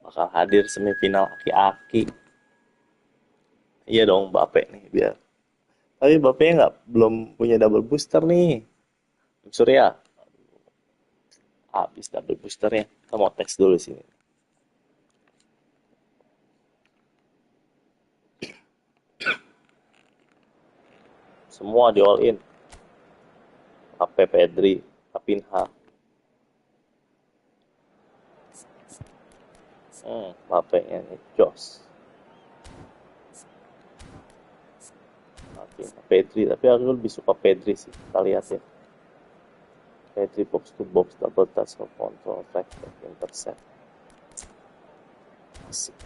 Bakal hadir semifinal aki-aki. Iya dong, Mbappe nih biar. Tapi Mbappe nggak belum punya double booster nih. Surya, habis double boosternya. Kita mau teks dulu sini. Semua di all in. Mbappe, Pedri, Rapinha. Mbappe nya nih, Jos. Rapinha, Pedri. Tapi aku lebih suka Pedri sih. Kita lihat ya. Pedri box to box, double touch, control, track, intercept. Asik.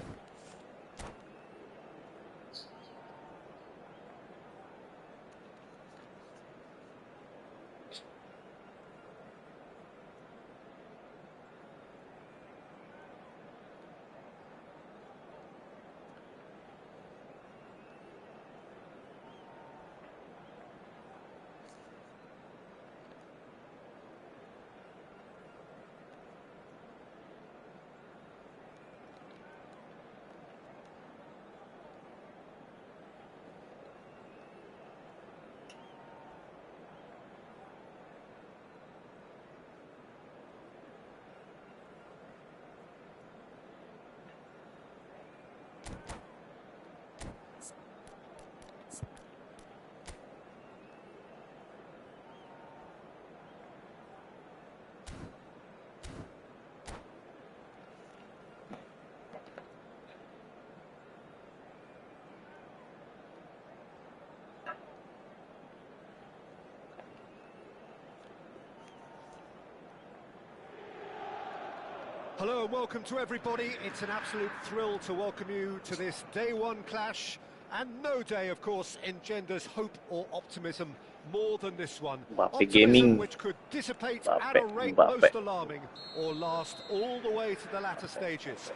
Hello and welcome to everybody. It's an absolute thrill to welcome you to this day one clash. And no day, of course, engenders hope or optimism more than this one. Mbappe Optimism Gaming. which could dissipate Mbappe, at a rate Mbappe. most alarming or last all the way to the latter stages.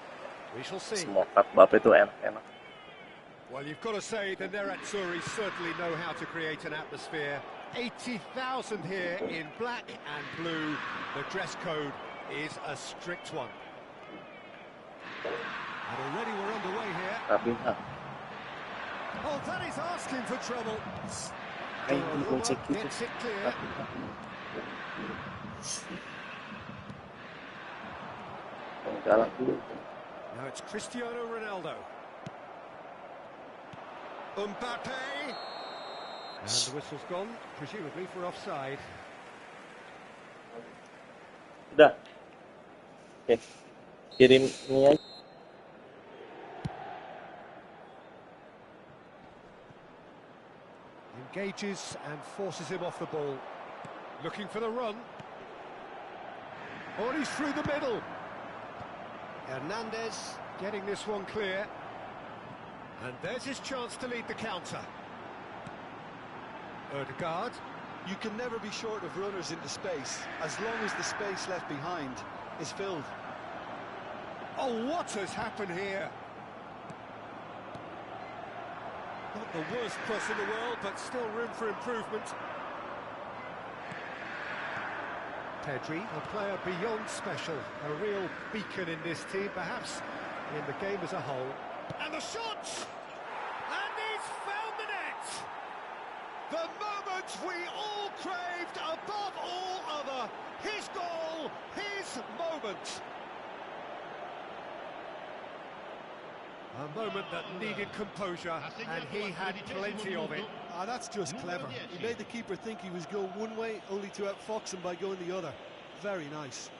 We shall see. Semua card Mbappe itu enak-enak. Well, you've got to say the Nerazzurri certainly know how to create an atmosphere. 80,000 here in black and blue. The dress code is a strict one. And already we're underway here. Rabinha. Oh, that is asking for trouble. Ay, hindi ko check itu. Gets it clear. Galak dulu. Now it's Cristiano Ronaldo. Mbape. And the whistle's gone, presumably for offside. Udah. Oke. Kirim ini aja. Engages and forces him off the ball. Looking for the run. Oh, and he's through the middle. Hernandez getting this one clear. And there's his chance to lead the counter. Ødegaard. You can never be short of runners into space, as long as the space left behind is filled. Oh, what has happened here? Not the worst cross in the world, but still room for improvement. Pedri, a player beyond special, a real beacon in this team, perhaps in the game as a whole. And the shot! And he's found the net! The moment we all craved above all other. His goal, his moment. A moment that needed composure, and he had plenty of it. Ah, that's just clever. He made the keeper think he was going one way, only to outfox him by going the other. Very nice.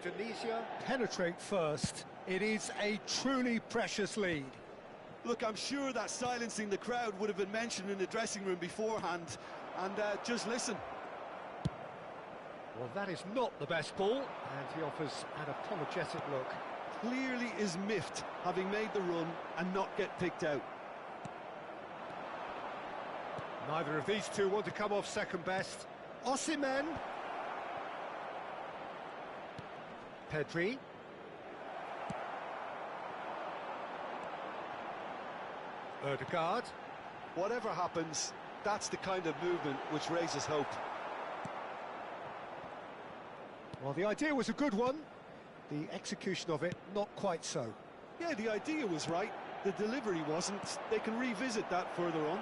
Indonesia penetrate first. It is a truly precious lead. Look, I'm sure that silencing the crowd would have been mentioned in the dressing room beforehand. And just listen. Well, that is not the best ball, and he offers an apologetic look. Clearly is miffed, having made the run and not get picked out. Neither of these two want to come off second best. Osimhen. Pedri. Ødegaard. Whatever happens, that's the kind of movement which raises hope. Well, the idea was a good one. The execution of it, not quite so. Yeah, the idea was right. The delivery wasn't. They can revisit that further on.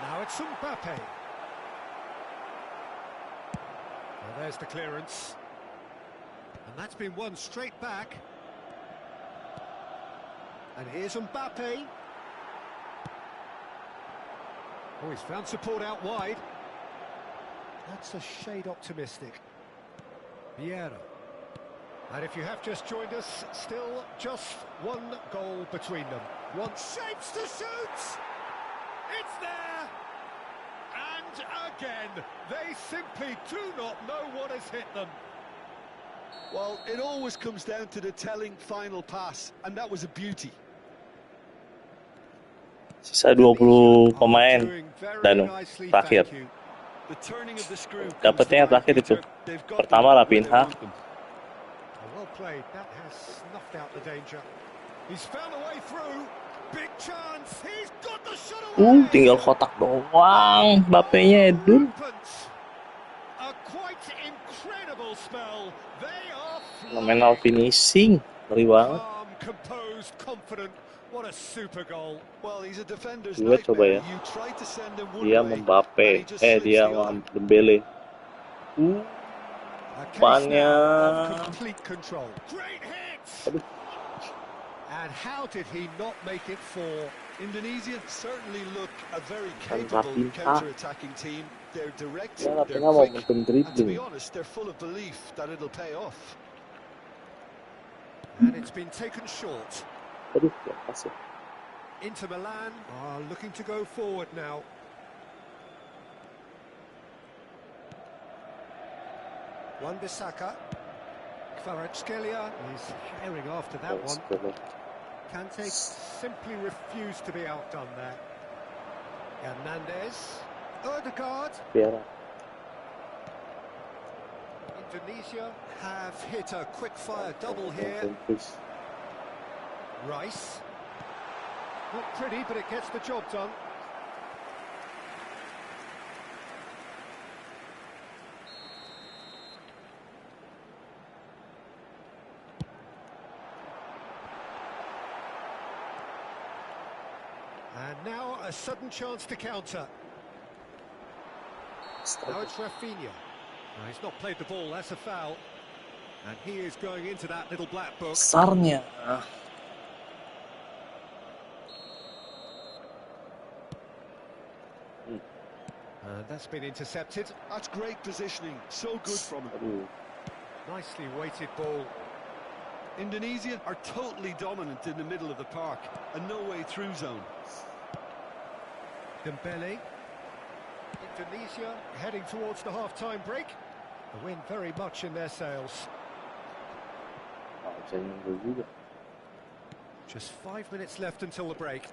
Now it's Mbape. Well, there's the clearance. And that's been won straight back. And here's Mbape. Oh, he's found support out wide. That's a shade optimistic. Vieira. And if you have just joined us, still just one goal between them. One shapes to shoot! It's there! And again, they simply do not know what has hit them. Well, it always comes down to the telling final pass, and that was a beauty. Sisa 20 pemain Danu terakhir. The turning of the screw. Dapatnya yang terakhir itu. Pertama Rapinha. Well played. That has snuffed out the danger. He's found a way through. Big chance. He's got the shot away. Tinggal kotak doang. Mbappe-nya Edun. A quite incredible spell. They are Phenomenal finishing. Ngeri banget. calm, composed, confident. What a super goal. Well, he's a defender's Juga coba ya. You try to send him one Dia way, Mbappe. and he just slips Dia the other. Dembele. A case Depannya. now of complete control. Great hit. Aduh. And how did he not make it four? Indonesia certainly look a very Dan capable Rapinha. counter-attacking team. They're direct, Ya, they're Rapinha mau quick, momentum and to be dribbling. honest, they're full of belief that it'll pay off. And it's been taken short. Aduh, ya pas ya. Inter Milan are looking to go forward now. Wan-Bissaka. Kvaratskhelia is herring after that one. Kante simply refused to be outdone there. Hernandez. Ødegaard. Vieira. Indonesia have hit a quick-fire double here. Rice. Not pretty, but it gets the job done. And now a sudden chance to counter. Now it's Rafinha. Now, he's not played the ball, that's a foul. And he is going into that little black book. Besarnya. And that's been intercepted. That's great positioning, so good from him. Aduh. Nicely weighted ball. Indonesia are totally dominant in the middle of the park, a no-way through zone. Dembele. Indonesia heading towards the half-time break. The wind very much in their sails. Bisa nyundul juga. Just 5 minutes left until the break.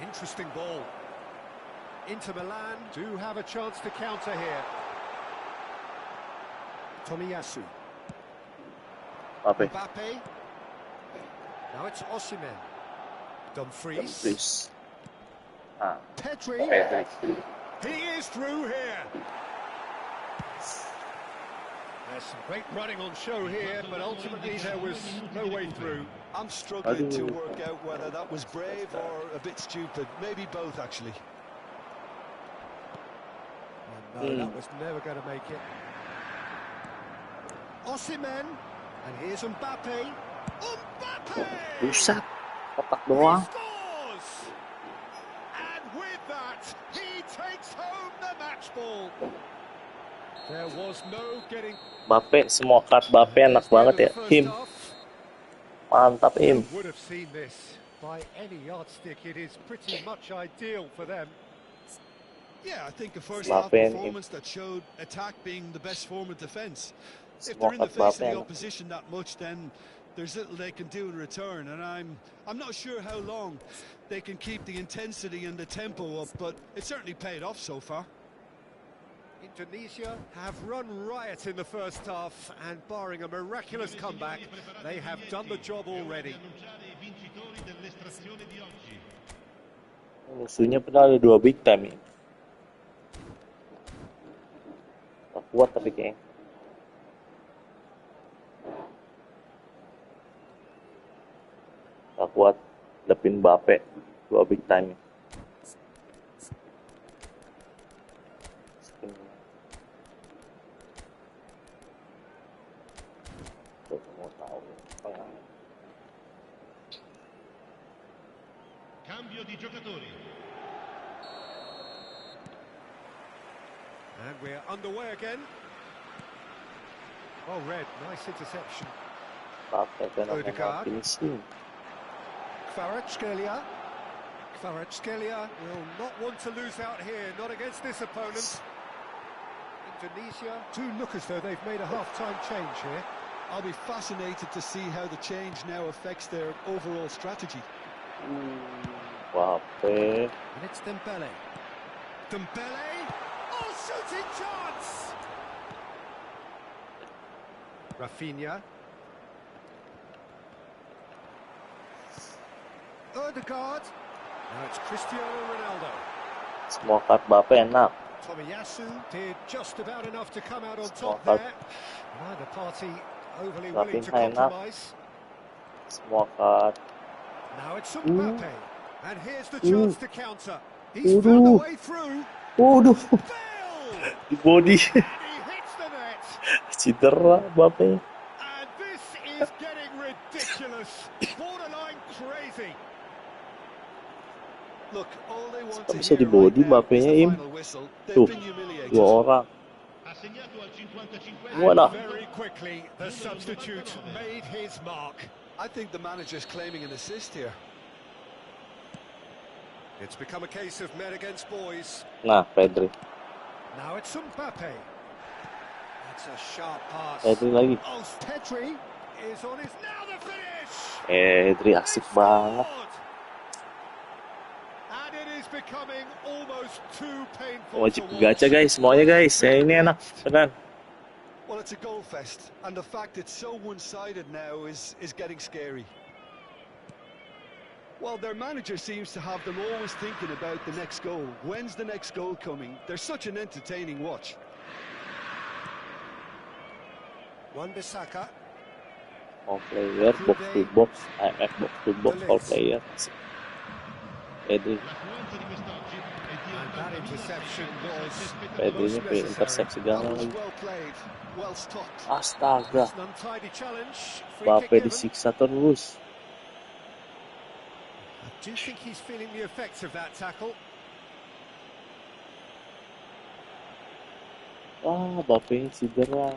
Interesting ball. Inter Milan do have a chance to counter here. Tomiyasu. Mbappe. Now it's Osimhen. Dumfries. Pedri. He is through here. There's some great running on show here, but ultimately there was no way through. I'm struggling to work out whether that was brave or a bit stupid. Maybe both, actually. Oh, no, that was never going to make it. Osimhen. And here's Mbappe. Mbappe! Buset. Kotak He doang. scores! And with that, he takes home the match ball. There was no getting... Mbappe, semua card Mbappe enak banget ya. Im. Mantap, Im. Would have seen this by any yardstick. It is pretty much ideal for them. Yeah, I think a first-half Mbappe. performance that showed attack being the best form of defence. If Semua they're in the card face of the Mbappe. opposition that much, then there's little they can do in return. And I'm not sure how long they can keep the intensity and the tempo up, but it certainly paid off so far. Indonesia have run riot in the first half, and barring a miraculous comeback, they have done the job already. Musuhnya padahal ada 2 big time ya. Gak kuat tapi kayaknya. Gak kuat dapin Mbape 2 big time. Cambio di giocatori. And we're underway again. Oh, Red, nice interception. Mbape Odegaard. finishing. Kvaratskhelia will not want to lose out here, not against this opponent. Indonesia do look as though they've made a half-time change here. I'll be fascinated to see how the change now affects their overall strategy. Mbape. And it's Dembele. Oh, shooting chance! Rafinha. Odegaard. Now it's Cristiano Ronaldo. Semua card Mbape enak. Tomiyasu did just about enough to come out on Semua top card there. Neither party overly willing to Rafinha enak. compromise. Semua card. Now it's Mbape. And here's the chance to counter. He's found a way through. Waduh, Bale! di body. And he hits the net. Cedera Mbape. And this is getting ridiculous. Borderline crazy. Look, all they want Kok to bisa di hear body right now Mbappe-nya, is the Im? final whistle. Tuh, They've been humiliated. 2 orang. Assegnato al 55. Wadah. Very quickly, the substitute made his mark. I think the manager's claiming an assist here. It's become a case of men against boys. Nah, Pedri. Now it's Mbappe. That's a sharp pass. Pedri lagi. Oh, Pedri is on his... Now the finish! Pedri asik They've banget. scored! And it is becoming almost too painful Wajib to gacha watch. guys, semuanya guys. Ini enak, beneran. Well, it's a goal fest, and the fact it's so one-sided now is getting scary. Well, their manager seems to have them always thinking about the next goal. When's the next goal coming? They're such an entertaining watch. Wan-Bissaka. All player, box to box, IMF box to box, all player. Pedri, L'affluenza di quest'oggi è di And that interception was Pedrinya punya intercept segala That was lagi. well played, well stopped. Astaga, an untidy challenge. Free Mbappe kick given. disiksa terus. I do think he's feeling the effects of that tackle. Wah, Mbappe cedera.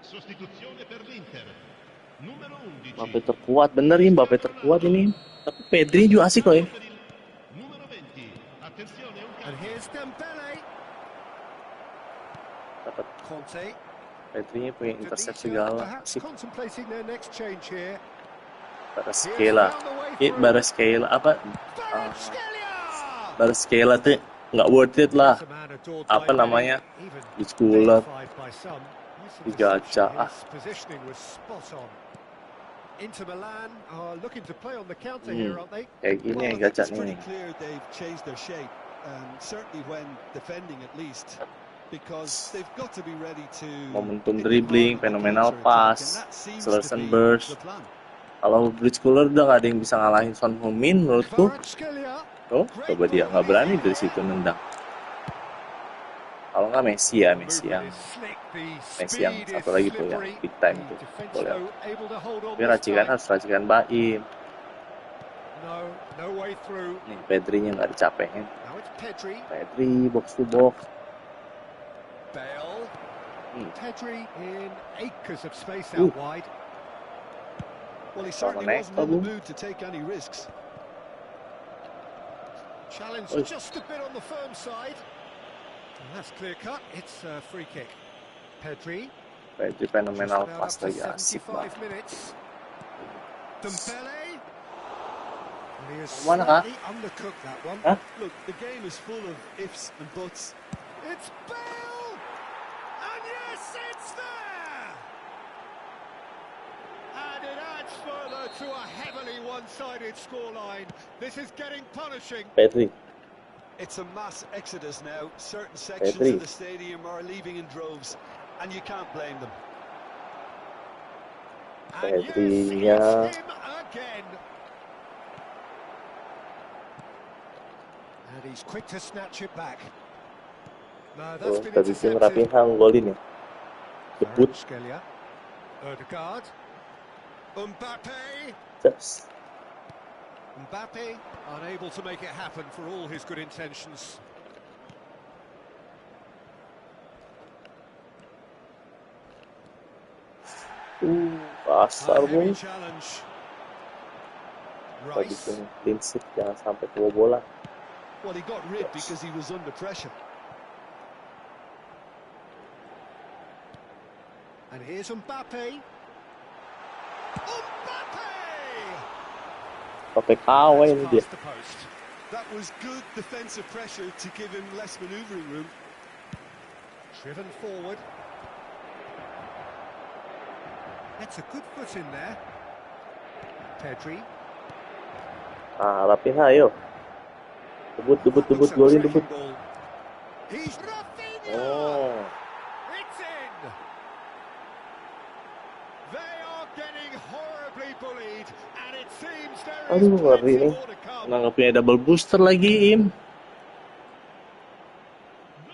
Sostituzione per l'Inter. Numero 11. Mbappe terkuat, bener ya Mbappe terkuat ini. Tapi Pedri juga asik loh ya. Per il numero 20. Attenzione, un And cambio. here's Dembele. Dapat Conte. Pedrinya punya intercept Indonesia segala. perhaps Asik. contemplating their next change here. Barasquela. Barasquela apa? Kvaratskhelia! Barasquela tuh nggak worth it lah. He's a man adored Apa by namanya? many, even Di sekolah. deified by some. Nice Digaca. interception, his positioning was spot on. Inter Milan are looking to play on the counter here, aren't they? Kayak gini Well, ya I think gacha it's pretty nih. clear they've changed their shape, certainly when defending at least, because they've got to be ready to Momentum hit the dribbling, mark with the fenomenal counter-attack, pass, and that seems acceleration to be burst. the plan. Kalau bridge cooler udah nggak ada yang bisa ngalahin Son Heung-min menurutku. Kvaratskhelia. Tuh, coba dia nggak berani dari situ nendang. Kalau nggak Messi ya, Messi yang satu lagi tuh yang big time tuh. Boleh. Tapi racikan harus racikan Baim. No way through. Nih Pedrinya nggak dicapekin. Now it's Pedri. Pedri box to box. Bale. Pedri in acres of space out wide. Well, he certainly wasn't in the mood to take any risks. Challenge just a bit on the firm side. And that's clear cut. It's a free kick. Pedri. Pedri fenomenal Just about pas up to lagi, asik 75 banget. minutes. Dembele. And he has Mana, Kak? slightly undercooked that one. Hah? Look, the game is full of ifs and buts. It's Bale! And yes, it's there! And it adds further to a heavily one-sided scoreline. This is getting punishing. Pedri. It's a mass exodus now. Certain sections Pedri. of the stadium are leaving in droves, and you can't blame them. And yes, Pedrinya. it's him again. And he's quick to snatch it back. No, that's been Tadi tim intercepted. Rafinha golin ya. Debut. Skelia. Odegaard. Mbape. Just. Mbape unable to make it happen for all his good intentions. Kasar A heavy bung. challenge. Tadi Rice. tim clean sheet, jangan sampai kebobolan. Well, he got rid because he was under pressure. And here's Mbappe. Mbappe! Pakai KW That's ini dia. past the post. That was good defensive pressure to give him less manoeuvring room. Driven forward. That's a good foot in there. Pedri. Rafinha ayo. Debut, Looks a golin, tracking debut. ball. He's Rafinha! Oh, It's in! They are getting horribly bullied, and it seems there is aduh ngeri plenty nih. more to come. Nggak punya double booster lagi, Im.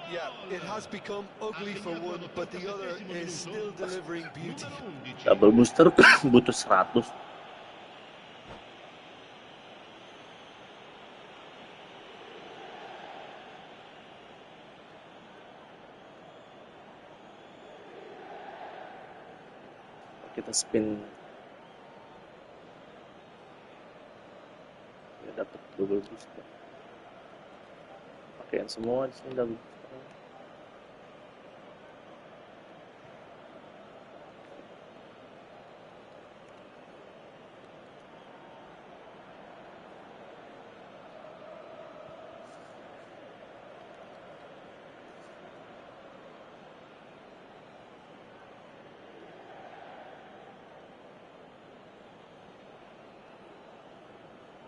Yeah, it has become ugly for one, but the other is still delivering beauty. Double booster butuh 100. Kita spin ya, dapat double booster. Pakaian semua di sini double booster.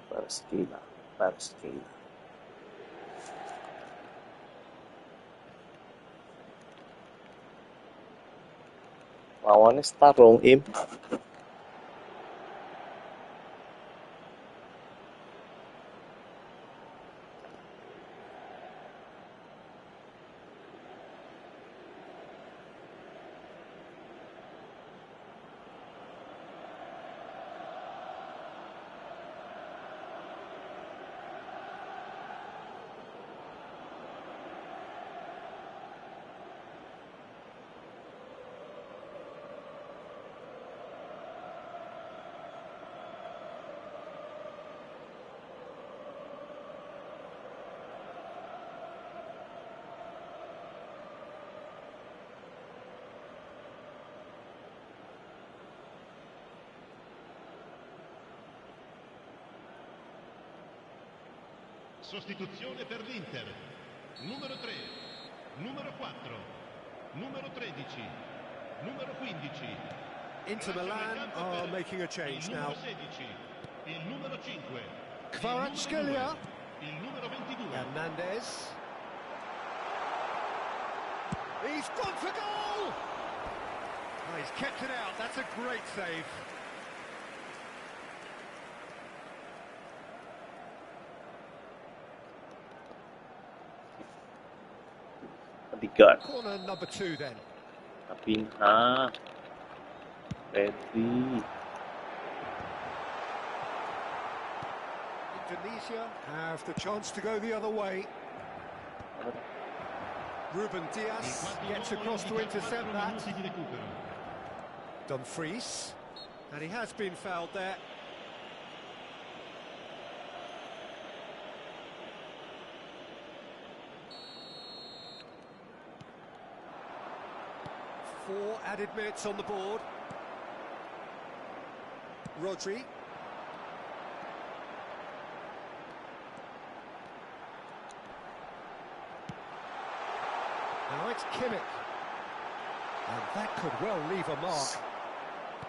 Barskila. Lawannya Starong, Im. Sostituzione per l'Inter. Numero 3, numero 4, numero 13, numero 15. Inter Milan are making a change now. Il numero 16, il numero 5. Kvaratskhelia. Il numero 22. Hernandez. He's gone for goal! Oh, he's kept it out. That's a great save. Odegaard. Corner number 2 then. Rafinha. Pedri. Indonesia have the chance to go the other way. Ruben I Diaz gets across to 4 intercept that. minuti di recupero. Dumfries, and he has been fouled there. Four added minutes on the board. Rodri. Now it's Kimmich. And that could well leave a mark.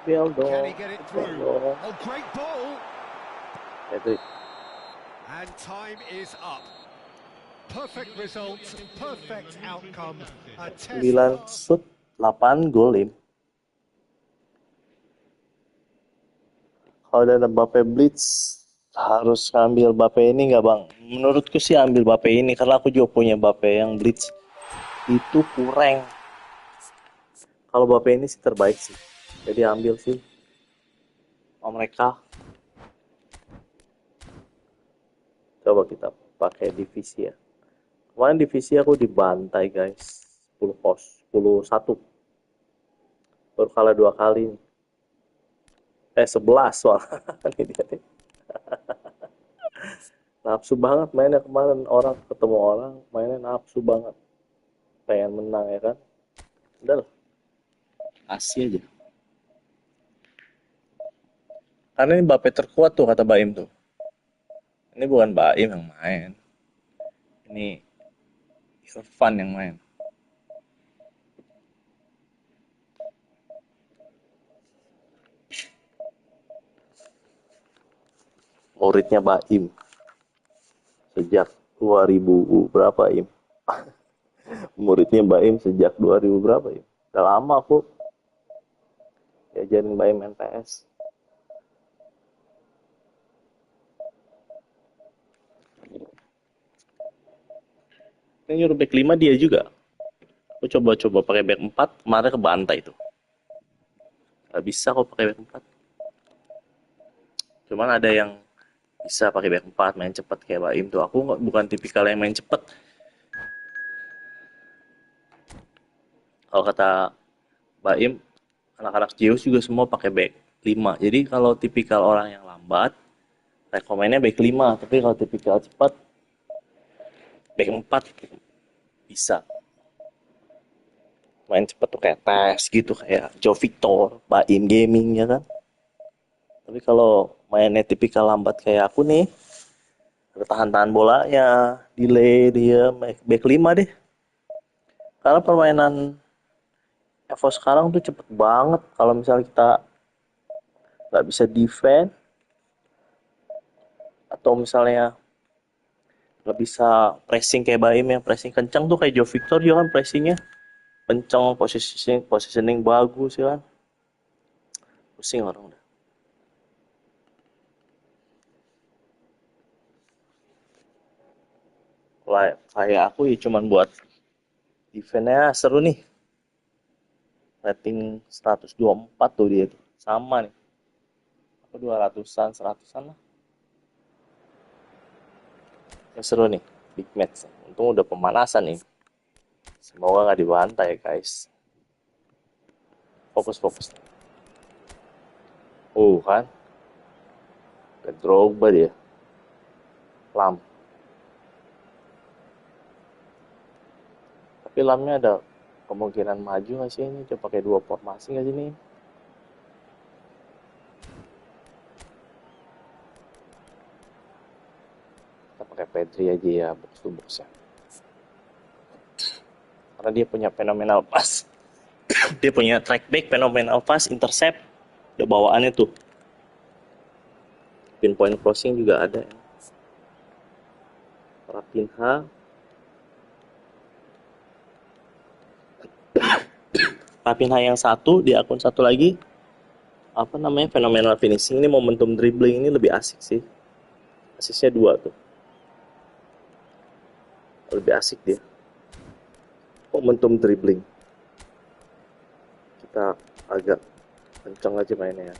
Bel Can dong. he get it Bel through? dong. Oh, great ball! Pedri. And time is up. Perfect result, perfect outcome. A test. 9 shoot, 8 gol, Im. Kalau ada Mbappe Blitz, harus ngambil Mbappe ini nggak bang? Menurutku sih ambil Mbappe ini, karena aku juga punya Mbappe yang Blitz. Itu kurang. Kalau Mbappe ini sih terbaik sih. Jadi ambil sih. Mereka. Coba kita pakai divisi ya. Kemarin divisi aku dibantai guys. 10-1. Baru kalah 2 kali. 11 soalnya. Ini dia nih. Nafsu banget mainnya kemarin, orang ketemu orang mainnya nafsu banget. Pengen menang ya kan. Udah lah. Kasih aja. Karena ini Mbappe terkuat tuh kata Baim tuh. Ini bukan Baim yang main. Ini Irfan yang main. Muridnya Baim. Sejak 2000 berapa Im? Muridnya Baim sejak 2000 berapa Im? Udah lama aku diajarin Baim main PS. Ini nyuruh back 5 dia juga. Aku coba-coba pakai back 4, kemarin kebantai tuh. Gak bisa kok pakai back 4. Cuman ada yang bisa pakai back 4 main cepet kayak Baim tuh. Aku bukan tipikal yang main cepet. Kalau kata Baim, anak-anak Zeus juga semua pakai back 5. Jadi kalau tipikal orang yang lambat, rekomennya back 5. Tapi kalau tipikal cepat, back 4 bisa. Main cepet tuh kayak tes gitu, kayak Joe Victor, Baim Gaming ya kan. Tapi kalau mainnya tipikal lambat kayak aku nih, ada tahan-tahan bolanya, delay dia, back 5 deh. Karena permainan Evo sekarang tuh cepet banget. Kalau misalnya kita nggak bisa defend, atau misalnya nggak bisa pressing kayak Baim yang pressing kencang tuh kayak Joe Victor juga kan pressingnya kencang, positioning bagus ya kan. Pusing orang udah. Kayak aku ya cuman buat defense-nya seru nih. Rating 124 tuh dia tuh. Sama nih. Aku 200-an, 100-an lah. Ya seru nih, big match. Untung udah pemanasan nih. Semoga nggak dibantai guys. Fokus. Kan. Ke Drogba dia. Lam. Tapi Lamnya ada kemungkinan maju nggak sih ini? Coba pakai 2 formasi nggak sih ini? Kita pakai Pedri aja ya, box to box ya. Karena dia punya fenomenal pass. Dia punya track back, fenomenal pass, intercept. Udah bawaannya tuh. Pinpoint crossing juga ada ya. Rapinha yang satu, di akun satu lagi apa namanya, fenomenal finishing. Ini momentum dribbling ini lebih asik sih. Asisnya 2 tuh. Lebih asik dia. Momentum dribbling. Kita agak kencang aja mainnya ya.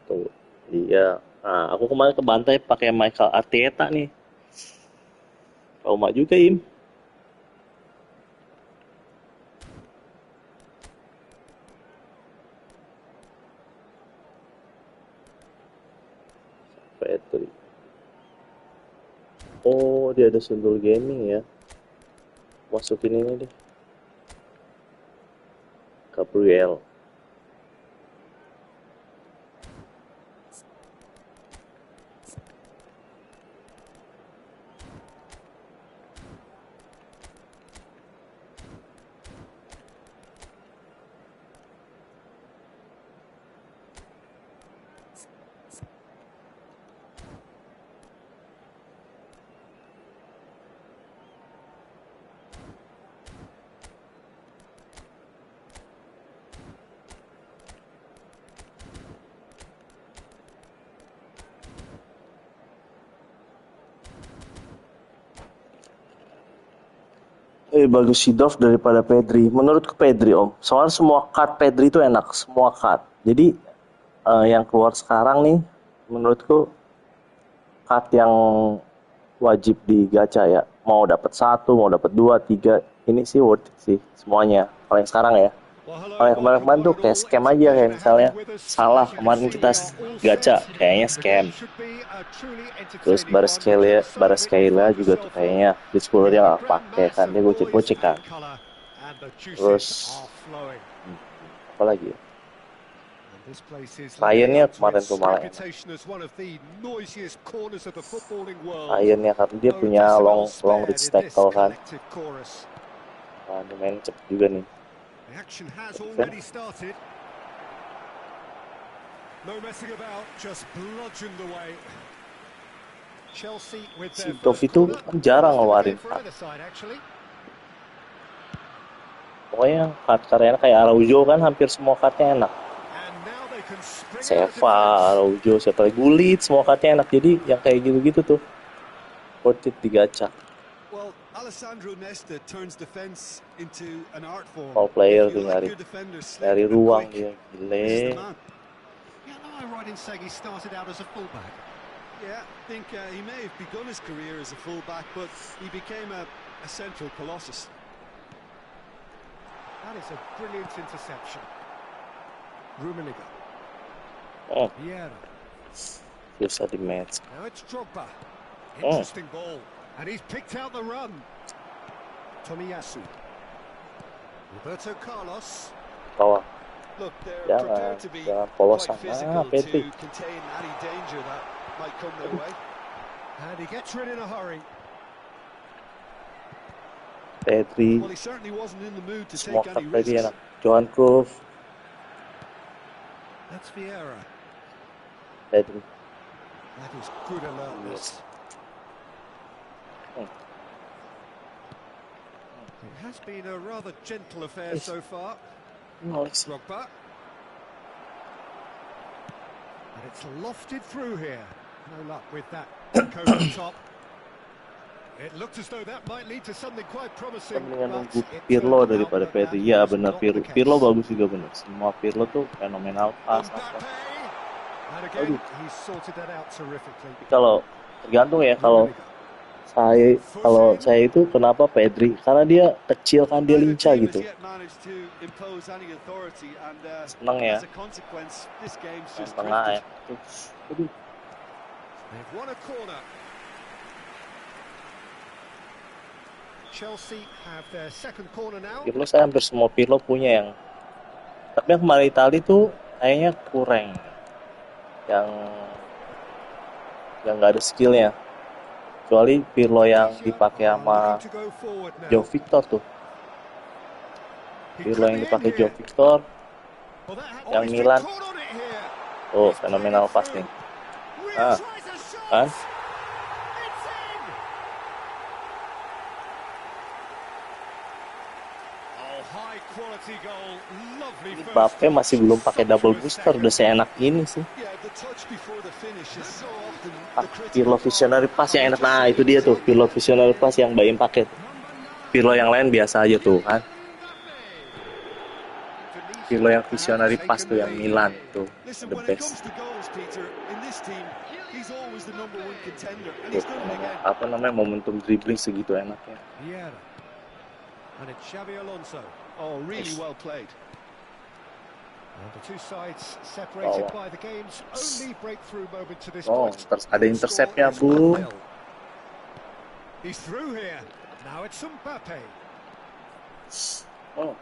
Tuh, dia. Nah, aku kemarin kebantai pakai Michael Arteta nih. Trauma juga, Im. Petri. Oh, dia ada sundul gaming ya. Masukin ini deh. Gabriel. Bagus Sidorf daripada Pedri. Menurutku Pedri, Om. Soalnya semua card Pedri itu enak, semua card. Jadi yang keluar sekarang nih, menurutku card yang wajib digacha ya. Mau dapat 1, mau dapat 2, 3, ini sih worth it sih semuanya. Kalau yang sekarang ya. Kalau yang kemarin-kemarin tuh kayak scam aja, kayak misalnya salah kemarin kita gacha, kayaknya scam. Terus Baras Kayla juga tuh kayaknya disclosure yang nggak pakai kan, dia gocek-gocek kan. Terus apa lagi ya? Kliennya kemarin tuh malah enak. Kliennya karena dia punya long reach tackle kan. Nah, dia main cepet juga nih. The action has already started. No messing about, just bludgeoned away. Chelsea with their Sidorf itu kan jarang ngeluarin card. Pokoknya card-cardnya kayak Araujo kan hampir semua cardnya enak. Seva, Araujo, siapa lagi, Gullit, semua cardnya enak. Jadi yang kayak gitu-gitu tuh worth it digacha. All player tuh nyari ruang dia, gile. Yeah, I think he may have begun his career as a fullback, but he became a central colossus. That is a brilliant interception. Rummenigge. Oh, Vieira. bisa di match. Now it's Drogba. Interesting ball. And he's picked out the run. Tomiyasu. Roberto Carlos. Bawah. Look, they're prepared to be polosan. quite physical to Petri. contain any danger that might come their way. And he gets rid in a hurry. Petri. Well, he certainly wasn't in the mood to Semua take any card tadi risks. enak. Johan Cruyff. That's Vieira. Petri. That is good alertness. It has been a rather gentle affair so far. Drogba. And it's lofted through here. No luck with that. Over the top. It looked as though that might lead to something quite promising. Mendingan nunggu Pirlo daripada Pedri. Ya benar, Pirlo bagus juga benar. Semua Pirlo tuh fenomenal pas. And again, he sorted that out terrifically. Kalau tergantung ya, kalau saya itu kenapa Pedri? Karena dia kecil kan, dia lincah gitu. Seneng ya. Main tengah ya. Aduh. They've won a corner. Chelsea have their second corner now. Pirlo saya hampir semua Pirlo punya yang. Tapi yang kemarin Itali tuh kayaknya kurang. Yang nggak ada skillnya. Kecuali Pirlo yang dipakai sama Joe Victor tuh. Pirlo yang dipakai Joe Victor, yang Milan. Oh, fenomenal pas nih. Ah, kan? Mbape masih belum pakai double booster, udah seenak ini sih. Pirlo visionary pass yang enak, nah itu dia tuh Pirlo visionary pass yang Baim pakai. Pirlo yang lain biasa aja tuh kan. Pirlo yang visionary pass tuh yang Milan tuh the best. He's always the number one contender, and Tuh, he's done it again. apa namanya momentum dribbling segitu enaknya. Vieira. And it's Xabi Alonso. Oh, really well played. And the two sides separated Oh. by the game's only breakthrough moment to this Oh, point. ada interceptnya, Bu. He's through here. Now it's Mbape. Oh.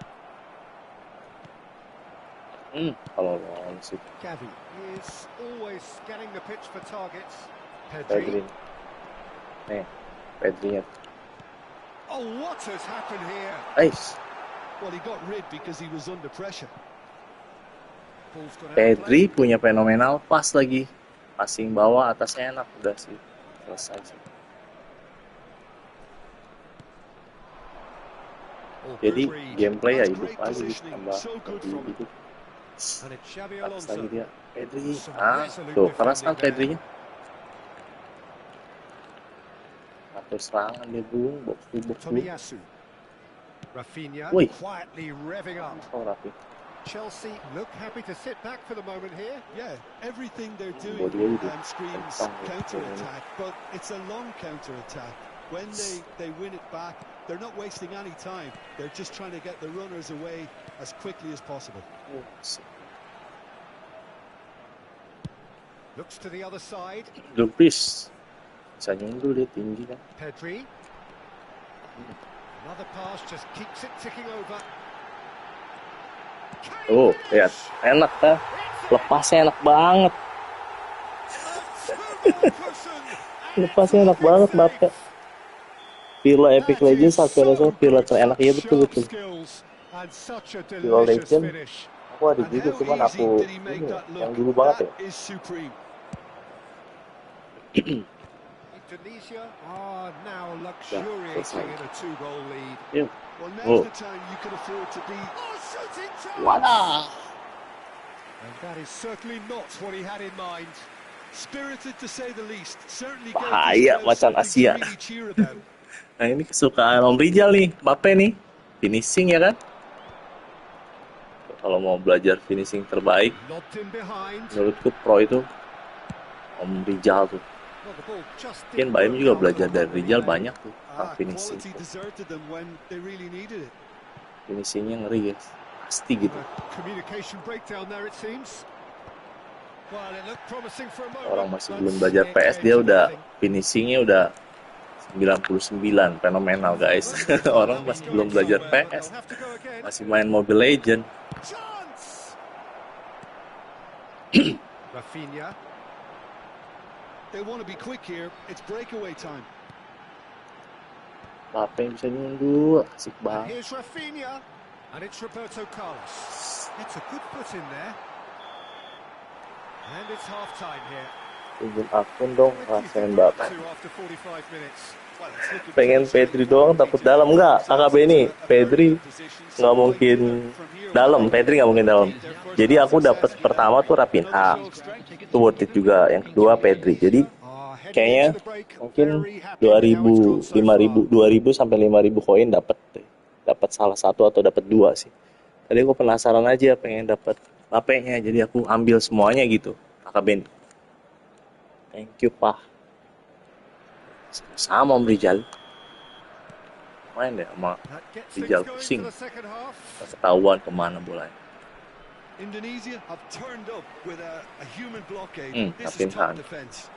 Kalau sih Gavi is always scanning the pitch for targets. Pedri. Pedri. Nih, Pedrinya. Oh, what has happened here? Ais, Well, he got rid because he was under pressure. Ball's gone out of Pedri play. punya fenomenal pas lagi. Passing bawah atasnya enak udah sih. Selesai sih. Oh, Jadi good read. gameplay ya That's hidup great aja gitu, positioning. tambah So good lebih from him. gitu. And it's Xabi Atas lagi Alonso. dia, Pedri. Some Ah, resolute tuh keras kan defending there. Pedrinya. Atur serangan dia Bung, box to box Bung. Tomiyasu. Rafinha Wih. quietly revving up. Oh, rapi. Chelsea look happy to sit back for the moment here. Yeah, everything they're doing Body dia screams Tentang. counter-attack, but it's a long counter-attack. When they win it back, they're not wasting any time. They're just trying to get the runners away as quickly as possible. Looks to the other side. Dumfries. Bisa nyundul dia tinggi kan. Pedri. Another pass just keeps it ticking over. Oh, lihat. Enak kan? Lepasnya enak banget. Lepasnya enak banget, Mbappe. Pirlo Epic Legends aku rasa Pirlo terenak ya betul-betul. Pirlo Legend aku ada juga cuman aku ini, yang dulu banget ya. Indonesia are now luxuriating in a 2-goal lead. Yuk. Well, Oh. now's the time you can afford to be. Oh, shooting chance! Wadah. And that is certainly not what he had in mind. Spirited to say the least. Certainly Bahaya macan Asia. really cheer about. Nah ini kesukaan Om Rijal nih, Mbappe nih, finishing ya kan? Kalau mau belajar finishing terbaik, Lobbed in behind. menurutku pro itu Om Rijal tuh. Well, the ball just Mungkin didn't Baim work juga out belajar on dari the Rijal relay. banyak tuh tentang finishing. Quality deserted them when they really needed it. Finishingnya ngeri guys, pasti gitu. A communication breakdown there it seems. Well, it looked promising for a moment. Orang masih but belum belajar it PS came dia to udah nothing. finishingnya udah 99, fenomenal guys. Orang masih belum belajar PS, They'll have to go again. masih main Mobile Legend. Chance! Rafinha. They want to be quick here. It's breakaway time. Mbappe yang bisa nyundul, asik And banget. here's Rafinha. And it's Roberto Carlos. It's a good put in there. And it's half-time here. Pinjam akun dong, What do you rasain think Mbappe. we're up to after 45 minutes? Well, it's looking Pengen Pedri doang, takut dalam enggak? KKB ini, Pedri nggak mungkin dalam, Pedri nggak mungkin dalam. Jadi aku dapat pertama tuh Rapinha, itu worth it juga. Yang kedua Pedri. Jadi kayaknya mungkin 2.000, 5.000, 2.000 sampai 5.000 koin dapat salah satu atau dapat dua sih. Tadi aku penasaran aja pengen dapat Mbappe-nya, jadi aku ambil semuanya gitu. KKB. Thank you Pak. Sama Om Rijal. Main deh sama That gets Rijal things going pusing. for the second half. Ketahuan kemana bolanya. Indonesia have turned up with a human blockade. This is Rapinha. top defense.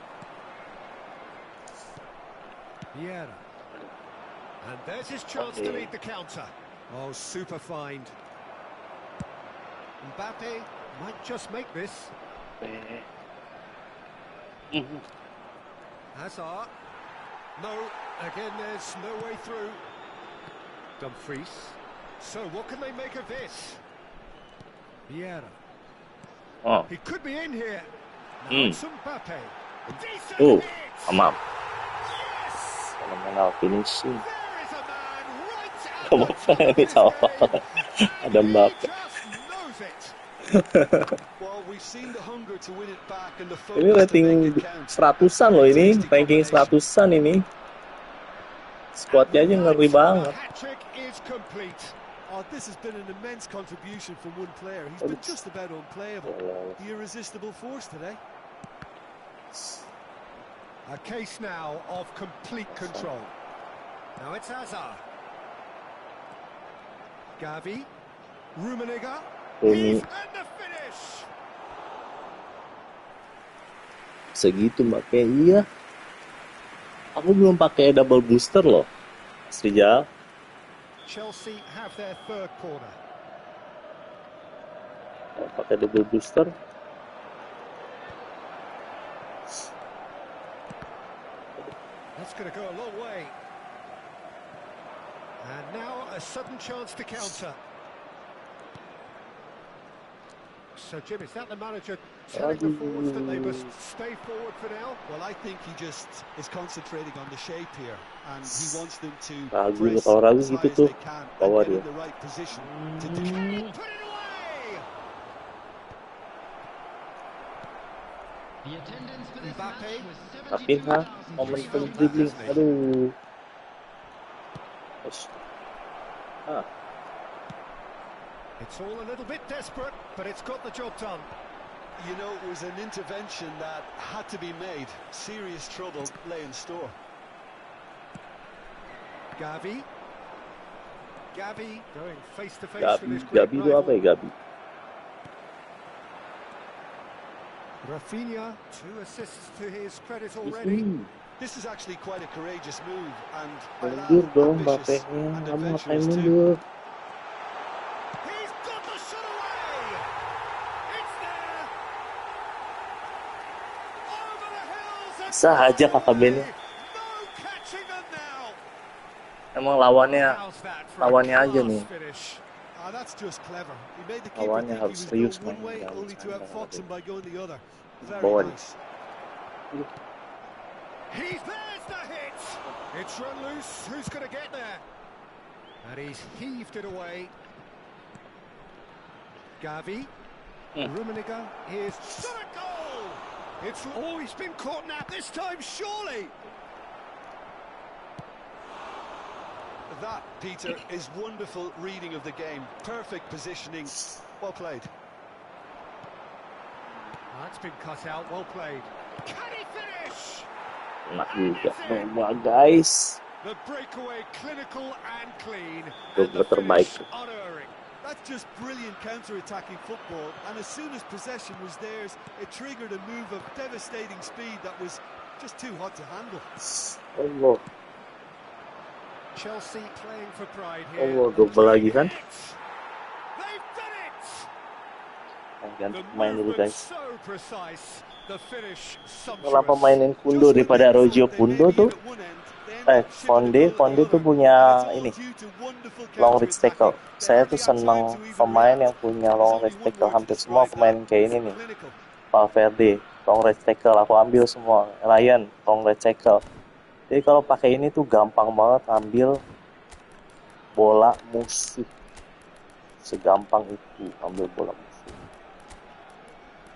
Vieira. And there's his chance to lead the counter. Oh, super find. Mbappe might just make this. Hazard. No, again there's no way through. Dumfries. So what can they make of this? Vieira. Oh, He could be in here. Now it's Mbappe. Decent tuh, hit. amam. Yes! Fenomenal finishing. There is a man right at Kamu the top of ini his sama game. ada He Mbappe. just knows it. Well, we've seen the hunger to win it back and the Ini focus to rating make it count. 100-an loh ini, ranking 100-an ini. Squadnya aja ngeri banget. The hat-trick is complete. Oh, this has been an immense contribution from one player. He's been just about unplayable. The irresistible force today. A case now of complete control. Now it's Hazard. Gavi. Rummenigge. Ini And the finish. segitu Mbappe. Iya. Aku belum pakai double booster loh. Mas Rijal. Chelsea have their third corner. Pakai double booster. That's going to go a long way. And now a sudden chance to counter. So, Jim, is that the manager telling the forwards that they must stay forward for now? Well, I think he just is concentrating on the shape here, and he wants them to Ragu, press kalau ragu as gitu high as tuh, they can and bawa get dia. in the right position to Can he put it away? The attendance for this Mbape. match was Rapinha, momentum dribbling. Aduh. Ah, It's all a little bit desperate, but it's got the job done. You know, it was an intervention that had to be made. Serious trouble lay in store. Gavi. Gavi going face to face with Gabi, his great Gabi itu apa ya rival. Gabi? Rafinha, 2 assists to his credit already. This is actually quite a courageous move, and Mundur dong ambitious Mbappe-nya, and kamu ngapain adventurous too. mundur? He's got the shot away. It's there. Over the hills and Bisa aja kakak Ben. no catching them now. Emang lawannya How's that for a lawannya aja class nih. finish? That's just clever. He made the keeper Lawannya think he harus was serius going one main way, jangan only to bercanda outfox gitu. him by going the other. Very Bawa nih. nice. There's the hit. It's run loose. Who's going to get there? And he's heaved it away. Gavi. Rummenigge. Here's shot a goal. It's always been caught now. This time, surely. That, Peter, is wonderful reading of the game. Perfect positioning. Well played. That's been cut out. Well played. Can he finish? Enak juga. Nomor guys. The breakaway clinical and clean. Gol And the terbaik. finish unerring. That's just brilliant counter-attacking football, and as soon as possession was theirs, it triggered a move of devastating speed that was just too hot to handle. Allah, Chelsea playing for pride here. Allah, double lagi kan? They've done it. Ganti The pemain dulu movement guys. so precise. The finish Malah sumptuous. pemainin Kundo daripada Rojo Kundo tuh. Fonde tuh punya ini long reach tackle. Saya tuh seneng pemain yang punya long reach tackle. Hampir semua pemain kayak ini nih. Valverde, long reach tackle. Aku ambil semua. Ryan, long reach tackle. Jadi kalau pakai ini tuh gampang banget ambil bola musuh. Segampang itu ambil bola musuh.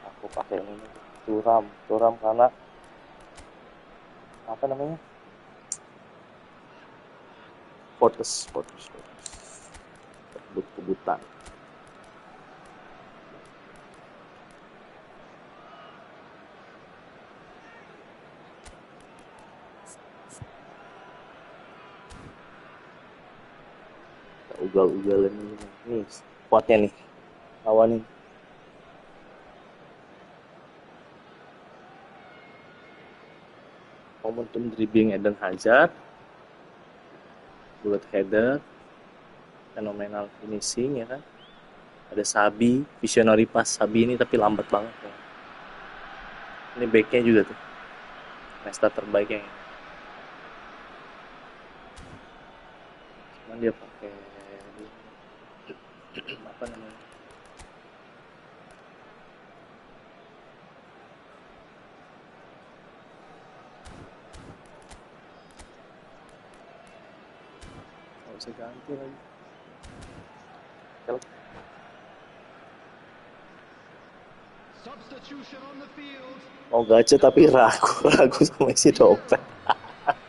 Aku pakai ini turam karena apa namanya? Kebut-kebutan. Ugal-ugalan ini nih kuatnya nih lawan nih. Momentum dribbling Eden Hazard, bullet header, fenomenal finishing ya kan. Ada Sabi, visionary pass Sabi ini tapi lambat banget ya. Ini backnya juga tuh, Nesta terbaik yang ini. Cuman dia pakai apa namanya? Bisa ganti lagi. Kalau Substitution on the field. mau gacha tapi ragu sama isi dompet.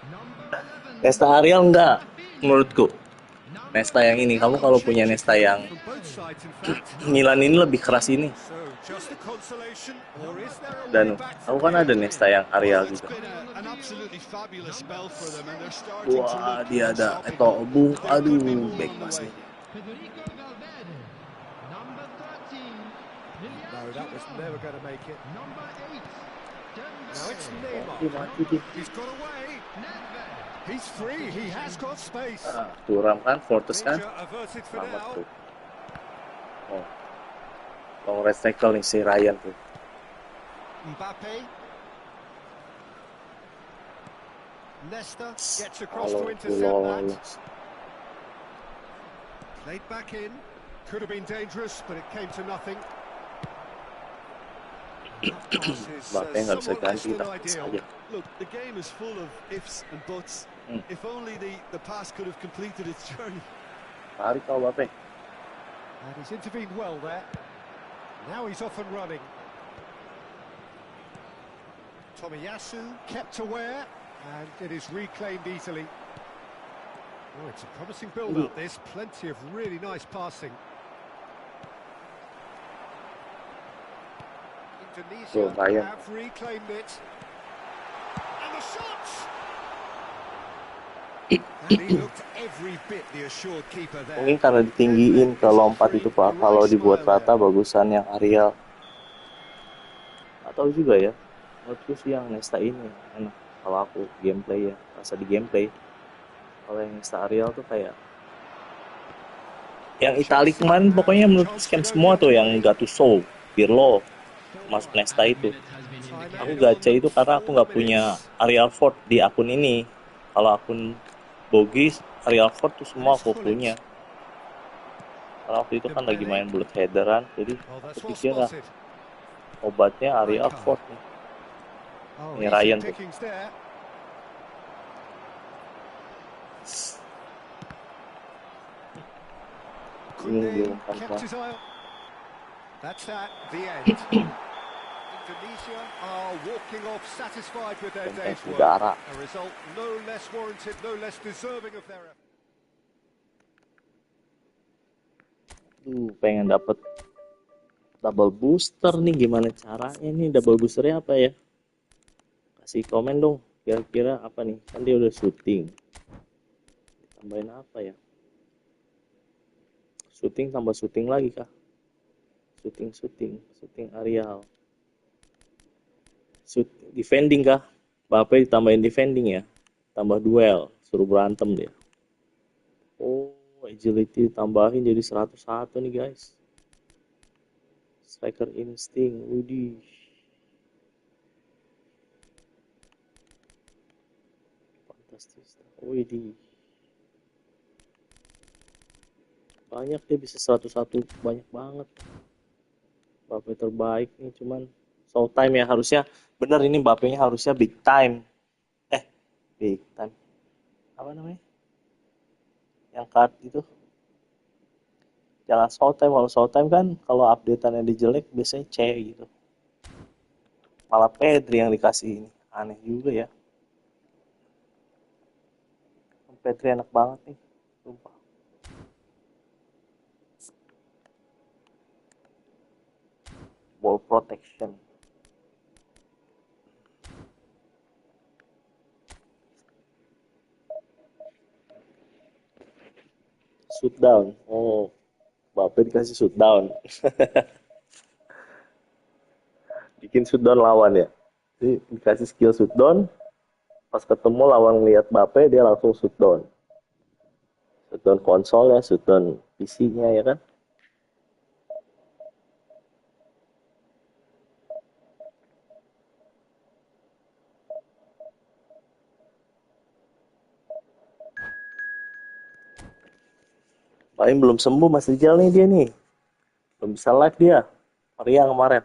Number 11. Nesta Ariel enggak menurutku. Nesta yang ini, kamu kalau punya Nesta yang From both sides, in fact. Milan ini lebih keras ini. So Just the consolation, or is there a way Dan back aku from kan here? ada Nesta yang Well, Areal it's juga. been an absolutely fabulous spell for them, and they're starting to Wah, look dia ada unstoppable. Bung. There could be Aduh, more back on the pass way. nih. Federico Valverde. Number 13. Lilian No, that was Thuram. never going to make it. Number 8. Now it's Dembele. Oh, dia Neymar. maju dia. He's got away. Nedved. He's free. He has got space. Turam kan, Fortes kan. Danger averted for Selamat now. tuh. Oh. Long right tackle nih si Ryan tuh. Mbape. Nesta. Gets across Kalau to tuh intercept that. lolos. Played back in. Could have been dangerous, but it came to nothing. That pass is Mbappe nggak bisa somewhat less ganti, than tak bisa ideal. aja. Look, the game is full of ifs and buts. If only the pass could have completed its journey. Tarik kau Mbappe. And he's intervened well there. Now he's off and running. Tomiyasu kept aware, and it is reclaimed easily. Oh, it's a promising build-up, this. Plenty of really nice passing. Indonesia Ryan. have reclaimed it. And the shots! And he looked every bit the assured keeper there. Mungkin karena ditinggiin ke lompat itu Pak. Kalau dibuat rata bagusan yang Areal. Atau juga ya. Menurutku sih yang Nesta ini enak. Kalau aku gameplay ya, rasa di gameplay. Kalau yang Nesta Areal tuh kayak yang Itali kemarin pokoknya menurut scam semua tuh yang Gattuso, Pirlo masuk Nesta itu. Aku gacha itu karena aku nggak punya Areal Ford di akun ini. Kalau akun Bogis, Areal Ford tuh semua aku punya. Karena waktu itu kan lagi main bullet headeran, jadi Oh, that's aku well pikir spotted. obatnya Areal Ford nih. Oh, Ini easy Ryan tuh. pickings there. Ini dia Kunde kept umpan. his eye. That's that, the end. Indonesia are walking off satisfied with their Tentang day's work. udara. A result no less warranted, no less deserving of their effort. Pengen dapet double booster nih, gimana caranya nih double boosternya apa ya? Kasih komen dong, kira-kira apa nih? Kan dia udah syuting. Tambahin apa ya? Syuting tambah syuting lagi kah? Syuting Areal. Defending kah? Mbappe ditambahin defending ya? Tambah duel, suruh berantem dia. Oh, agility ditambahin jadi 101 nih guys. Striker instinct, widih. Fantastis, widih. Banyak dia bisa 101, banyak banget. Mbappe terbaik nih, cuman Showtime ya harusnya. Bener ini Mbappe-nya harusnya big time. Big time. Apa namanya? Yang card itu. Jangan Showtime, kalau Showtime kan kalau update-annya di jelek biasanya C gitu. Malah Pedri yang dikasih ini. Aneh juga ya. Pedri enak banget nih. Sumpah. Ball protection. Shoot down. Oh, Mbappe dikasih shoot down. Bikin shoot down lawan ya. Jadi dikasih skill shoot down. Pas ketemu lawan lihat Mbappe dia langsung shoot down. Shoot down konsol ya, shoot down PC-nya ya kan. Paling belum sembuh Mas Rijal nih dia nih. Belum bisa live dia. Maria kemarin.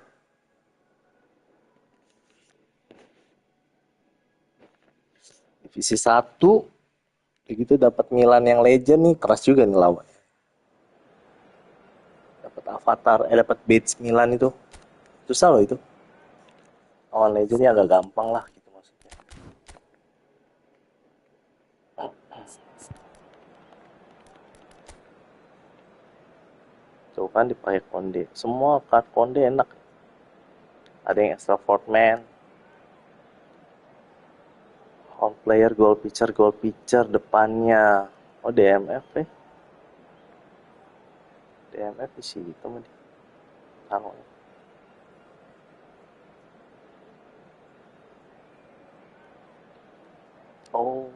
Divisi 1 begitu dapat Milan yang legend nih, keras juga nih lawan. Dapat avatar, dapat badge Milan itu. Susah loh itu. Lawan legendnya agak gampang lah gitu maksudnya. Tuh kan dipakai Konde. Semua card Konde enak. Ada yang extra fourth man, home player, goal pitcher depannya. Oh, DMF ya. DMF di situ mah taruh. Oh,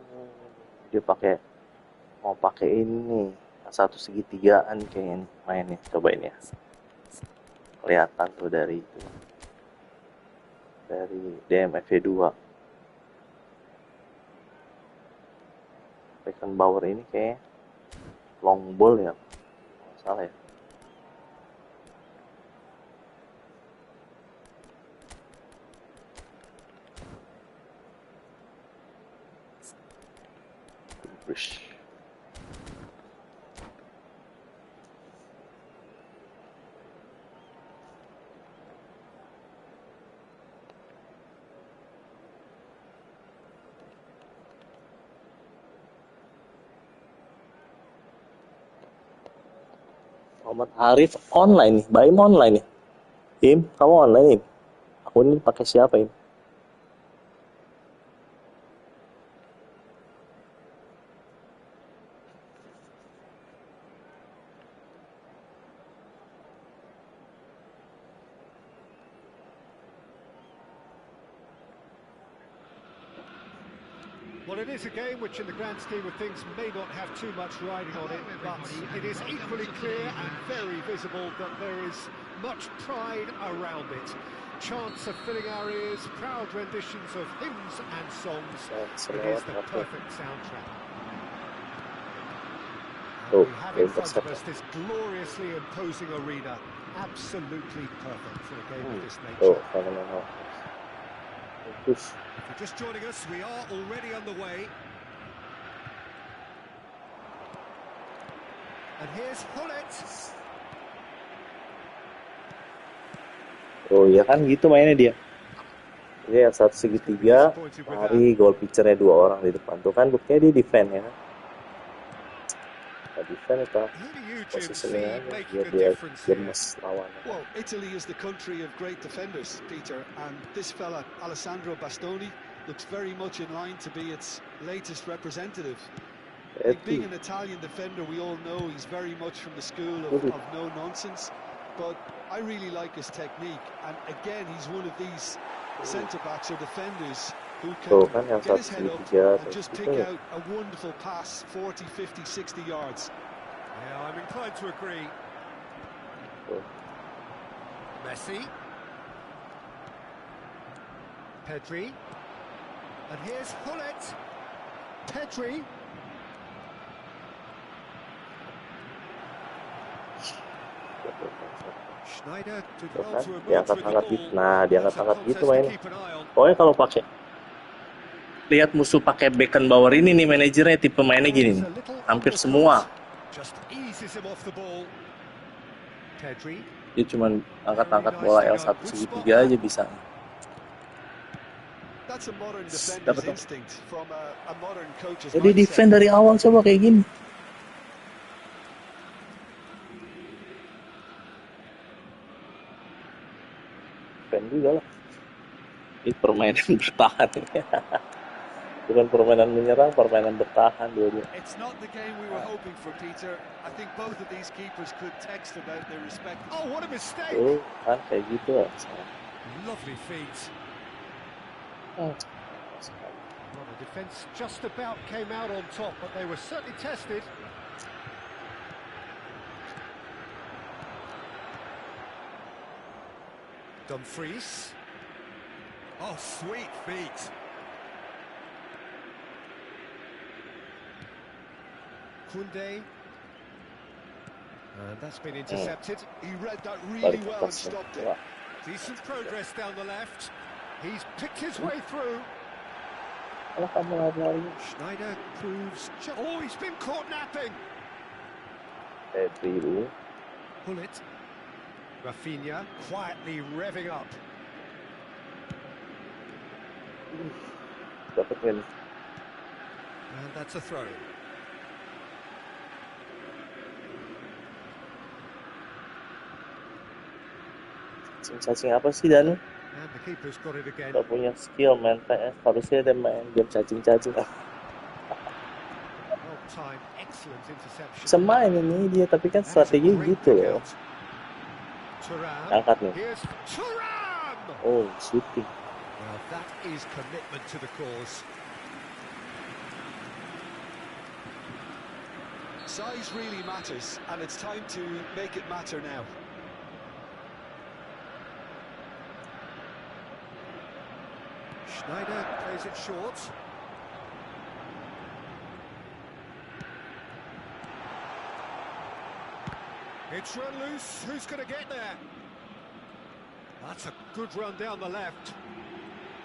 dia mau pakai ini, satu segitigaan kayaknya nih mainnya. Cobain ya. Kelihatan tuh dari DMF2. Beckenbauer ini kayak long ball ya, nggak salah ya. Brush. Muhammad Arif online nih, Baim online nih. Im, kamu online nih? Aku ini pakai siapa ini? Well, it is a game which in the grand scheme of things may not have too much riding on it, but it is equally clear and very visible that there is much pride around it. Chants are filling our ears, proud renditions of hymns and songs. It is the perfect soundtrack. And we have in front of us this gloriously imposing arena, absolutely perfect for a game of this nature. If you're just joining us, we are already underway. And here's Hullet. Oh iya kan gitu mainnya dia. Dia satu segitiga, lari, goal pitchernya 2 orang di depan. Tuh kan buktinya dia defend ya kan. Defend itu posisinya dia lemes lawan. Well, Italy is the country of great defenders, Peter, and this fella Alessandro Bastoni looks very much in line to be its latest representative. Being an Italian defender, we all know he's very much from the school of no nonsense, but I really like his technique, and again he's one of these centre backs or defenders who can get his head up and just pick out a wonderful pass 40, 50, 60 yards. Yeah, I'm inclined to agree. Messi. Pedri. And here's Hullet. Pedri. Schneider did well to emerge with the ball. Nah, diangkat-angkat gitu mainnya. Pokoknya kalau pakai lihat musuh pakai Beckenbauer ini nih manajernya tipe mainnya gini nih. Hampir semua. Dia cuma angkat-angkat bola L1 segitiga aja bisa. Dapat. Jadi defend dari awal coba kayak gini. Defend juga lah. Ini permainan bertahan. Bukan permainan menyerang, permainan bertahan dua-dua. It's not the game we were hoping for, Peter. I think both of these keepers could text about their respect. Oh, what a mistake! Oh, kan kayak gitu lah. Lovely feet. Well, the defence just about came out on top, but they were certainly tested. Dumfries. Oh, sweet feet. Kunde. And that's been intercepted. He read that really well and stopped it. Decent progress down the left. He's picked his way through. Schneider proves... Oh, he's been caught napping. Hullet. Rafinha quietly revving up. And that's a throw. Cacing apa sih Dan? And the keeper's got it again. Gak punya skill main PS, harusnya dia main game cacing-cacing. Well timed, excellent interception. Bisa main ini dia, tapi kan That is a strategi great gitu pick loh. out. Thuram. Angkat nih. Here's Thuram! Oh, shooting. Well, that is commitment to the cause. Size really matters, and it's time to make it matter now. Schneider plays it short. It's run loose. Who's going to get there? That's a good run down the left.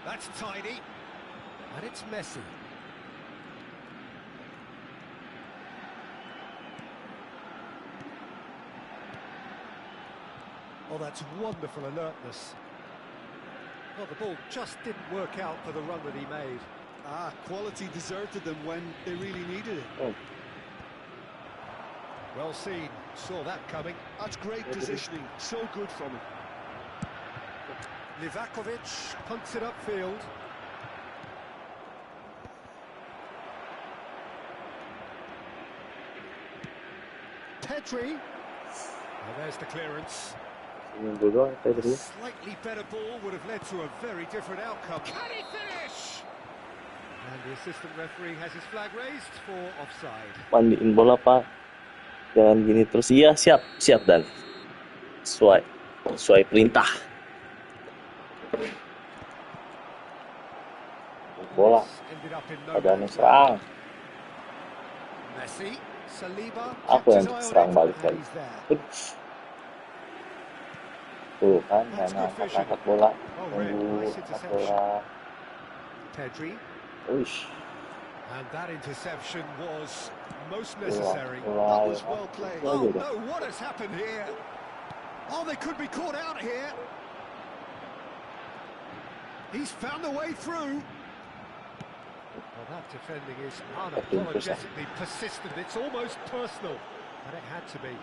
That's tidy. And it's Messi. Oh, that's wonderful alertness. Well, the ball just didn't work out for the run that he made. Quality deserted them when they really needed it. Oh, Well seen. Saw that coming. That's great positioning, so good from him. Livakovic punts it upfield. Pedri. Well, there's the clearance. minggu doang tadi. Slightly better ball would have led to a very different outcome. Can he finish? And the assistant referee has his flag raised for offside. Mandiin bola, Pak. Jangan gini terus. Iya, siap Dan. Sesuai perintah. Bola. Ended up in no Ada yang man's serang. land. Messi, Saliba, Aku kept yang his eye on serang it, balik and lagi. he's there. Tuh kan, That's main good vision. angkat bola. Oh, Red, Tunggu nice angkat interception. bola. Pedri, Uish. and that interception was most necessary. That was well played. Oh no, what has happened here? Oh, they could be caught out here. He's found a way through. Well, that defending is unapologetically persistent. It's almost personal, and it had to be.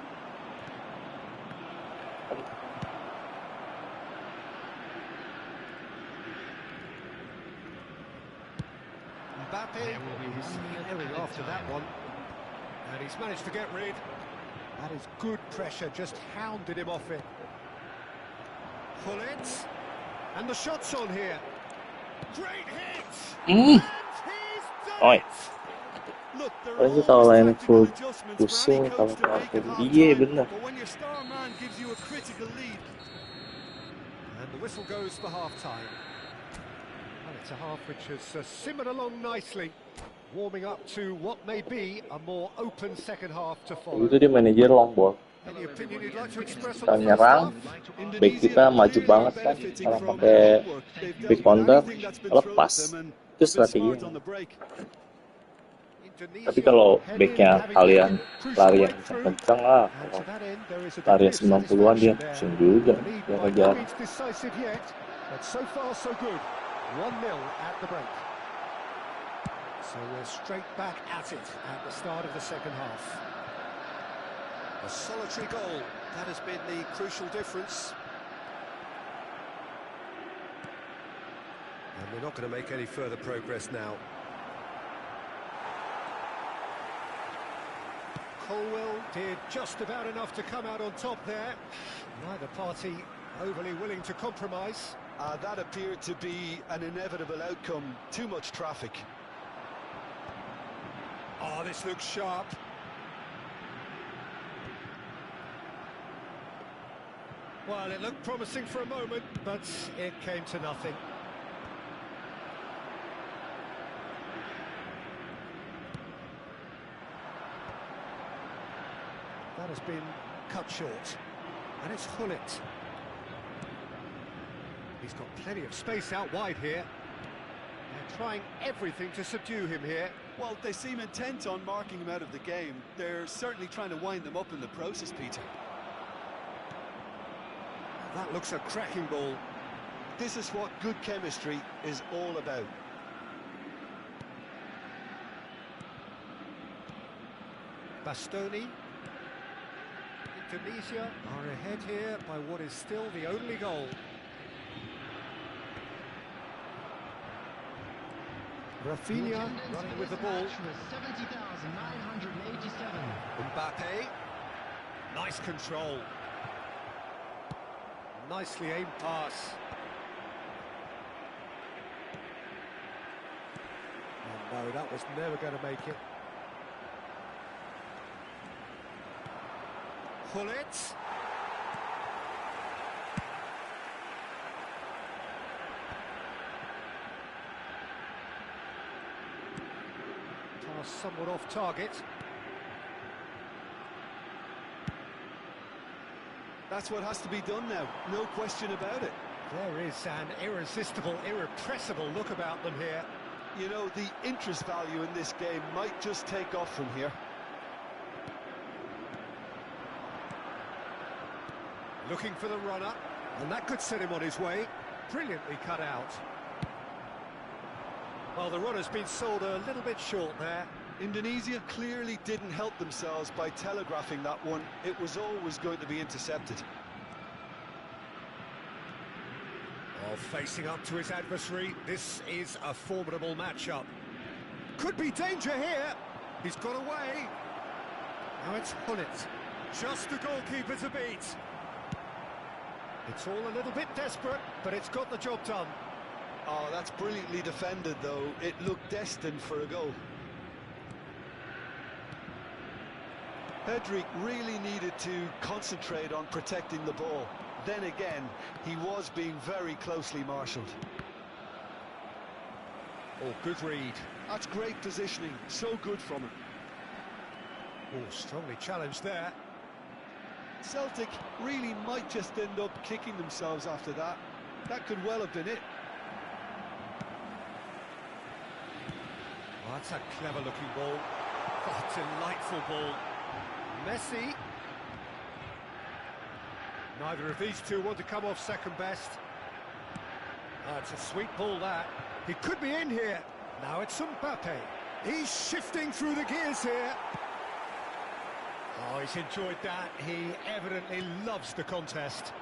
Mbape is herring after that one, and he's managed to get rid. That is good pressure, just hounded him off it. Pull it, and the shot's on here. Great hit, and he's done Oi. it. Look, there Paling are sih kalau always lain tactical full adjustments for pusing, any kalau coach to make at aku iya half-time, bener. but when your star man gives you a critical lead, And the whistle goes for half-time. Well, it's a half which has simmered along nicely, warming up to what may be a more open second half to follow. Itu dia manajer long ball. Any opinion you'd like to express Kita on the first nyerang, half? back kita maju banget kan, benefiting kalau from pakai their homework. They've back dealt with counter anything that's been thrown lepas. at them and Itu been strategi. smart on the break. Tapi kalau backnya kalian lari yang kencang lah, And to that end, there is a lari degree of 90-an dia satisfaction there. pusing juga. The lead Dia by no ngejar. means decisive yet, but so far so good. 1-0 at the break. So we're straight back at it at the start of the second half. A solitary goal, that has been the crucial difference. And we're not going to make any further progress now. Colwell did just about enough to come out on top there. Neither party overly willing to compromise. That appeared to be an inevitable outcome. Too much traffic. Oh, this looks sharp. Well, it looked promising for a moment, but it came to nothing. That has been cut short, and it's Hullet. He's got plenty of space out wide here. They're trying everything to subdue him here. Well, they seem intent on marking him out of the game. They're certainly trying to wind them up in the process, Peter. That looks a cracking ball. This is what good chemistry is all about. Bastoni. Indonesia are ahead here by what is still the only goal. The Rafinha attendance running for with the this ball. match was 70,987. Mbape. Nice control. Nicely aimed pass. Oh, no, that was never going to make it. Pull it. Pass somewhat off target. That's what has to be done now, no question about it. There is an irresistible, irrepressible look about them here. You know, the interest value in this game might just take off from here. Looking for the runner, and that could set him on his way. Brilliantly cut out. Well, the runner's been sold a little bit short there. Indonesia clearly didn't help themselves by telegraphing that one. It was always going to be intercepted. Oh, facing up to his adversary, this is a formidable matchup. Could be danger here. He's got away. Now it's Hullet. Just the goalkeeper to beat. It's all a little bit desperate, but it's got the job done. Oh, that's brilliantly defended, though. It looked destined for a goal. Pedri really needed to concentrate on protecting the ball. Then again, he was being very closely marshalled. Oh, good read. That's great positioning, so good from him. Oh, strongly challenged there. Celtic really might just end up kicking themselves after that. That could well have been it. Oh, that's a clever-looking ball. Oh, delightful ball. Messi. Neither of these two want to come off second best. Oh, it's a sweet ball, that. He could be in here. Now it's Mbape. He's shifting through the gears here. Oh, he's enjoyed that. He evidently loves the contest.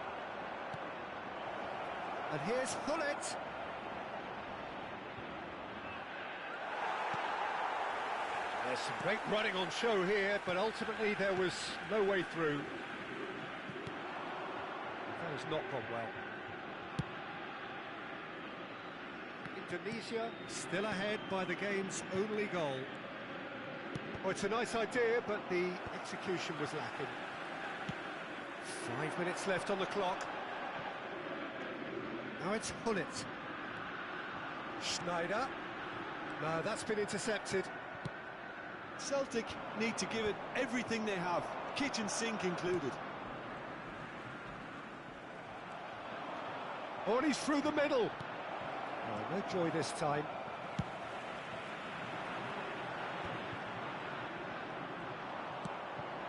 And here's Hullet. There's some great running on show here, but ultimately there was no way through. That has not gone well. Indonesia still ahead by the game's only goal. Oh, it's a nice idea, but the execution was lacking. 5 minutes left on the clock. Now it's Hullet. Schneider. No, that's been intercepted. Celtic need to give it everything they have, kitchen sink included. Oh, and he's through the middle. Oh, no joy this time.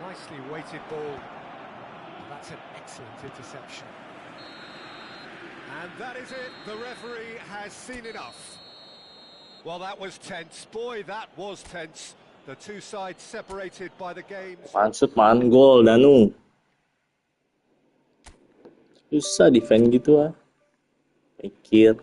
Nicely weighted ball. That's an excellent interception. And that is it. The referee has seen enough. Well, that was tense. Boy, that was tense. The two sides separated by the game's... Pansut man gol Danu. Susah defend gitu ah. Mikir.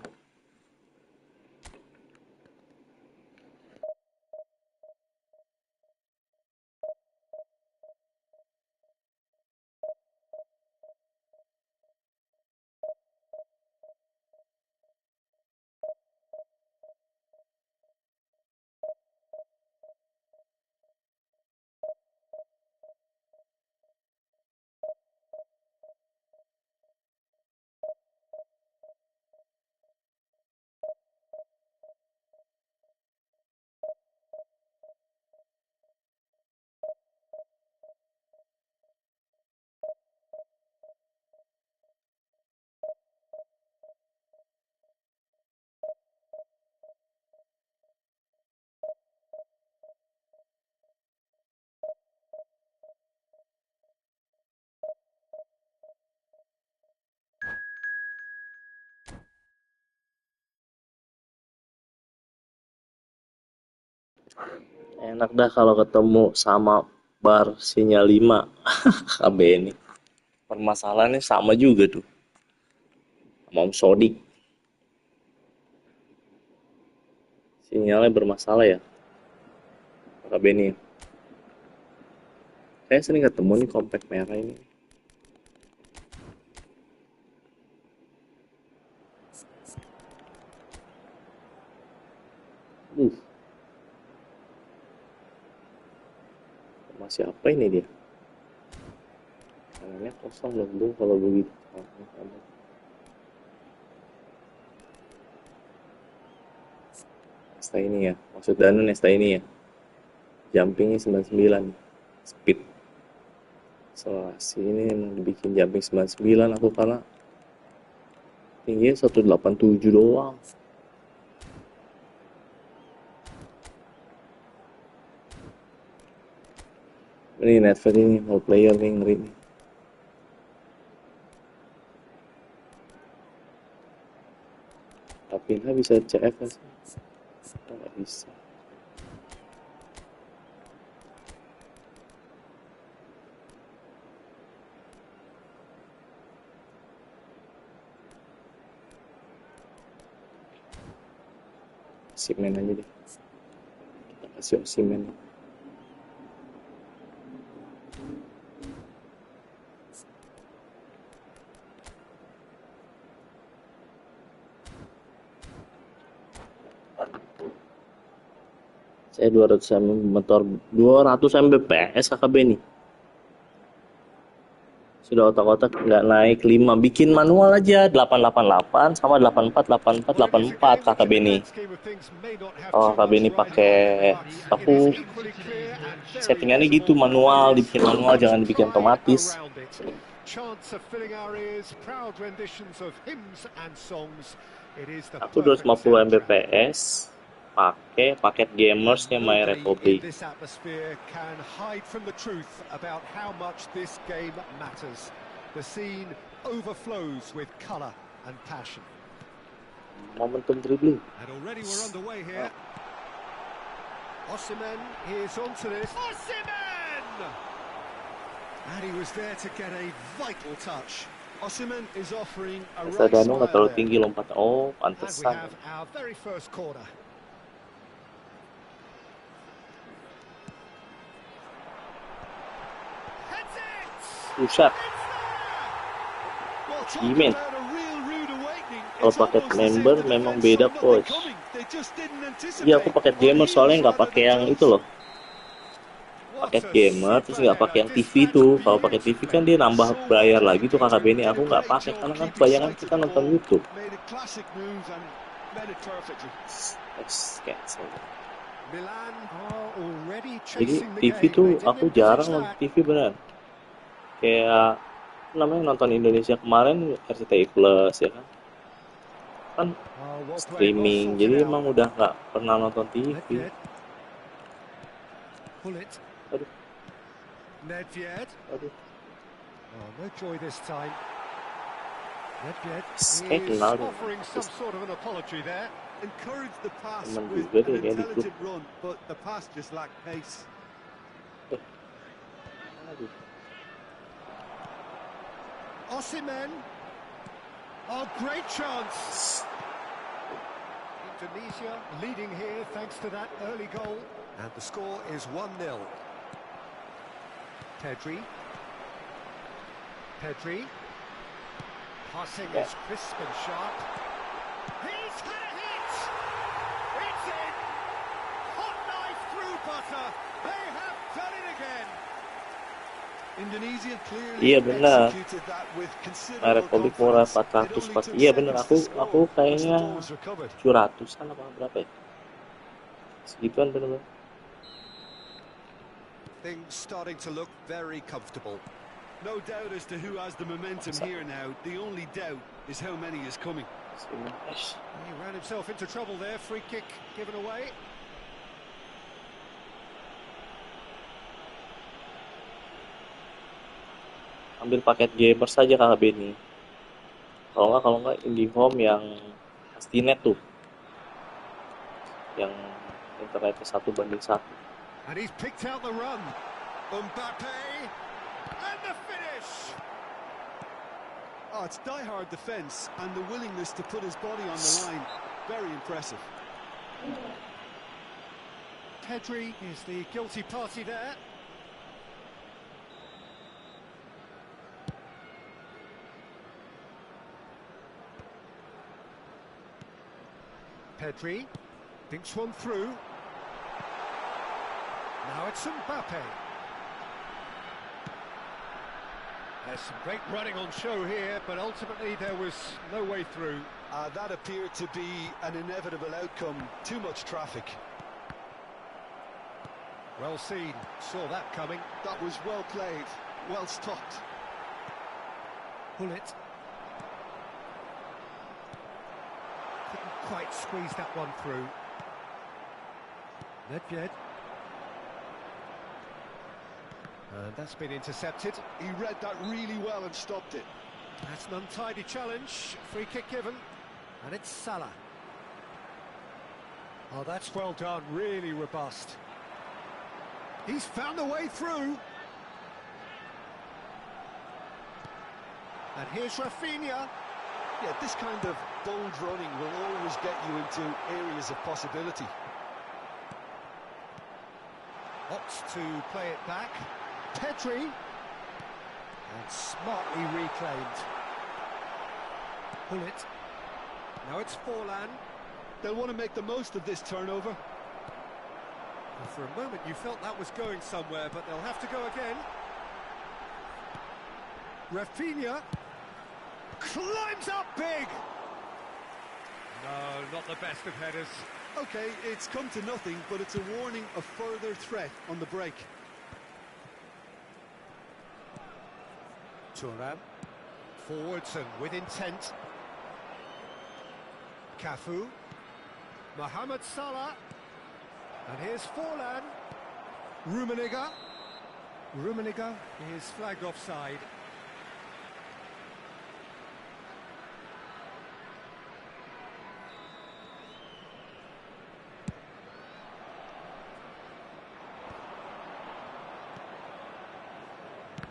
Enak dah kalau ketemu sama bar sinyal 5 KB ini. Permasalahannya sama juga tuh. Sama Om Sodik. Si Sinyalnya bermasalah ya, Kakak Benny. Saya sering ketemu nih kompak merah ini. Masih apa ini dia? Kanannya kosong loh bro kalau begitu. Nesta ini ya, maksud Danu Nesta ini ya. Jumpingnya 99, speed. Selasi ini emang dibikin jumping 99 aku karena tingginya 187 doang. Ini Netflix ini mau player nih ngeri nih. Tapi nggak bisa CF kan sih? Nggak bisa. Simen aja deh. Kita kasih Simen. Saya 200 motor 200 Mbps kakak Benny. Sudah otak-otak nggak naik 5, bikin manual aja 888 sama 84 kakak Benny. Oh kakak Benny pakai aku settingannya gitu manual, dibikin manual jangan dibikin otomatis. Aku 250 Mbps pakai paket gamersnya My Republic. Momentum dribbling. Osimhen is onto this. Osimhen! And he was there to get a vital touch. Osimhen is offering a right Danu nggak terlalu smile tinggi lompat. Oh, as we pantesan. have our very first corner. Heads it! Pusat. Well, Gimana? talking about a real rude awakening, Kalau it's paket almost as if member the memang defense beda saw nothing coach. coming. They just didn't anticipate. Iya aku paket On gamer heels soalnya nggak rather pakai than yang itu toes. loh. Paket gamer terus nggak pakai yang TV tuh. Kalau pakai TV kan dia nambah bayar lagi tuh kakak Benny. Aku nggak pakai karena kan bayangan kita nonton YouTube. Made a classic move and met it perfectly. Let's cancel. Milan are already Jadi chasing the TV game. tuh They didn't aku jarang envisage nonton that. TV beneran. Kayak namanya nonton Indonesia kemarin RCTI Plus ya kan. Kan Oh, well played, well streaming sorted jadi out. emang udah nggak pernah nonton TV. Nedved. Pull it. Aduh, Nedved. aduh. Oh, no joy this time. Nedved Saya is kenal dia. offering some sort of an apology there. Encouraged the pass Teman with juga an dia kayak di intelligent run, but the pass just lacked pace. Aduh. Osimhen. Oh, great chance. Indonesia leading here thanks to that early goal. And the score is 1-0. Pedri. Passing is crisp and sharp. He's had a hit! It's in! Hot knife through butter. They have done it again. Indonesia clearly Iya benar. executed that with My considerable Republic murah confidence. 400 Iya benar aku kayaknya 700-an apa berapa ya? Segituan benar. Things starting to look very comfortable. No doubt as to who has the momentum here now. The only doubt is how many is coming. He ran himself into trouble there. Free kick given away. Ambil paket gamer saja kakak Benny. Kalau nggak IndiHome yang Pastinet tuh, yang internetnya 1:1. And he's picked out the run. Mbape and the finish. Oh, it's die-hard defence and the willingness to put his body on the line. Very impressive. Pedri is the guilty party there. Pedri thinks one through. Now it's Mbape. There's some great running on show here, but ultimately there was no way through. That appeared to be an inevitable outcome. Too much traffic. Well seen, saw that coming. That was well played, well stopped. Bullet. Couldn't quite squeeze that one through. Nedved. And that's been intercepted. He read that really well and stopped it. That's an untidy challenge. Free kick given. And it's Salah. Oh, that's well done. Really robust. He's found a way through. And here's Rafinha. Yeah, this kind of bold running will always get you into areas of possibility. Opts to play it back. Pedri. And smartly reclaimed. Bullet. Now it's Forlan. They'll want to make the most of this turnover. Well, for a moment you felt that was going somewhere, but they'll have to go again. Rafinha climbs up big. No, not the best of headers. Okay, it's come to nothing, but it's a warning of further threat on the break. Thuram. Forwards and with intent. Cafu. Mohamed Salah. And here's Forlan. Rummenigge. Rummenigge is flagged offside.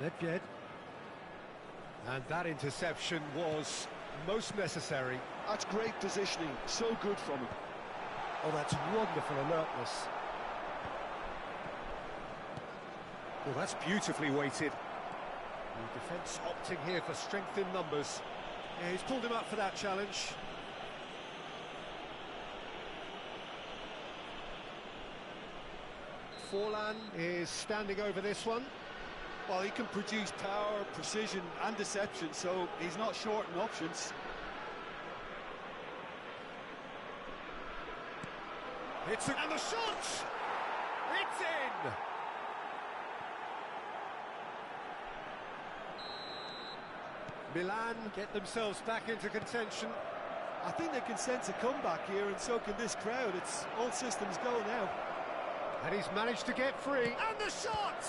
Nedved. And that interception was most necessary. That's great positioning, so good from him. Oh, that's wonderful alertness. Well, that's beautifully weighted. The defence opting here for strength in numbers. Yeah, he's pulled him up for that challenge. Forlan is standing over this one. Well, he can produce power, precision and deception, so he's not short in options. And the shot! It's in! Milan get themselves back into contention. I think they can sense a comeback here, and so can this crowd. It's all systems go now. And he's managed to get free. And the shot!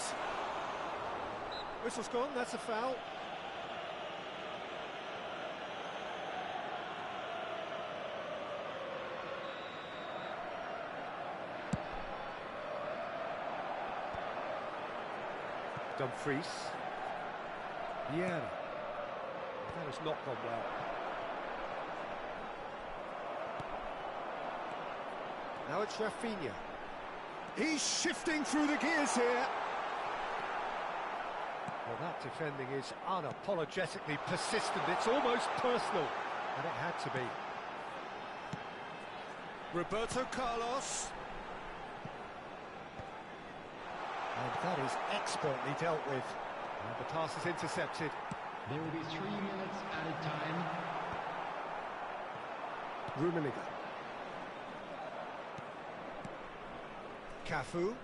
Whistle's gone, that's a foul. Dumfries. Yeah. That has not gone well. Now it's Rafinha. He's shifting through the gears here. Well, that defending is unapologetically persistent. It's almost personal. And it had to be. Roberto Carlos. And that is expertly dealt with. And the pass is intercepted. There will be 3 minutes added time. Rummenigge. Cafu.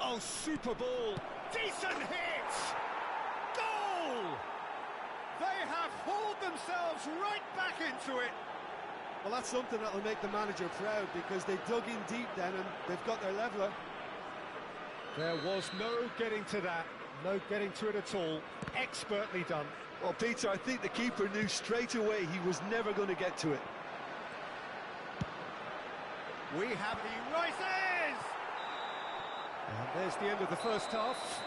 Oh, super ball. Decent hit! Goal! They have hauled themselves right back into it. Well, that's something that'll make the manager proud, because they dug in deep then and they've got their leveller. There was no getting to that, no getting to it at all. Expertly done. Well, Peter, I think the keeper knew straight away he was never going to get to it. We have he rises! And there's the end of the first half.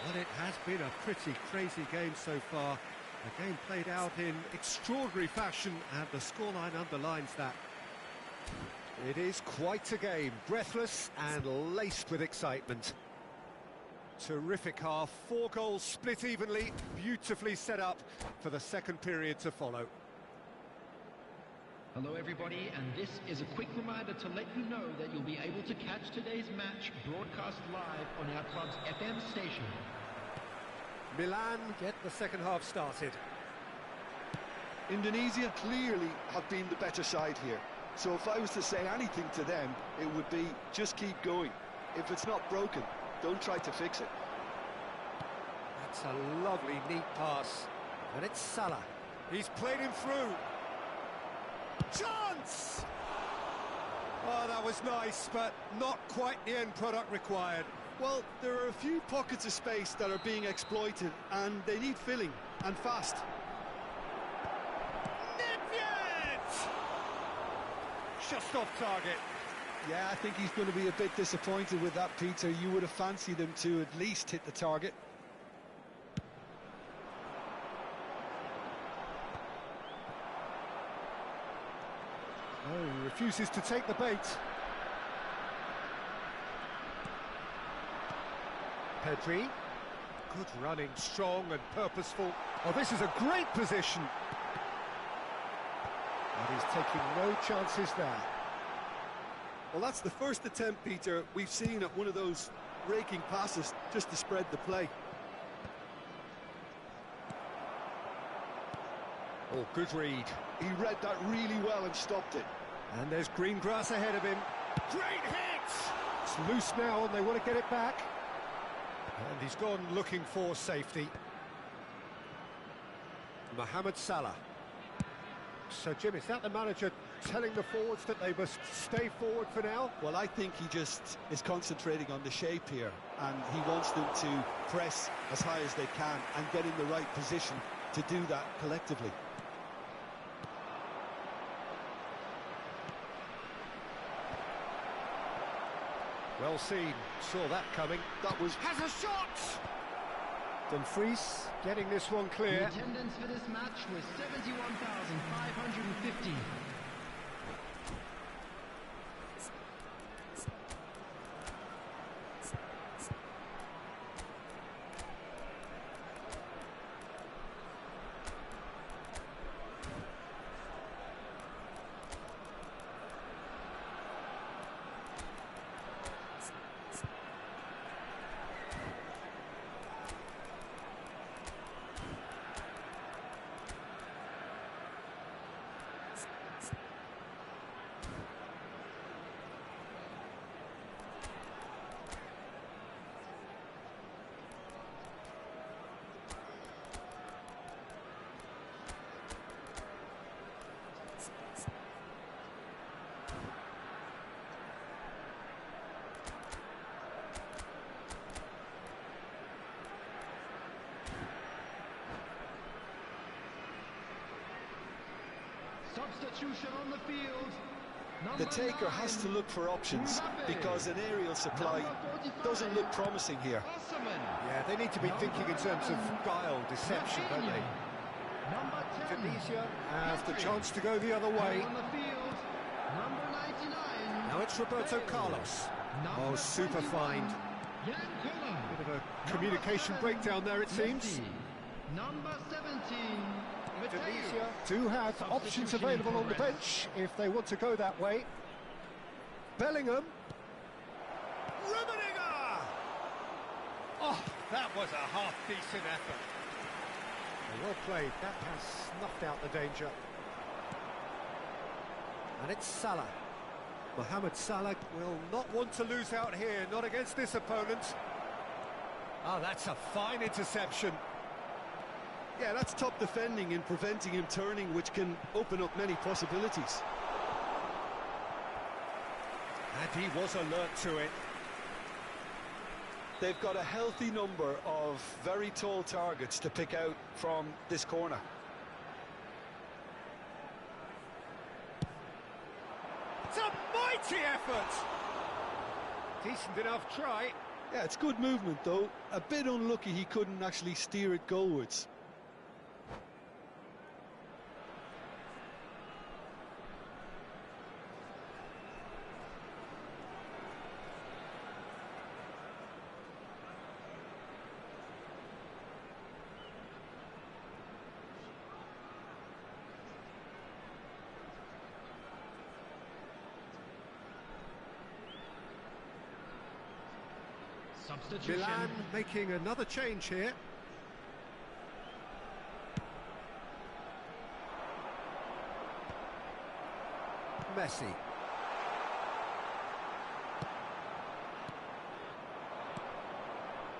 Well, it has been a pretty crazy game so far. A game played out in extraordinary fashion, and the scoreline underlines that. It is quite a game, breathless and laced with excitement. Terrific half, 4 goals split evenly, beautifully set up for the second period to follow. Hello everybody, and this is a quick reminder to let you know that you'll be able to catch today's match broadcast live on our club's FM station. Milan get the second half started. Indonesia clearly have been the better side here. So if I was to say anything to them, it would be just keep going. If it's not broken, don't try to fix it. That's a lovely, neat pass. And it's Salah. He's played him through. Chance! Oh, that was nice, but not quite the end product required. Well, there are a few pockets of space that are being exploited, and they need filling, and fast. Just off target. Yeah, I think he's going to be a bit disappointed with that, Peter. You would have fancied him to at least hit the target. Oh, he refuses to take the bait. Pedri. Good running, strong and purposeful. Oh, this is a great position. And he's taking no chances there. Well, that's the first attempt, Peter, we've seen at one of those raking passes just to spread the play. Oh, good read. He read that really well and stopped it. And there's green grass ahead of him. Great hit! It's loose now and they want to get it back. And he's gone looking for safety. Mohamed Salah. So, Jim, is that the manager telling the forwards that they must stay forward for now? Well, I think he just is concentrating on the shape here, and he wants them to press as high as they can and get in the right position to do that collectively. Well seen, saw that coming. That was... Has a shot! Dumfries getting this one The clear. attendance for this match was 71,550. Substitution on the field. The taker has to look for options because an aerial supply doesn't look promising here. Yeah, they need to be thinking in terms of guile, deception, don't they? Number 10. Tunisia have the chance to go the other way. On the field. Number 99. Now it's Roberto Carlos. Oh, super find. Yankula. Bit of a communication breakdown there, it seems. Number 17. Tunisia do have options available on the bench if they want to go that way. Bellingham. Rummenigge! Oh, that was a half-decent effort. Well played, that has snuffed out the danger. And it's Salah. Mohamed Salah will not want to lose out here, not against this opponent. Oh, that's a fine interception. Yeah, that's top defending in preventing him turning, which can open up many possibilities. And he was alert to it. They've got a healthy number of very tall targets to pick out from this corner. It's a mighty effort! Decent enough try. Yeah, it's good movement, though. A bit unlucky he couldn't actually steer it goalwards. Substitution. Milan making another change here. Messi.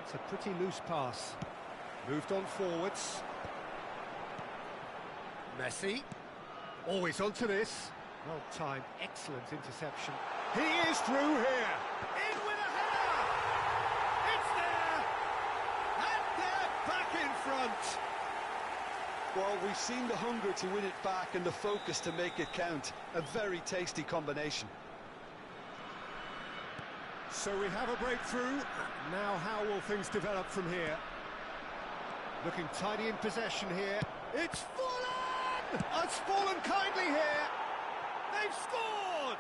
It's a pretty loose pass. Moved on forwards. Messi. Always onto this. Well timed, excellent interception. He is through here. In with a header. It's there. And they're back in front. Well, we've seen the hunger to win it back and the focus to make it count. A very tasty combination. So we have a breakthrough. Now how will things develop from here? Looking tidy in possession here. It's fallen! It's fallen kindly here. They've scored!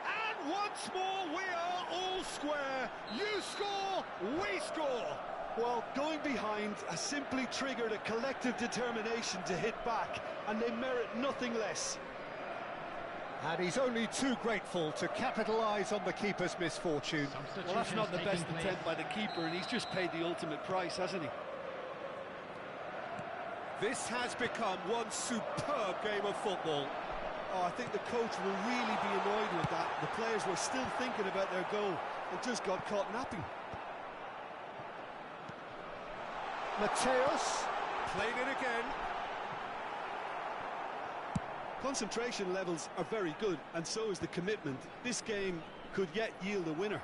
And once more we are all square. You score, we score. Well, going behind has simply triggered a collective determination to hit back, and they merit nothing less. And he's only too grateful to capitalise on the keeper's misfortune. Well, that's not the best attempt by the keeper, and he's just paid the ultimate price, hasn't he? This has become one superb game of football. Oh, I think the coach will really be annoyed with that. The players were still thinking about their goal and just got caught napping. Mateus played it again. Concentration levels are very good, and so is the commitment. This game could yet yield a winner.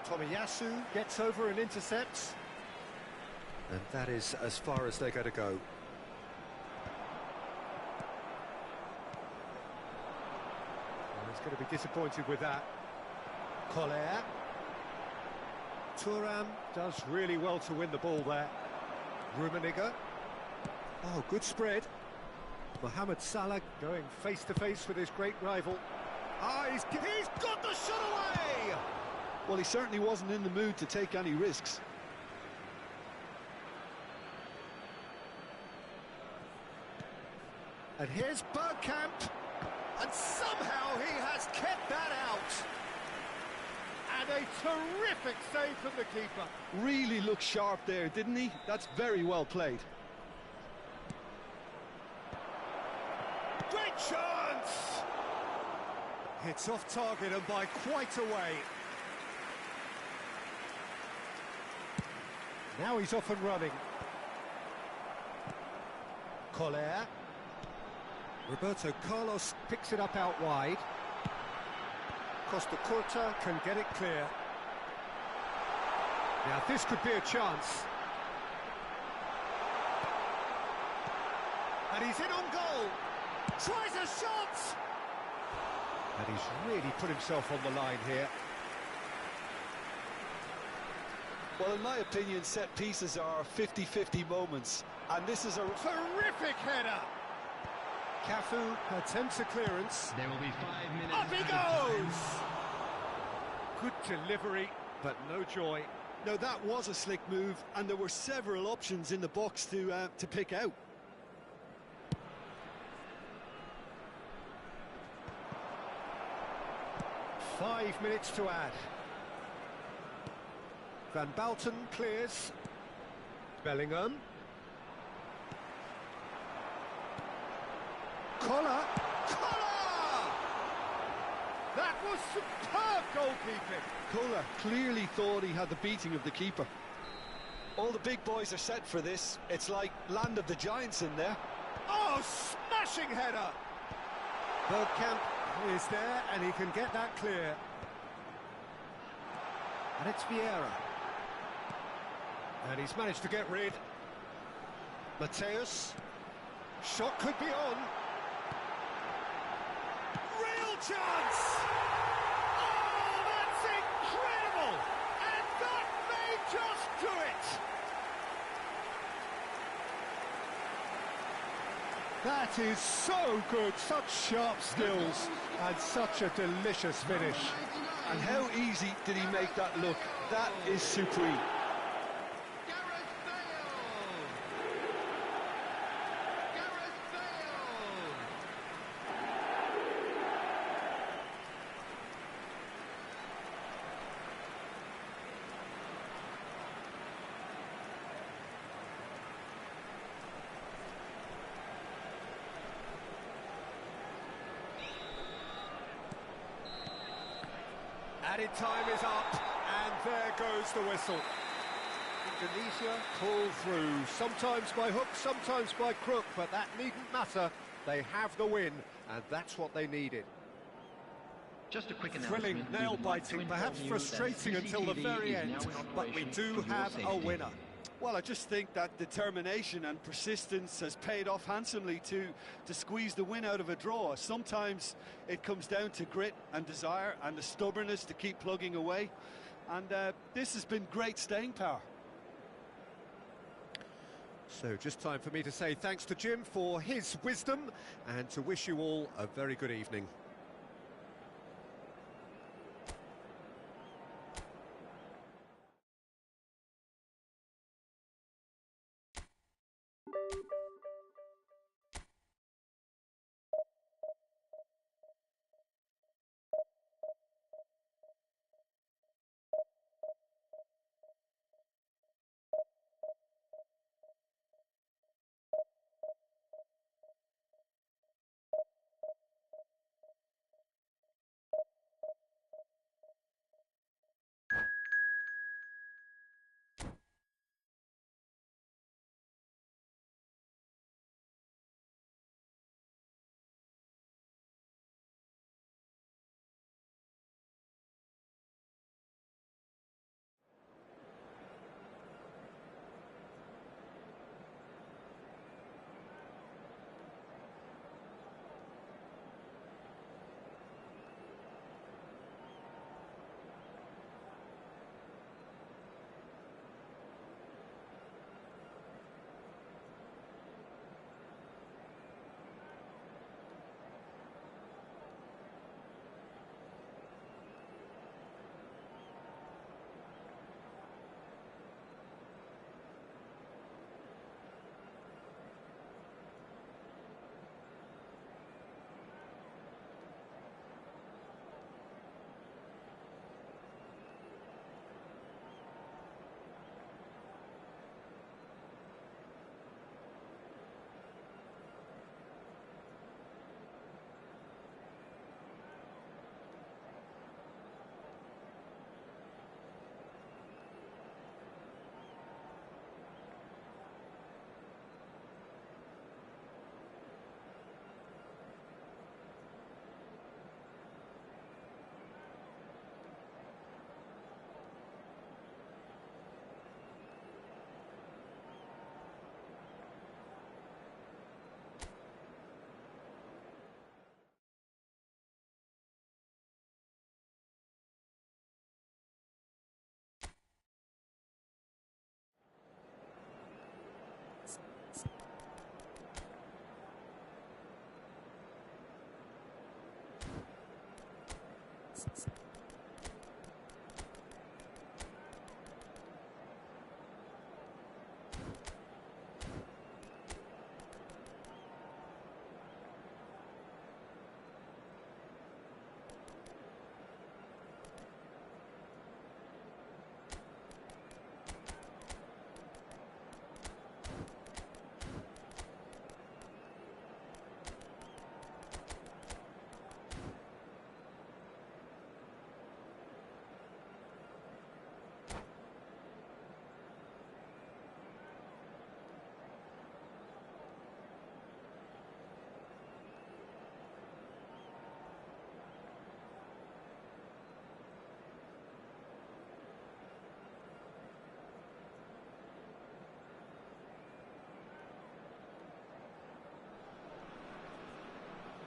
Tomiyasu gets over and intercepts. And that is as far as they're going to go. Well, he's going to be disappointed with that. Collier. Thuram does really well to win the ball there. Rummenigge. Oh, good spread. Mohamed Salah going face-to-face with his great rival. Ah, he's got the shot away! Well, he certainly wasn't in the mood to take any risks. And here's Bergkamp. And somehow he has kept that out. And a terrific save from the keeper. Really looked sharp there, didn't he? That's very well played. Great chance! It's off target and by quite a way. Now he's off and running. Collier. Roberto Carlos picks it up out wide. Costa Curta can get it clear. Now this could be a chance. And he's in on goal. Tries a shot! And he's really put himself on the line here. Well, in my opinion, set pieces are 50-50 moments, and this is a Terrific header! Cafu attempts a clearance. There will be 5 minutes. Up he goes! Good delivery, but no joy. No, that was a slick move, and there were several options in the box to pick out. Five minutes to add. Van Balten clears. Bellingham. Collar. Collar! That was superb goalkeeping. Kohler clearly thought he had the beating of the keeper. All the big boys are set for this. It's like Land of the Giants in there. Oh, smashing header! Bergkamp is there and he can get that clear. And it's Vieira. And he's managed to get rid. Mateus. Shot could be on. Real chance! Oh, that's incredible! And that may just do it! That is so good, such sharp skills, and such a delicious finish. And how easy did he make that look? That is supreme. added time is up, and there goes the whistle. Indonesia pull through, sometimes by hook, sometimes by crook, but that needn't matter. They have the win, and that's what they needed. Just a quick Thrilling, announcement. nail-biting, perhaps frustrating until the very end, but we do have a winner. Well, I just think that determination and persistence has paid off handsomely to squeeze the win out of a draw. Sometimes it comes down to grit and desire and the stubbornness to keep plugging away. And this has been great staying power. So just time for me to say thanks to Jim for his wisdom and to wish you all a very good evening.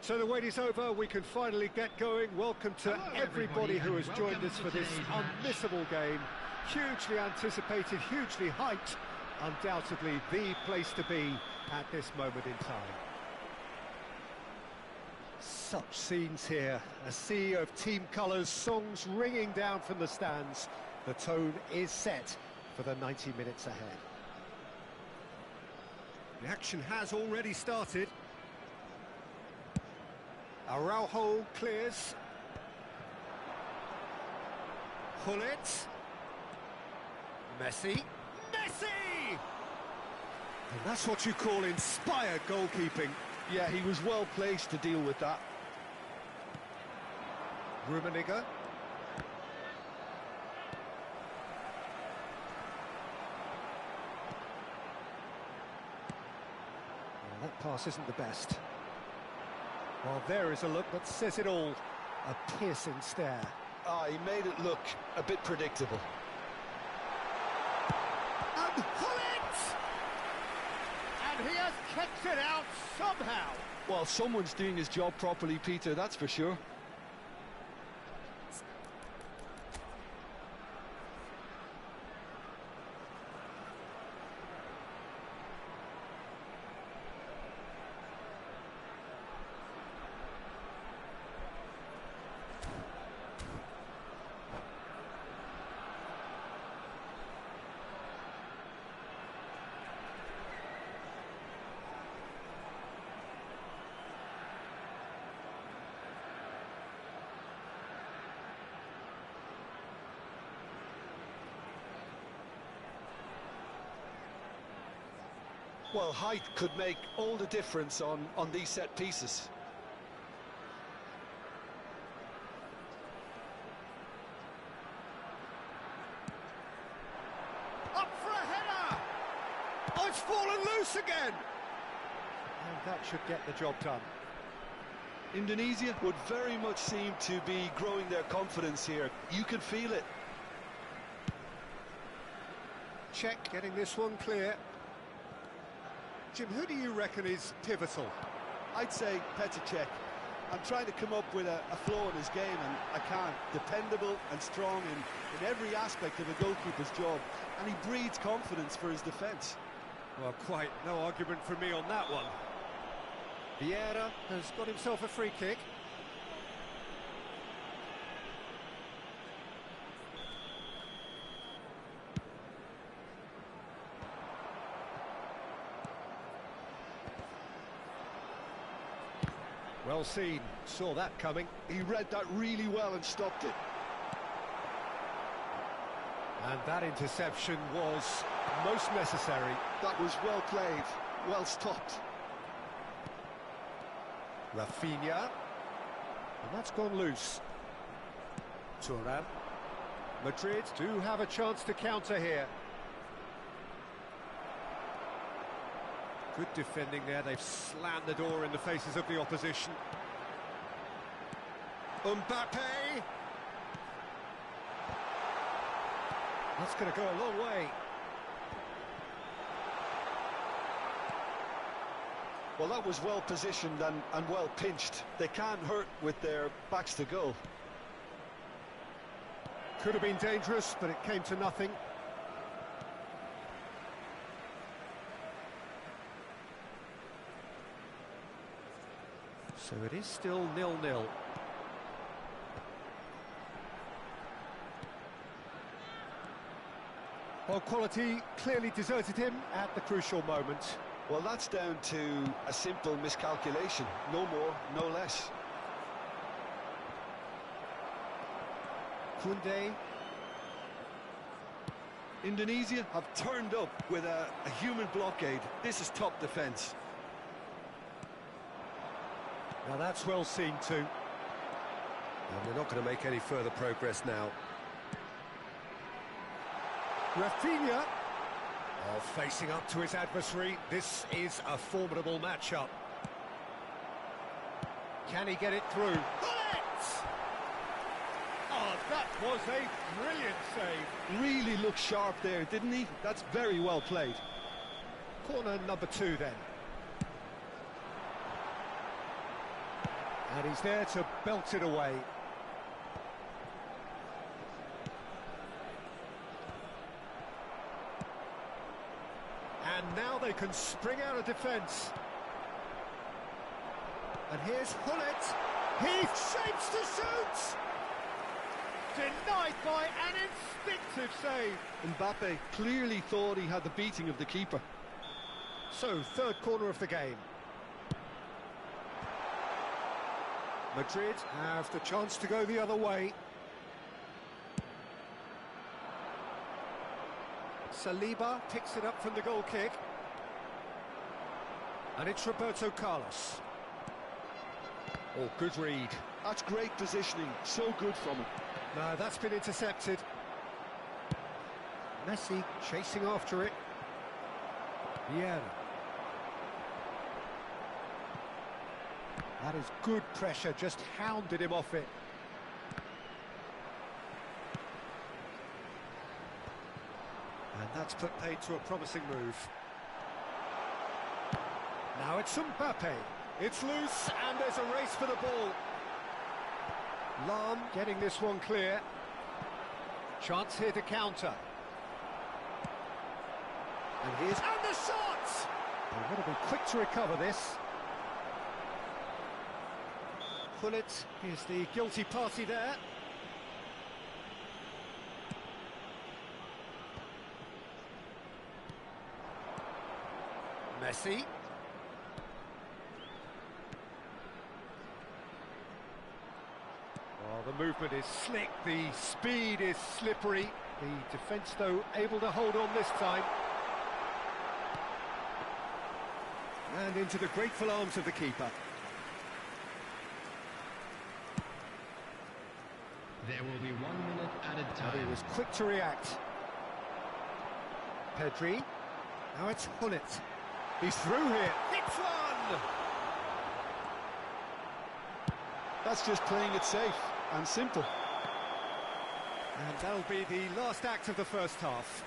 So the wait is over, we can finally get going. Welcome to everybody who has joined us for this unmissable game. Hugely anticipated, hugely hyped, undoubtedly the place to be at this moment in time. Such scenes here, a sea of team colours, songs ringing down from the stands. The tone is set for the 90 minutes ahead. The action has already started. Araujo clears. Hullet. Messi. Messi! And that's what you call inspired goalkeeping. Yeah, he was well placed to deal with that. Rummenigge. pass isn't the best. Well, there is a look that says it all. A piercing stare. Ah, he made it look a bit predictable. And Hullet! And he has kept it out somehow. Well, someone's doing his job properly, Peter, that's for sure. Well, height could make all the difference on these set pieces. Up for a header! Oh, it's fallen loose again! And that should get the job done. Indonesia would very much seem to be growing their confidence here. You can feel it. Czech getting this one clear. Jim, who do you reckon is pivotal? I'd say Petr Cech. I'm trying to come up with a flaw in his game, and I can't. Dependable and strong in every aspect of a goalkeeper's job, and he breeds confidence for his defence. Well, quite no argument from me on that one. Vieira has got himself a free kick. Well seen, saw that coming. He read that really well and stopped it. And that interception was most necessary. That was well played, well stopped. Rafinha. And that's gone loose. Thuram. Madrid do have a chance to counter here. Good defending there, they've slammed the door in the faces of the opposition. Mbape! That's going to go a long way. Well, that was well positioned and well pinched. They can't hurt with their backs to goal. Could have been dangerous, but it came to nothing. So it is still 0-0. Well, quality clearly deserted him at the crucial moment. Well, that's down to a simple miscalculation. No more, no less. Koundé. Indonesia have turned up with a human blockade. This is top defence. Now that's well seen too. And they're not going to make any further progress now. Rafinha. Oh, facing up to his adversary. This is a formidable matchup. Can he get it through? Oh, that was a brilliant save. Really looked sharp there, didn't he? That's very well played. Corner number 2 then. And he's there to belt it away. And now they can spring out of defence. And here's Hullet. He shapes to shoot! Denied by an instinctive save. Mbape clearly thought he had the beating of the keeper. So, third corner of the game. Madrid have the chance to go the other way. Saliba picks it up from the goal kick. And it's Roberto Carlos. Oh, good read. That's great positioning, so good from him. No, that's been intercepted. Messi chasing after it. Vieira. That is good pressure, just hounded him off it. And that's put paid to a promising move. Now it's Mbape. It's loose, and there's a race for the ball. Lam getting this one clear. Chance here to counter. And here's... And the shot! They've got to be quick to recover this. Gullit is the guilty party there. Messi. Well, the movement is slick, the speed is slippery. The defence, though, able to hold on this time. And into the grateful arms of the keeper. There will be 1 minute added time. He was quick to react. Pedri. Now it's Gullit. He's through here. It's one! That's just playing it safe and simple. And that'll be the last act of the first half.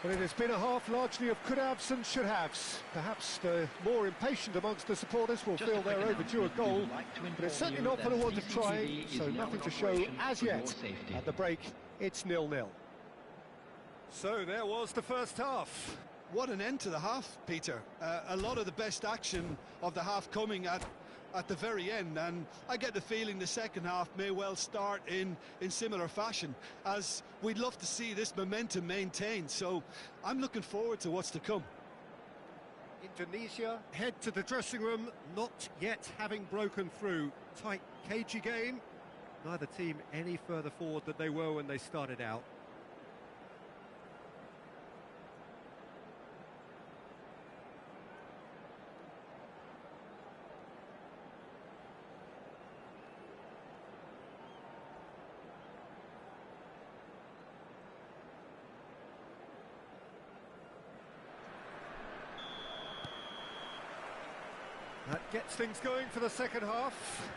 But it has been a half largely of could-haves and should-haves. Perhaps the more impatient amongst the supporters will feel they're overdue a goal, but it's certainly not for the want of trying, so nothing to show as yet. At the break, it's 0-0. So there was the first half. What an end to the half, Peter. A lot of the best action of the half coming at the very end, and I get the feeling the second half may well start in similar fashion, as we'd love to see this momentum maintained, so I'm looking forward to what's to come. Indonesia head to the dressing room, not yet having broken through. Tight, cagey game. Neither team any further forward than they were when they started out. That gets things going for the second half.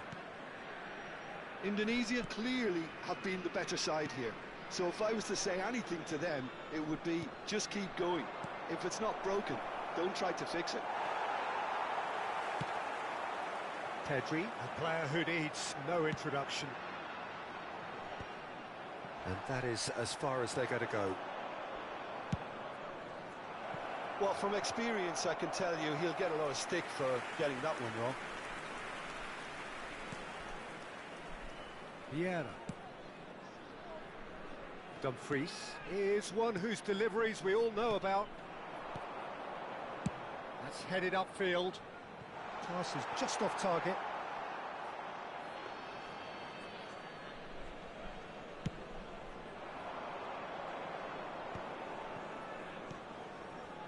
Indonesia clearly have been the better side here, so if I was to say anything to them, it would be just keep going. If it's not broken, don't try to fix it. Pedri, a player who needs no introduction. And that is as far as they're going to go. Well, from experience, I can tell you he'll get a lot of stick for getting that one wrong. Vieira. Dumfries is one whose deliveries we all know about. That's headed upfield. Pass is just off target.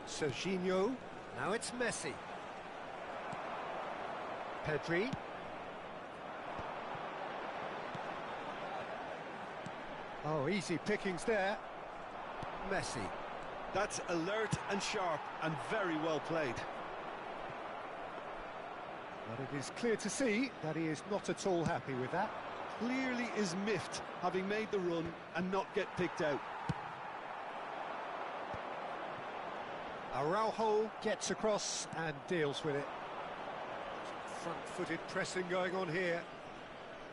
Serginho. Now it's Messi. Pedri. Oh, easy pickings there. Messi. That's alert and sharp and very well played. But it is clear to see that he is not at all happy with that. Clearly is miffed, having made the run and not get picked out. Araujo gets across and deals with it. Front-footed pressing going on here.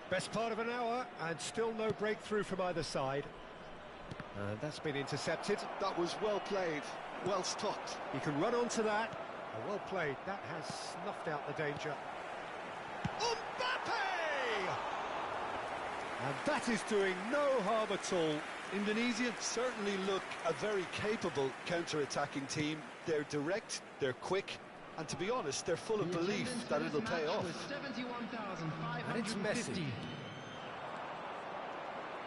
Best part of an hour and still no breakthrough from either side. That's been intercepted. That was well played, well stopped. He can run onto that. Well played, that has snuffed out the danger. Mbape! And that is doing no harm at all. Indonesia certainly look a very capable counter-attacking team. They're direct, they're quick, and to be honest, they're full of belief that it'll pay off. And it's Messi.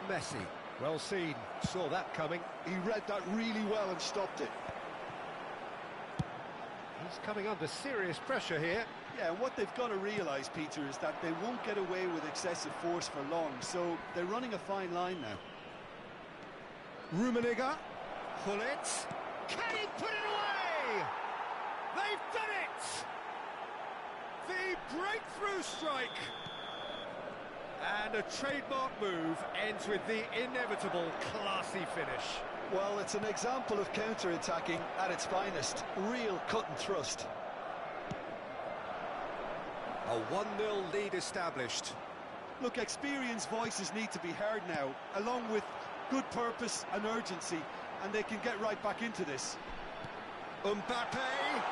Messi, well seen, saw that coming. He read that really well and stopped it. He's coming under serious pressure here. Yeah, and what they've got to realise, Peter, is that they won't get away with excessive force for long, so they're running a fine line now. Rummenigge, Gullit, can he put it away? They've done it! The breakthrough strike! And a trademark move ends with the inevitable classy finish. Well, it's an example of counter-attacking at its finest. Real cut and thrust. A 1-0 lead established. Look, experienced voices need to be heard now, along with good purpose and urgency, and they can get right back into this. Mbape!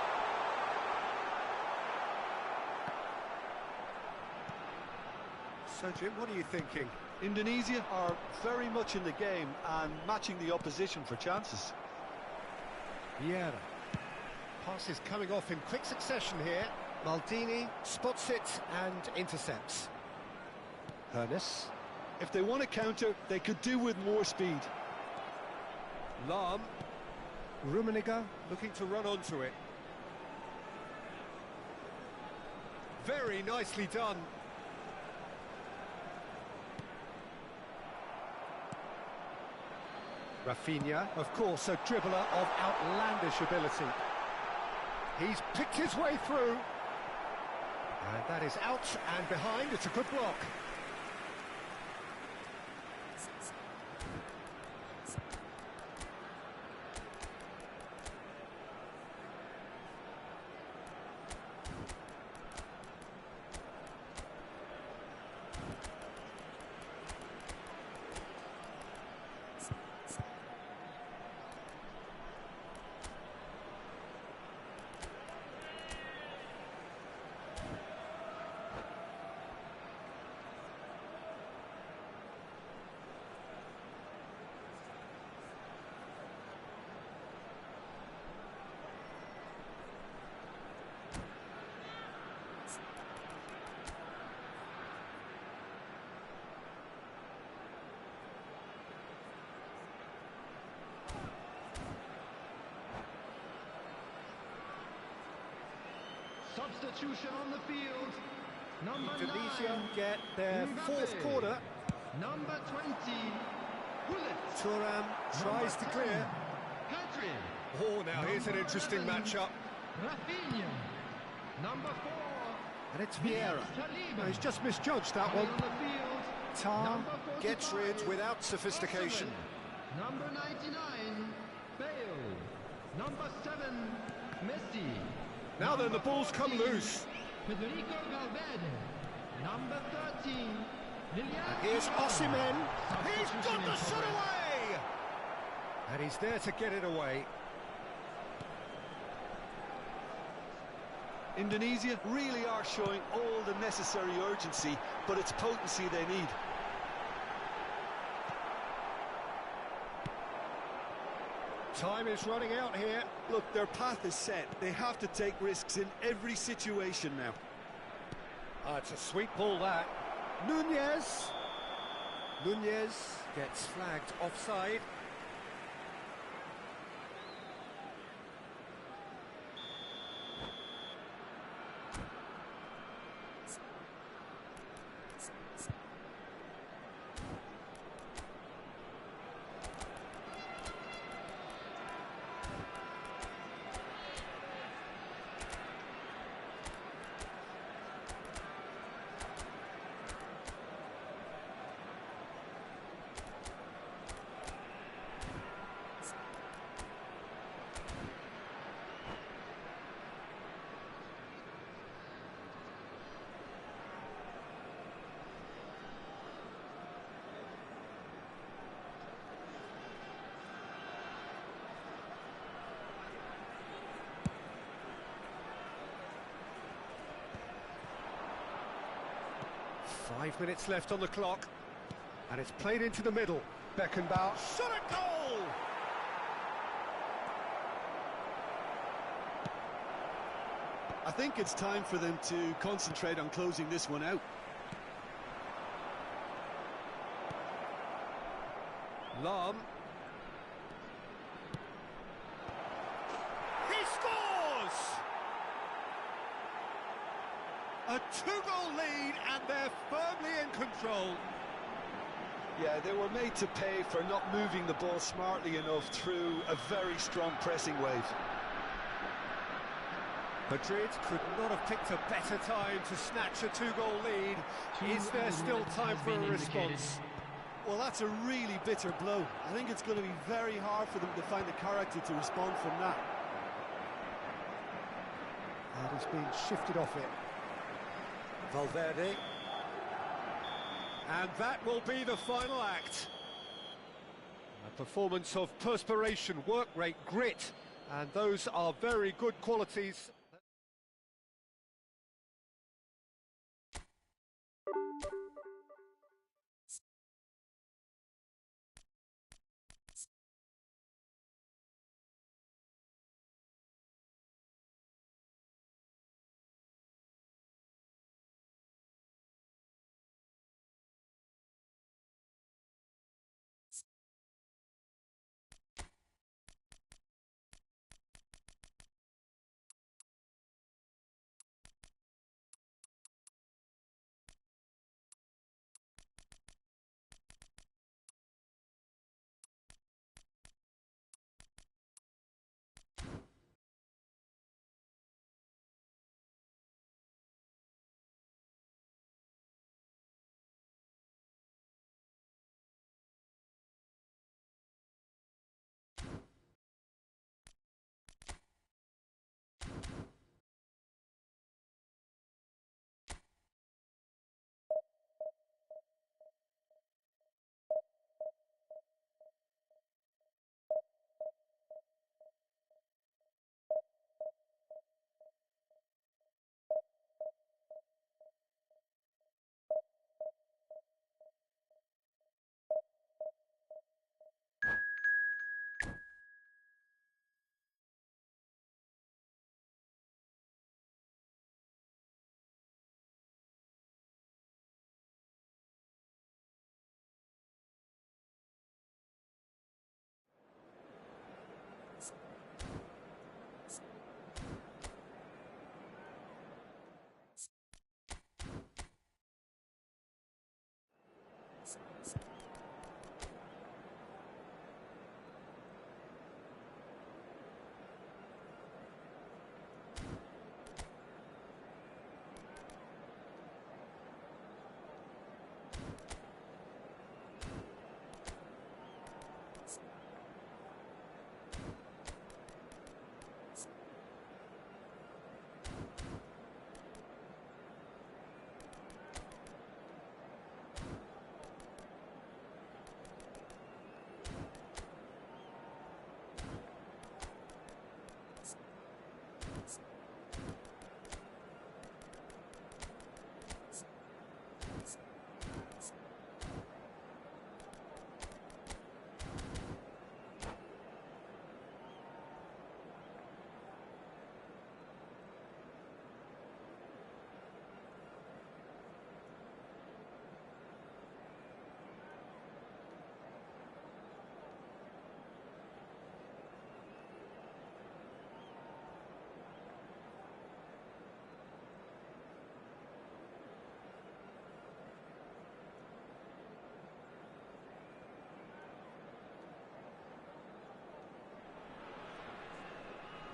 So, Jim, what are you thinking? Indonesia are very much in the game and matching the opposition for chances. Vieira. Pass is coming off in quick succession here. Maldini spots it and intercepts. Hernes. If they want to counter, they could do with more speed. Lahm. Rummenigge looking to run onto it. Very nicely done. Rafinha, of course, a dribbler of outlandish ability. He's picked his way through. And that is out and behind. It's a good block. Substitution on the field. Number Indonesia 9. get their Mbape. fourth corner. Number 20. Bullet. Thuram tries to clear. Pedri. Oh, now here's an interesting matchup. Rafinha. Number 4. And it's Vieira. Saliba. No, he's just misjudged that On one. the field. Tar Number gets 45. rid without sophistication. Osimhen. Number 99. Bale. Number 7. Messi. Now then, the ball's come loose. Federico Valverde. Number 13. And here's Osimhen. He's got the shot away! And he's there to get it away. Indonesia really are showing all the necessary urgency, but it's potency they need. Time is running out here. Look, their path is set. They have to take risks in every situation now. It's a sweet ball, that. Nunez. Nunez gets flagged offside. Five minutes left on the clock, and it's played into the middle. Beckenbauer, shot at goal! I think it's time for them to concentrate on closing this one out. Lahm. He scores! A two-goal lead, and they're firmly in control. Yeah, they were made to pay for not moving the ball smartly enough through a very strong pressing wave. Madrid could not have picked a better time to snatch a two-goal lead. Is there still time for a response? Well, that's a really bitter blow. I think it's going to be very hard for them to find the character to respond from that. And he's been shifted off it. Valverde. And that will be the final act. A performance of perspiration, work rate, grit, and those are very good qualities.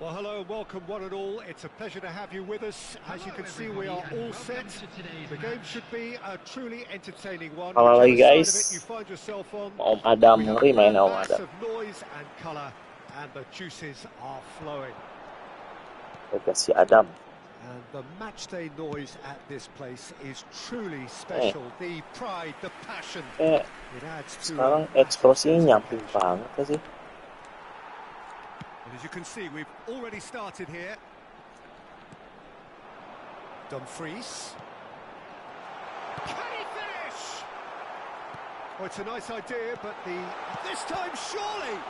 Well, hello and welcome one and all. It's a pleasure to have you with us. As you can see, we are all set. The game should be a truly entertaining one. Halo lagi Whichever guys, side of it you find yourself on, Om Adam we have Ri main a Om mass Adam. of noise and colour, and the juices are flowing. Kasih Adam. And the matchday noise at this place is truly special. The pride, the passion, it adds to Sekarang ekspresinya nyamping banget ya sih. And as you can see, we've already started here. Dumfries. Can he finish? Oh, it's a nice idea, but this time surely.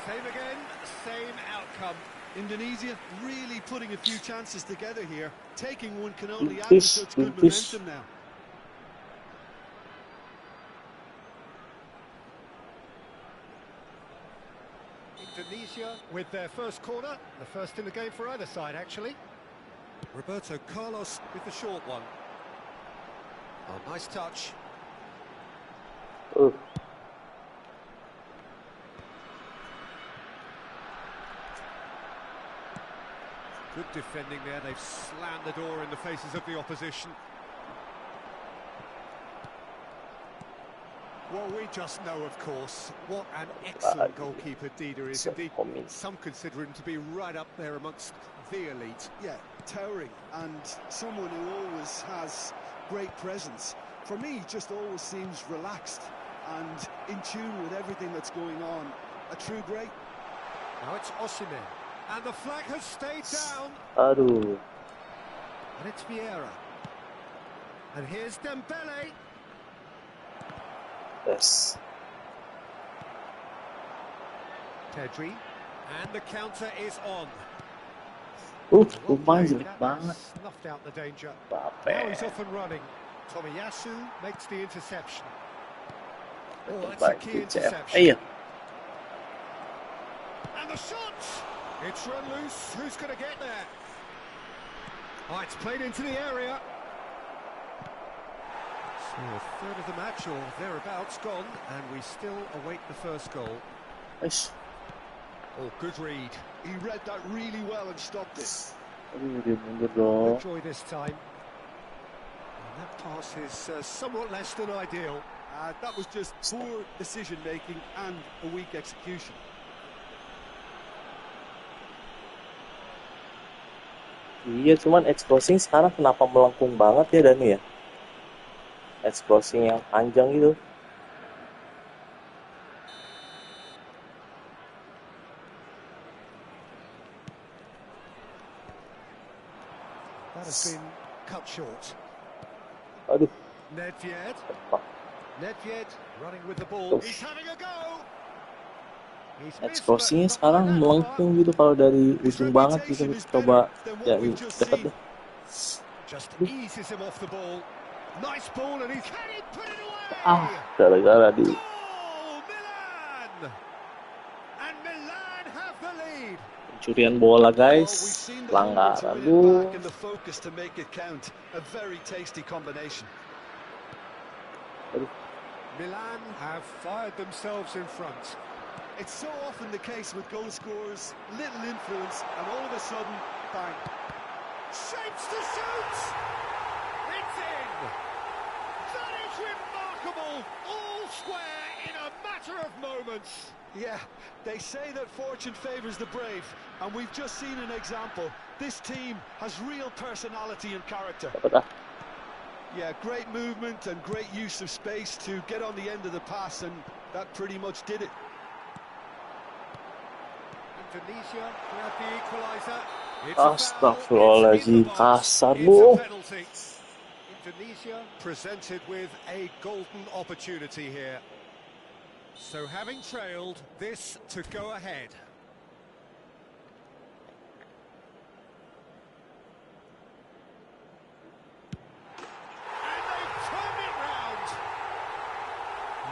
Same again, same outcome. Indonesia really putting a few chances together here. Taking one can only add to such good momentum now. Indonesia with their first corner, the first in the game for either side, actually. Roberto Carlos with the short one. Oh, nice touch. Good defending there. They've slammed the door in the faces of the opposition. Well, we just know, of course, what an excellent goalkeeper Dida is. Indeed, some consider him to be right up there amongst the elite. Yeah, towering, and someone who always has great presence. For me, he just always seems relaxed and in tune with everything that's going on. A true great. Now it's Osimhen, and the flag has stayed down. Aduh. And it's Vieira. And here's Dembele. Yes. Pedri, and the counter is on. Lumayan jelek banget. Snuffed out the danger. Mbape. Now he's off and running. Tomiyasu makes the interception. Oh, that's a Baik, key CCF. interception. Iya. And the shot! It's run loose. Who's going to get there? Oh, it's played into the area. So a third of the match or thereabouts gone, and we still await the first goal. Nice. Oh, good read. He read that really well and stopped it. Aduh, dia mundur dong. Good joy this time. And that pass is somewhat less than ideal. That was just poor decision-making and a weak execution. Iya, cuman edge crossing sekarang kenapa melengkung banget ya Danu ya? Edge crossing yang panjang gitu. That has been cut short. Aduh. Nedved. Tepat. Nedved running with the ball. He's having a go. He's Edge missed, but crossingnya not by sekarang that melengkung far. gitu kalau dari ujung banget gitu. Coba ya dekat deh. Just eases him off the ball. Nice ball, and he's had it, put it away. Gara-gara di Goal, Milan! And Milan have the lead. pencurian bola guys. Well, we've seen the Pelanggaran. hunger to win it back and the focus to make it count. A very tasty combination. Milan have fired themselves in front. It's so often the case with goal scorers, little influence, and all of a sudden, bang. Shapes to shoot! It's in! That is remarkable! All square in a matter of moments. Yeah, they say that fortune favours the brave, and we've just seen an example. This team has real personality and character. Yeah, great movement and great use of space to get on the end of the pass, and that pretty much did it. Indonesia grab the equaliser. Astagfirullahaladzim, kasar bu. Indonesia presented with a golden opportunity here. So having trailed, this to go ahead. And they've turned it round.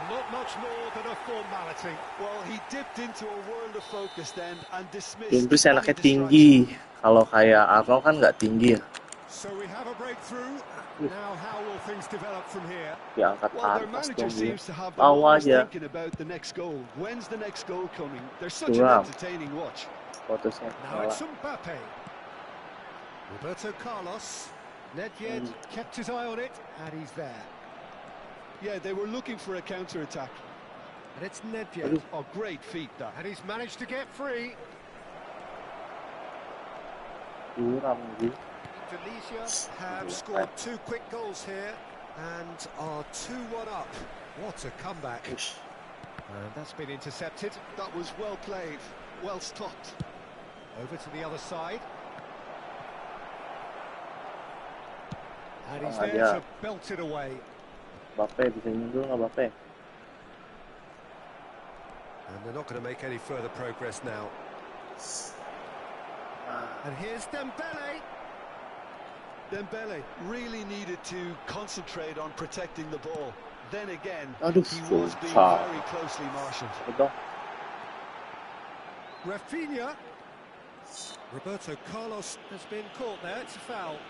Not much more than a formality. Well, he dipped into a world of focus then and dismissed. Dumfries enaknya tinggi. Kalau kayak Arnold kan nggak tinggi ya. So we have a breakthrough. Now how will things develop from here? Diangkat Well, their atas manager dong dia. seems to have them Bawah always aja. thinking about the next goal. When's the next goal coming? They're such an Kurang. entertaining watch. Fotonya Now malah. it's Mbape. Roberto Carlos. Nedved kept his eye on it, and he's there. Yeah, they were looking for a counter-attack. And it's Nedved. Oh, great feat, that. And he's managed to get free. Kurang gitu. Indonesia have scored 2 quick goals here and are 2-1 up. What a comeback. And that's been intercepted. That was well played, well stopped. Over to the other side. And he's there to belt it away. Mbape bisa nyundul nggak Mbape? And they're not going to make any further progress now. And here's Dembele. Dembele really needed to concentrate on protecting the ball. Then again, Aduh, he was being susah. very closely marshalled. Betul. Rafinha. Roberto Carlos has been caught there. It's a foul.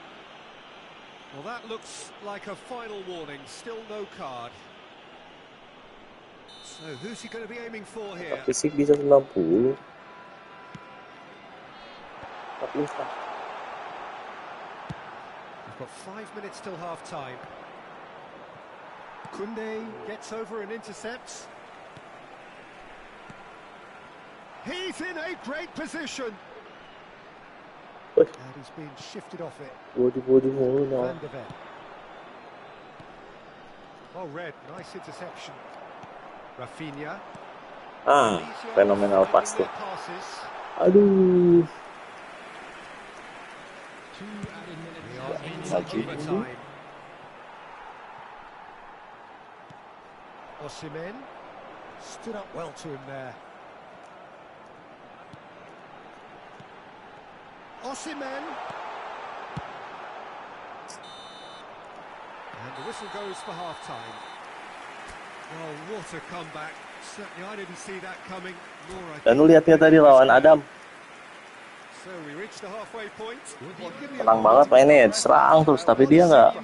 Well, that looks like a final warning. Still no card. So who's he going to be aiming for here? Fisik bisa 90. Tapi We've got 5 minutes till half-time. Koundé gets over and intercepts. He's in a great position. And he's been shifted off it. Body mulu no. Van de Ven. Oh, Red, nice interception. Rafinha. Fenomenal pass tuh. Passes. Aduh. 2 added minutes. We are into Lagi. overtime. Osimhen stood up well to him there. Osimhen. And the whistle goes for half-time. Oh, what a comeback. Certainly I didn't see that coming, nor I Dan lu lihat ya tadi lawan Adam. So we reach the halfway point. Tenang banget mainnya, serang terus, tapi dia nggak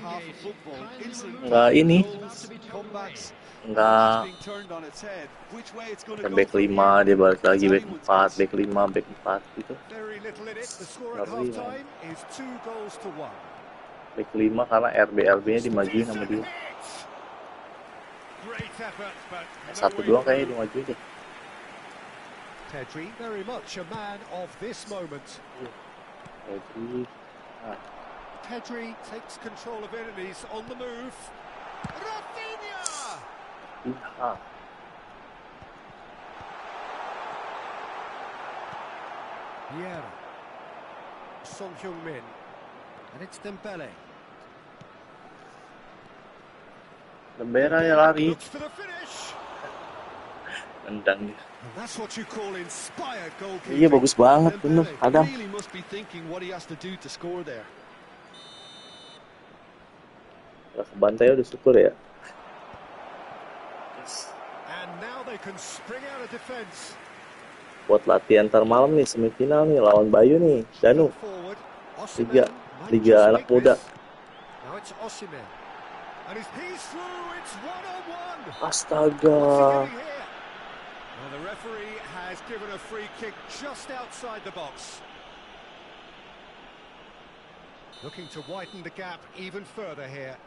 ini, nggak back 5, dia balik lagi back 4, back 5, back 4 gitu. Very little in it. The score at half-time is 2 goals to 1. Back 5 karena RB-nya dimajuin sama dia. Great effort, but Satu doang kayaknya dimajuin deh. Pedri, very much a man of this moment. Pedri takes control of it and he's on the move. Rafinha! Vieira. Son Heung-min. And it's Dembele. Dembele ya lari. Looks for the finish. Nendang dia. That's what you call inspired goalkeeping. Iya bagus banget bener Adam. Really must be thinking what he has to do to score there. Gak kebantai udah syukur ya. And now they can spring out of defense. Buat latihan ntar malam nih, semifinal nih lawan Bayu nih, Danu. Liga anak muda. Now it's Osimhen. And he's through. It's 1-on-1. Astaga. Well, the referee has given a free kick just outside the box. Looking to widen the gap even further here.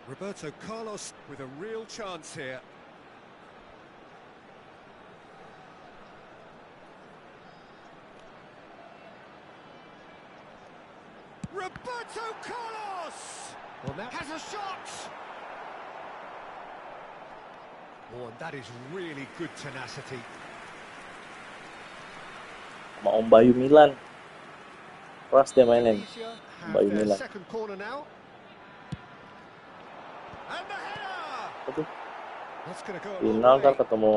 Roberto Carlos with a real chance here. Roberto Carlos! Well, that has a shot! Oh, and that is really good tenacity. Sama Om Bayu Milan. Keras dia mainin. Bayu Milan. Second corner now. And the header! That's going to go a long Final way. kan ketemu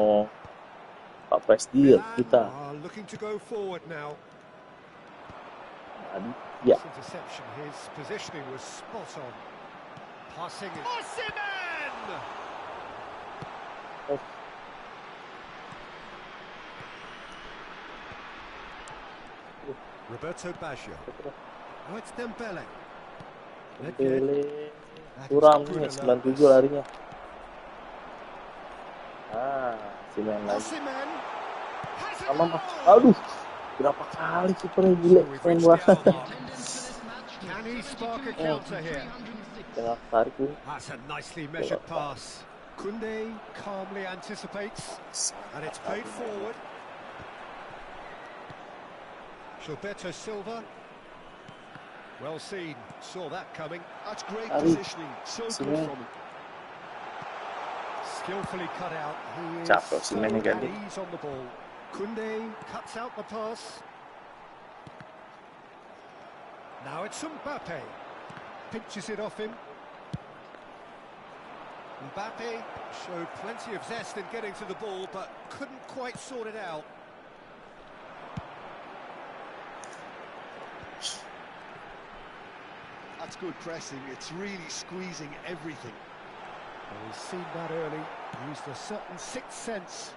Pak Presdir kita. Looking to go forward now. Ya. This interception, his positioning was spot on. Passing it. Osimhen! Oh. Roberto Baggio. Now it's Dembele. Dembele kurang nih 97 larinya. Si main lagi. Osimhen has it Sama mas. all! Aduh. Berapa kali supernya gila. Keren banget. Can he spark a counter here? Tengah tarik nih. That's a nicely measured pass. Koundé calmly anticipates, and it's played forward. Gilberto Silva. Well seen, saw that coming. That's great positioning, so good from him. Skillfully cut out. He is Capek so Osimhen at ganti. ease on the ball. Koundé cuts out the pass. Now it's Mbape. Pinches it off him. Mbape showed plenty of zest in getting to the ball, but couldn't quite sort it out. That's good pressing. It's really squeezing everything. Well, he's seen that early, used a certain sixth sense,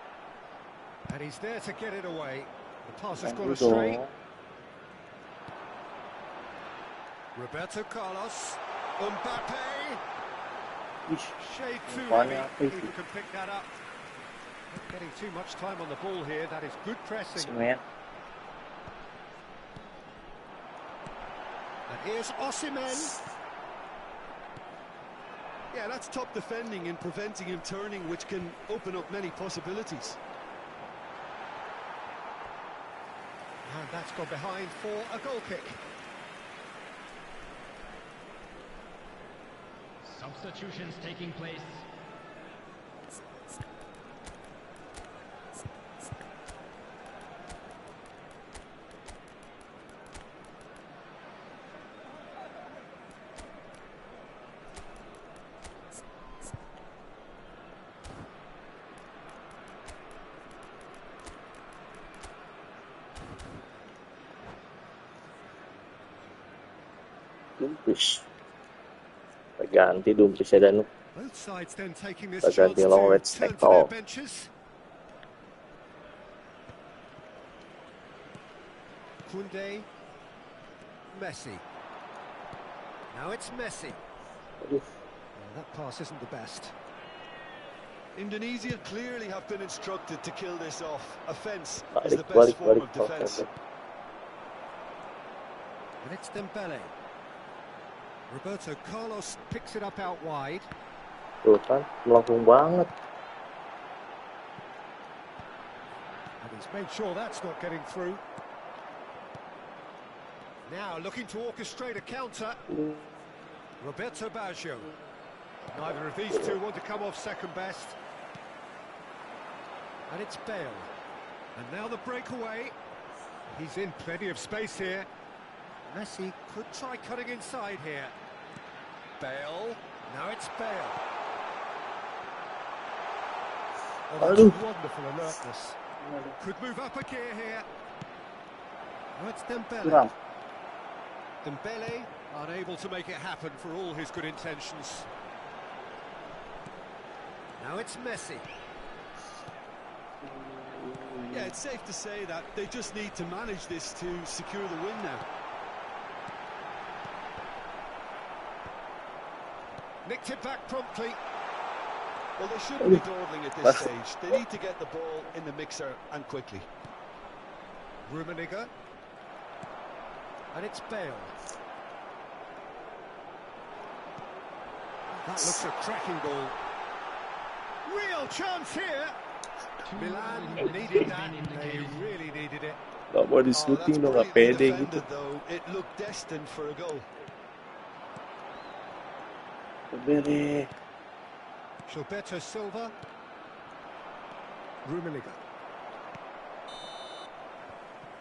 and he's there to get it away. The pass has gone astray. Roberto Carlos, Mbape, shade too heavy, keeper can pick that up. Not getting too much time on the ball here, that is good pressing. Osimhen. And here's Osimhen. Yeah, that's top defending and preventing him turning, which can open up many possibilities. And that's gone behind for a goal kick. Substitutions taking place. Dumfries. Ganti Dumfries ya dan Both sides then taking this ganti chance long to red turn snack to their tall. benches. Koundé, Messi. Now it's Messi. Aduh, Well, that pass isn't the best. Indonesia clearly have been instructed to kill this off. Offence is balik the best balik form balik. of defence. And it's Dembele. Roberto Carlos picks it up out wide. Tuh kan, melengkung banget. And he's made sure that's not getting through. Now looking to orchestrate a counter. Roberto Baggio. Neither of these two want to come off second best. And it's Bale. And now the breakaway. He's in plenty of space here. Messi could try cutting inside here. Bale. Now it's Bale. Oh, that's Aduh. wonderful alertness. Could move up a gear here. Now it's Dembele. Kurang. Dembele unable to make it happen for all his good intentions. Now it's Messi. Yeah, it's safe to say that they just need to manage this to secure the win now. Nicked it back promptly. Well, they shouldn't be dawdling at this stage. They need to get the ball in the mixer and quickly. Rummenigge. And it's Bale. That looks a cracking goal. Real chance here. Milan needed that. They really needed it. Gak mau di Oh, that's shooting dong, gak brilliantly pede gitu. defended, though. It looked destined for a goal. Bere. Gilberto Silva. Rummenigge.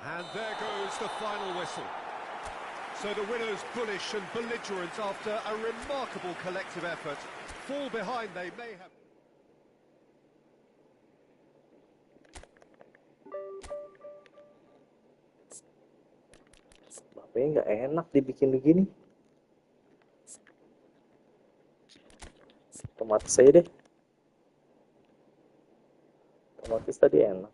And there goes the final whistle. So the winners, bullish and belligerent after a remarkable collective effort. Fall behind they may have... Mbappe nggak enak dibikin begini. Otomatis aja deh. Otomatis tadi enak.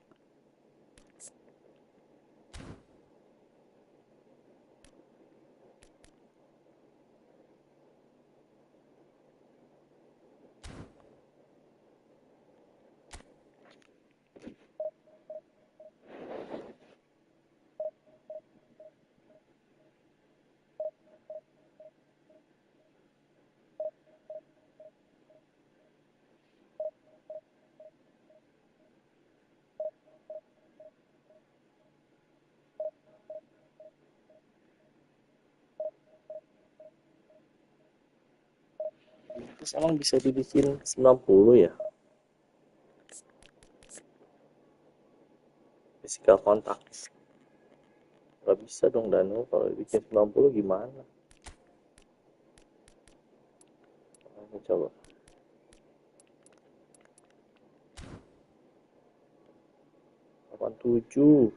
Terus emang bisa dibikin 90 ya? Physical contact. Gak bisa dong Danu, kalau dibikin 90 gimana? Ini coba. Delapan tujuh.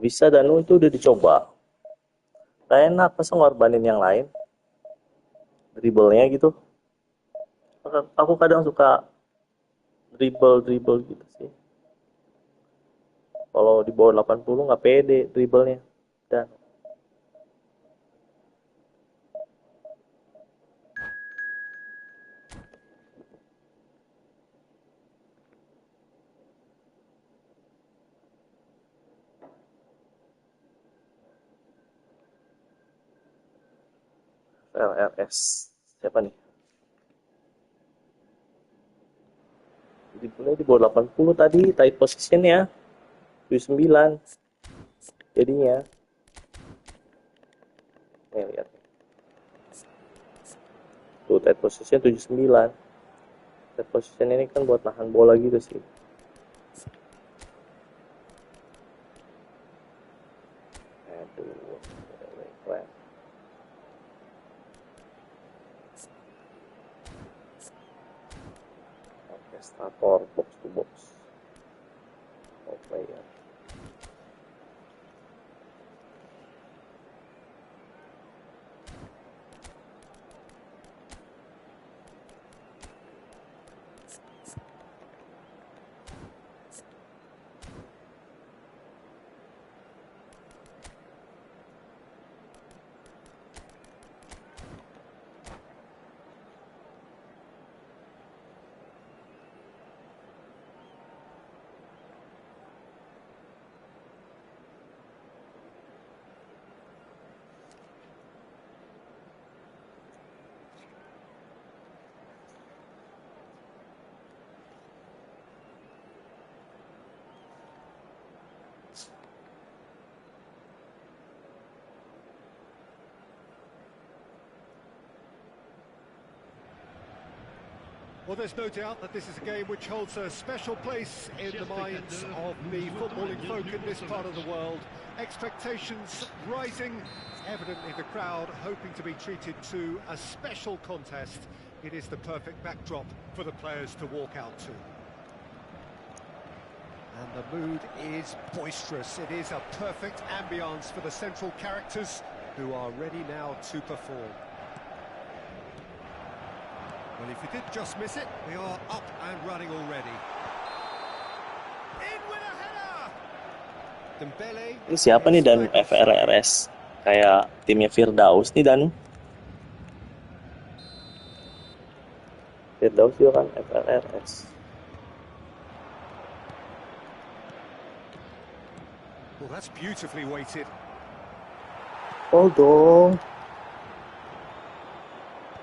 bisa Danu, itu udah dicoba. Gak enak, masa ngorbanin yang lain. Dribblenya gitu. Aku kadang suka dribble gitu sih. Kalau di bawah 80 nggak pede dribblenya. Dan LRS siapa nih? Dribblenya di bawah 80 tadi, tight positionnya 79 jadinya. Nih lihat. Tuh tight position 79. Tight position ini kan buat nahan bola gitu sih. Aduh, keren. Orchestrator box to box. Oh player. Well, there's no doubt that this is a game which holds a special place in the minds of the footballing folk in this part of the world. Expectations rising, evidently the crowd hoping to be treated to a special contest. It is the perfect backdrop for the players to walk out to. And the mood is boisterous. It is a perfect ambience for the central characters who are ready now to perform. Well, if you did just miss it, we are up and running already. In with a header! Dembele. Ini siapa nih Danu? FRRS. Kayak timnya Firdaus nih Danu. Firdaus juga kan FRRS. Well, that's beautifully weighted. Oh dong.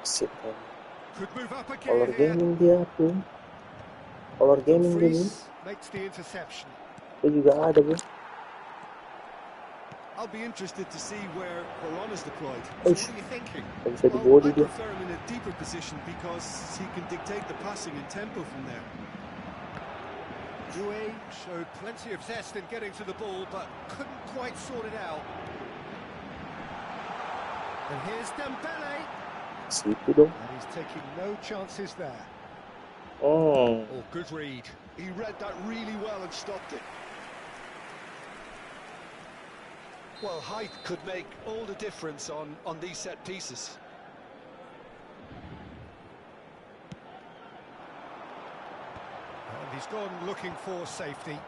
Sip. Could move up Color again here. gaming dia tuh. Color gaming dia. Dumfries makes the interception. Itu juga ada bro. I'll be interested to see where Varane is deployed. So what are you thinking? Bisa di Well, body I dia. prefer him in a deeper position because he can dictate the passing and tempo from there. Doué showed plenty of zest in getting to the ball, but couldn't quite sort it out. And here's Dembele. Situ dong. And he's taking no chances there. Oh. Oh, good read. He read that really well and stopped it. Well, height could make all the difference on these set pieces. And he's gone looking for safety.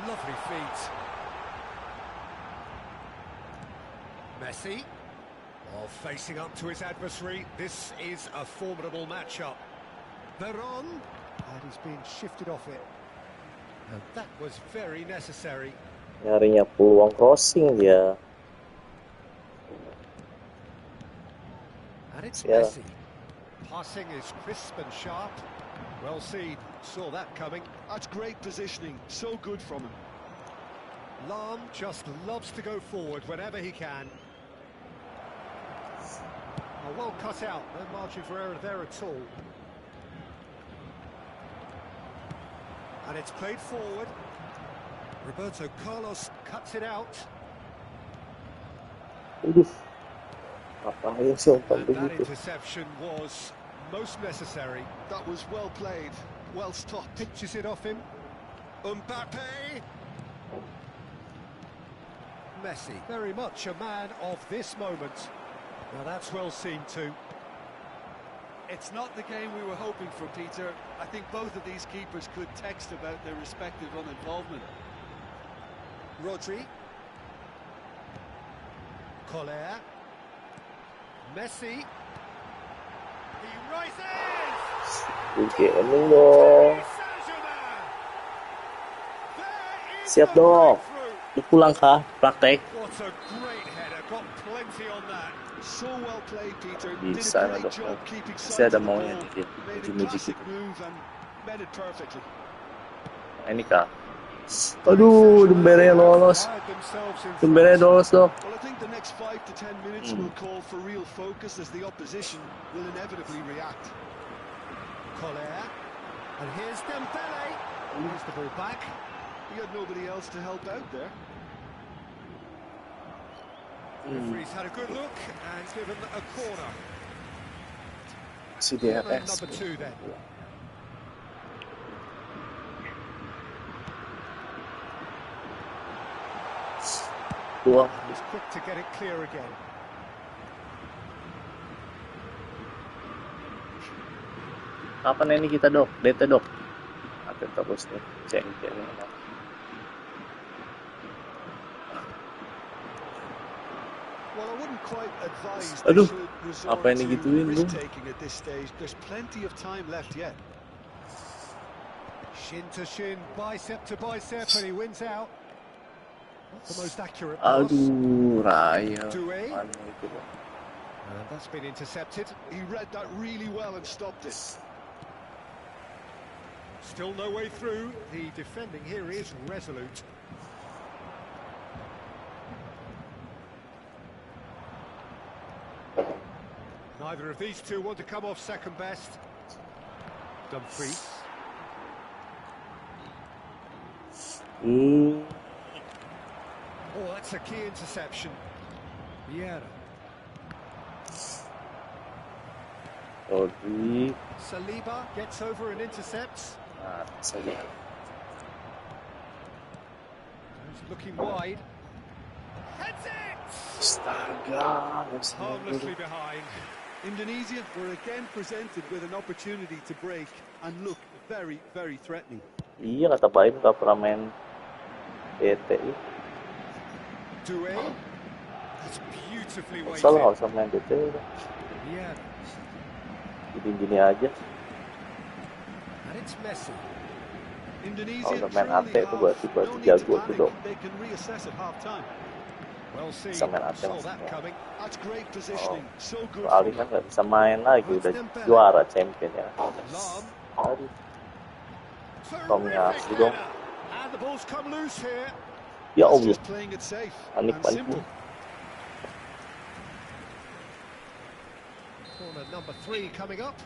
Lovely feet. Messi. While facing up to his adversary, this is a formidable matchup. Veron. And he's been shifted off it. And that was very necessary. Nyarinya peluang crossing dia. And it's Yeah. Messi. Passing is crisp and sharp. Well seen. Saw that coming. That's great positioning. So good from him. Lahm just loves to go forward whenever he can. Oh, well cut out. No margin for error there at all. And it's played forward. Roberto Carlos cuts it out. Uduh. Ngapain sih umpan And that begitu? interception was most necessary. That was well played, well stopped. Pinches it off him. Mbape. Messi, very much a man of this moment. Now that's well seen too. It's not the game we were hoping for, Peter. I think both of these keepers could text about their respective uninvolvement. Rodri. Collier. Messi. He rises! Gaming dong. Siap dong. Pulang kah praktek? What a great header, got plenty on that. So well played, Peter. Did Bisa a great dong. job keeping Masih sight ada of the maunya ball. nih dia. Made a Uji-uji classic gitu. move and met it perfectly. Ini kah? Aduh, Dembele lolos. Fired themselves in Dembele front. lolos dong. Well, I think the next 5 to 10 minutes will call for real focus as the opposition will inevitably react. Collier. And here's Dembele. Here's the ball back. He had nobody else to help out there. Referee's had a good look and given a corner. Masih Corner DRS. number 2 then. Wah, He's quick to get it clear again. kapan ini kita dok? DT dok. Ada terus nih, champion. Well, I wouldn't quite advise Aduh, they should resort apa ini to gituin, bro? risk-taking at this stage. There's plenty of time left yet. Shin to shin, bicep to bicep, and he wins out. Not the most accurate pass. Aduh, Raya. Doué. Mana itu, Bang? And that's been intercepted. He read that really well and stopped it. Still no way through. The defending here is resolute. Neither of these two want to come off second best. Dumfries. Hmm, Oh, that's a key interception. Vieira. Rodri. Saliba gets over and intercepts. Nah, saja. He's looking wide. Heads it! Astaga, Harmlessly behind. Indonesia were again presented with an opportunity to break and look very, very threatening. Iya, kata Baim gak pernah main DT. Doué. That's beautifully Salah, weighted. gak usah main DT udah. Yeah. Gini-gini aja. And it's Messi. Indonesia Kalau udah main trail AT the itu half. berarti No need jago to tuh, panic. dok. They can reassess at half time. Well seen. Bisa main AT Saw maksudnya. that coming. That's great positioning. So good. Ali from kan nggak bisa main lagi, udah juara champion ya. Lam. Aduh, Tomnya Terrific asli dong. header. And the ball's come loose here. Ya That's Allah, just playing it safe panik and panik. simple. Corner number 3 coming up.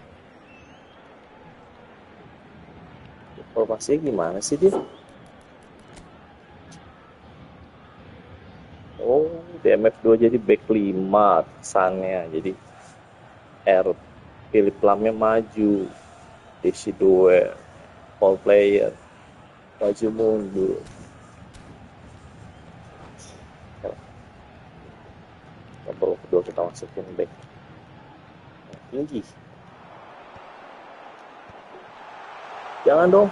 Formasinya gimana sih dia? Oh, DMF2 jadi back 5 kesannya. Jadi R Philip Lamnya maju, DC2 ball player maju mundur. Babak kedua kita masukin back tinggi. Jangan dong.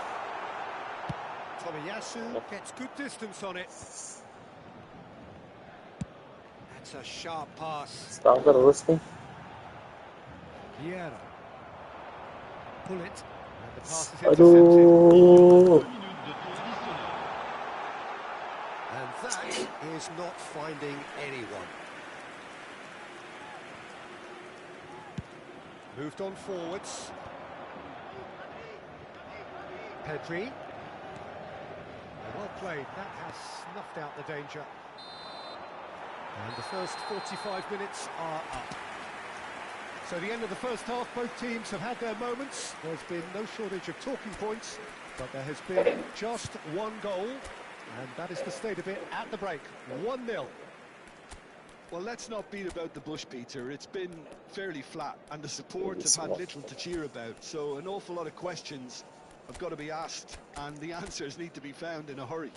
Tomiyasu gets good distance on it. That's a sharp pass. Sekarang terus nih. Vieira. Pull it. And the pass is intercepted. Aduh. And that is not finding anyone. Moved on forwards. Pedri. Well played. That has snuffed out the danger. And the first 45 minutes are up. So the end of the first half, both teams have had their moments. There's been no shortage of talking points, but there has been just one goal, and that is the state of it at the break. 1-0. Well, let's not beat about the bush, Peter. It's been fairly flat, and the supports have had little to cheer about. So an awful lot of questions have got to be asked, and the answers need to be found in a hurry.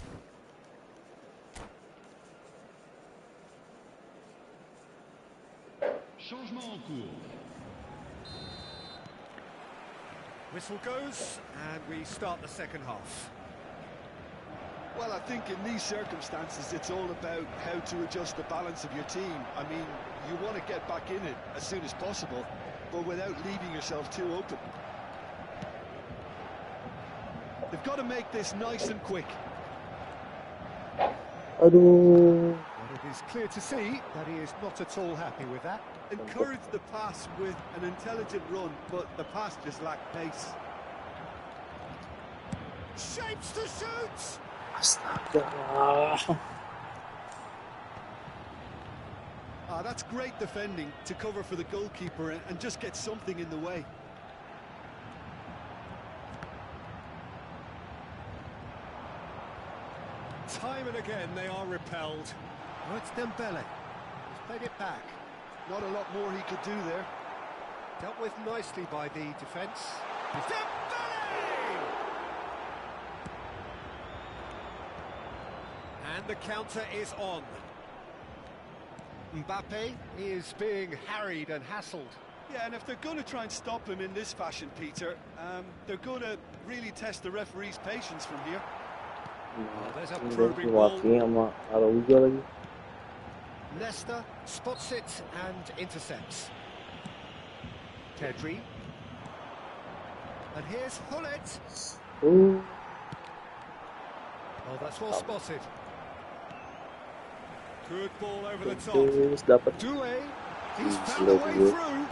Changement en cours. Whistle goes, and we start the second half. Well, I think in these circumstances, it's all about how to adjust the balance of your team. I mean, you want to get back in it as soon as possible, but without leaving yourself too open. They've got to make this nice and quick. Aduh. But it is clear to see that he is not at all happy with that. Encourage the pass with an intelligent run, but the pass just lacked pace. Shapes to shoot! Astaga. That's great defending to cover for the goalkeeper and just get something in the way. Time and again they are repelled. Oh, it's Dembele. He's played it back. Not a lot more he could do there. Dealt with nicely by the defence. Dembele! And the counter is on. Mbape is being harried and hassled. Yeah, and if they're going to try and stop him in this fashion, Peter, they're going to really test the referee's patience from here. There's a Ini probing baru ball. sama Araujo lagi. Nesta spots it and intercepts. Pedri. And here's Hullet. Oh, Oh, that's well spotted. Good ball over the top. terus dapat. Doué, he's Hmm, found a slow way good. through.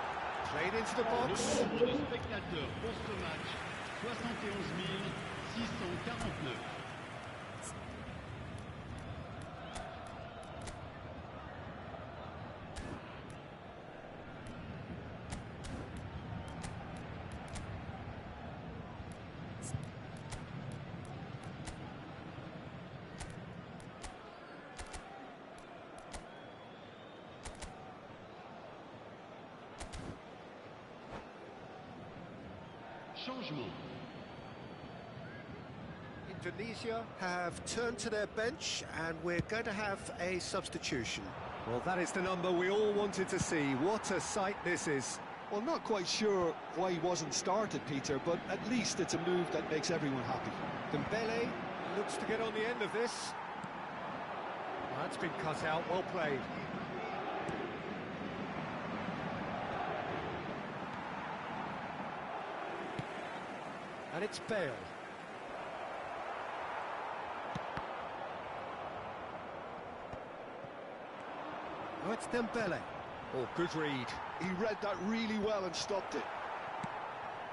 Played into the Le box. nombre de spectateurs pour ce match, 71 649. Changement. Indonesia have turned to their bench and we're going to have a substitution. Well, that is the number we all wanted to see. What a sight this is. Well, not quite sure why he wasn't started, Peter, but at least it's a move that makes everyone happy. Dembele looks to get on the end of this. That's been cut out, well played. And it's Bale. Oh, it's Dembele. Oh, good read. He read that really well and stopped it.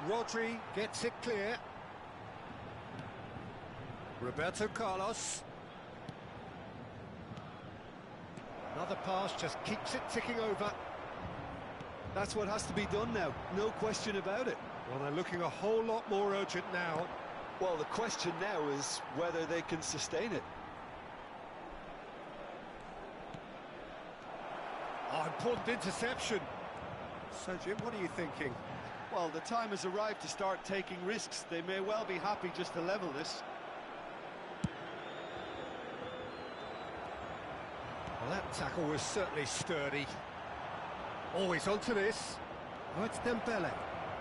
Rodri gets it clear. Roberto Carlos. Another pass just keeps it ticking over. That's what has to be done now, no question about it. Well, they're looking a whole lot more urgent now. Well, the question now is whether they can sustain it. Oh, important interception. So, Jim, what are you thinking? Well, the time has arrived to start taking risks. They may well be happy just to level this. Well, that tackle was certainly sturdy. Oh, he's onto this. Oh, it's Dembele.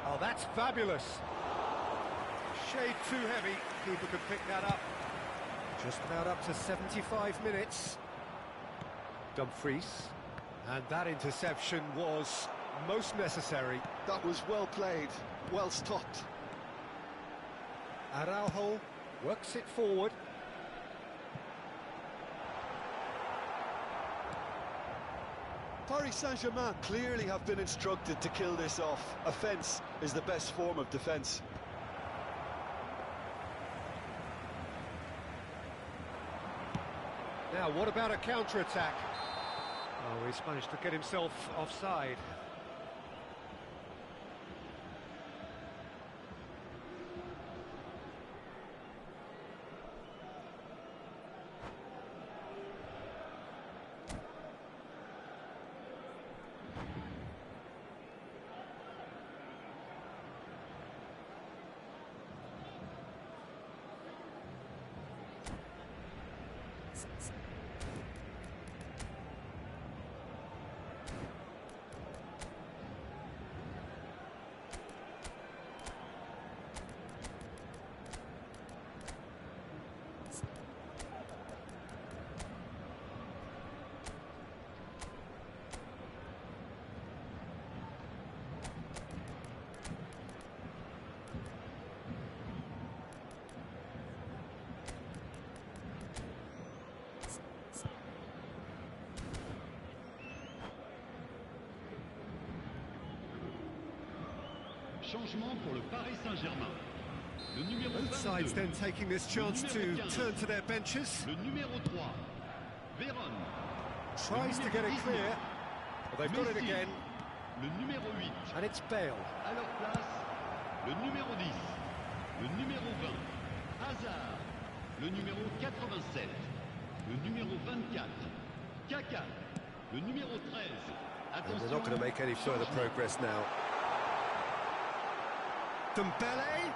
Oh, that's fabulous. Shade too heavy. Keeper could pick that up. Just about up to 75 minutes. Dumfries. And that interception was most necessary. That was well played, well stopped. Araujo works it forward. Paris Saint-Germain clearly have been instructed to kill this off. Offence is the best form of defence. Now, what about a counter-attack? Oh, he's managed to get himself offside. Changement pour le Paris Saint-Germain. Le numéro Both 22. sides then taking this chance to turn to their benches. Le numéro 3. Véron. Tries to get it clear. Well, they've got it again. Le numéro 8. And it's Bale. À leur place, le numéro 10. Le numéro 20. Hazard. Le numéro 87. Le numéro 24. Kaka. Le numéro 13. And they're not going to make any further progress now. Dembele.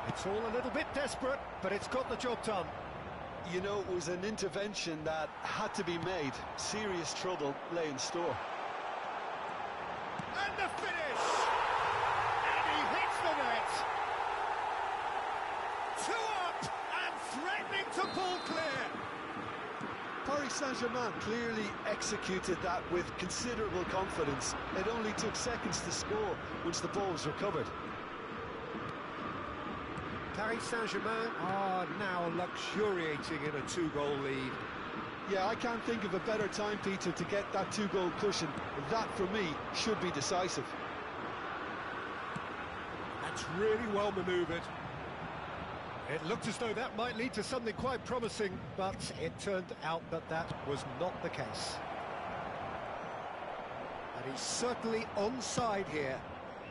It's all a little bit desperate, but it's got the job done. You know, it was an intervention that had to be made. Serious trouble lay in store. And the finish! And he hits the net! 2 up and threatening to pull clear! Paris Saint-Germain clearly executed that with considerable confidence. It only took seconds to score once the ball was recovered. Paris Saint-Germain are now luxuriating in a 2-goal lead. Yeah, I can't think of a better time, Peter, to get that 2-goal cushion. That, for me, should be decisive. That's really well manoeuvred. It looked as though that might lead to something quite promising, but it turned out that that was not the case. And he's certainly onside here.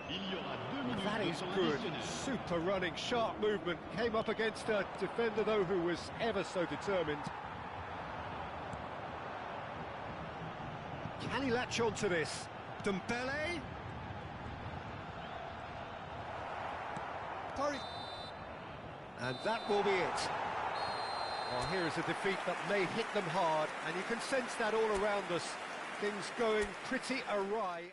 Il y aura 2 minutes That de is temps good. additionnel. Super running, sharp movement. Came up against a defender, though, who was ever so determined. Can he latch on to this? Dembele? Paris... And that will be it. Well, here is a defeat that may hit them hard, and you can sense that all around us. Things going pretty awry.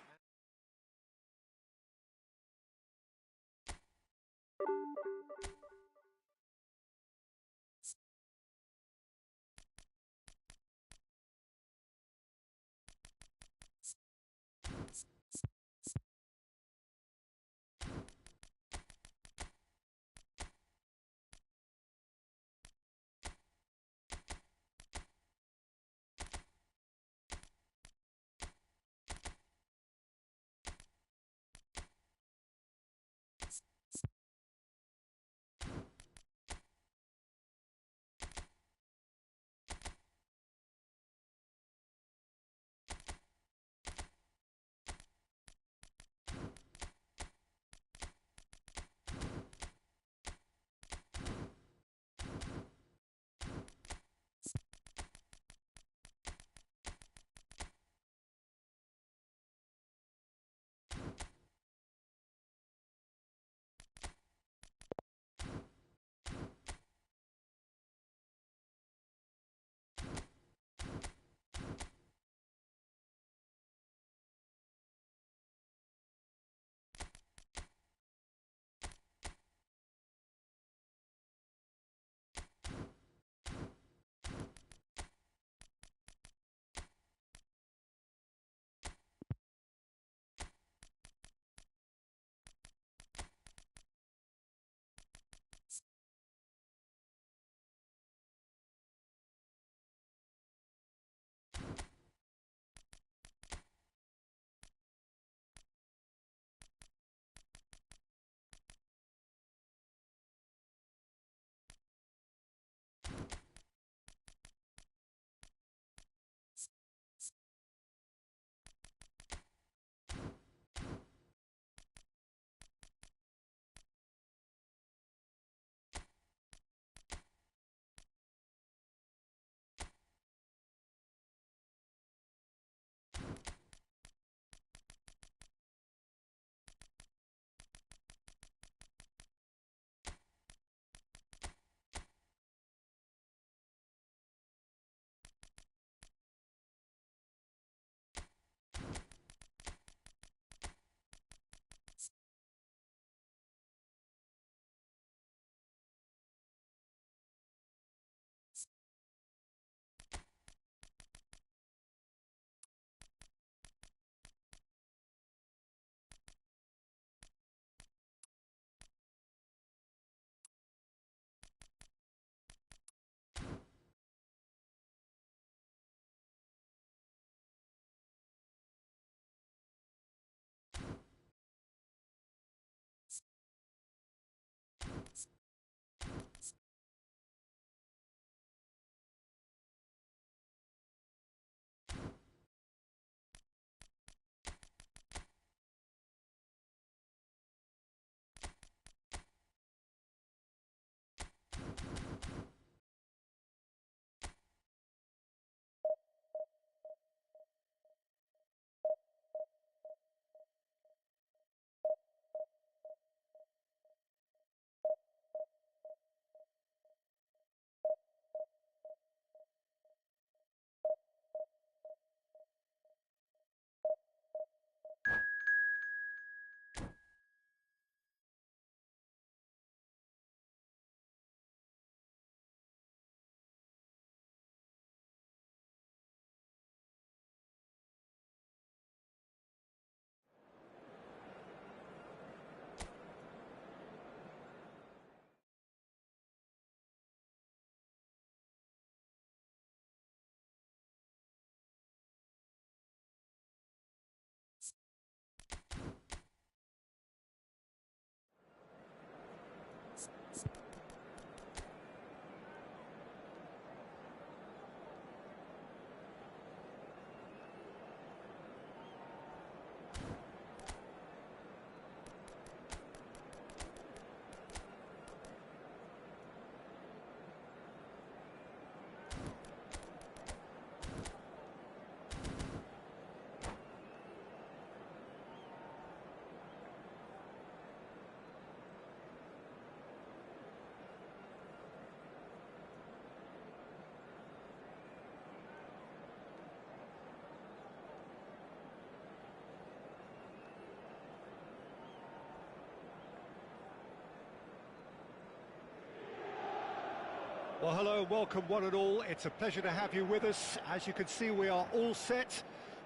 Well, hello, welcome one and all. It's a pleasure to have you with us. As you can see, we are all set.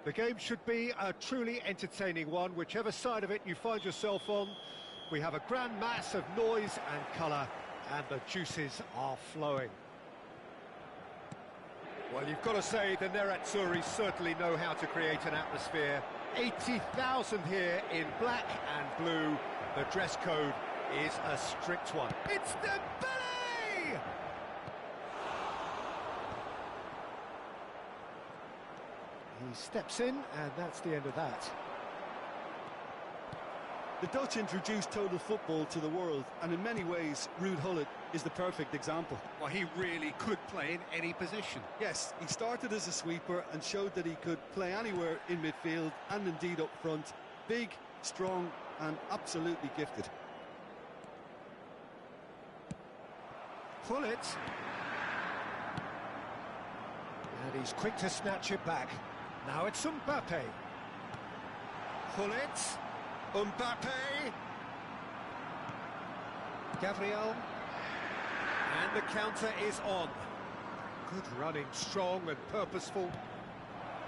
The game should be a truly entertaining one, whichever side of it you find yourself on. We have a grand mass of noise and colour, and the juices are flowing. Well, you've got to say the Nerazzurri certainly know how to create an atmosphere. 80,000 here in black and blue. The dress code is a strict one. It's Mbape! He steps in, and that's the end of that. The Dutch introduced total football to the world, and in many ways, Ruud Gullit is the perfect example. Well, he really could play in any position. Yes, he started as a sweeper and showed that he could play anywhere in midfield and indeed up front. Big, strong, and absolutely gifted. Gullit. And he's quick to snatch it back. Now it's Mbape. Gullit. Mbape. Gabriel. And the counter is on. Good running, strong and purposeful.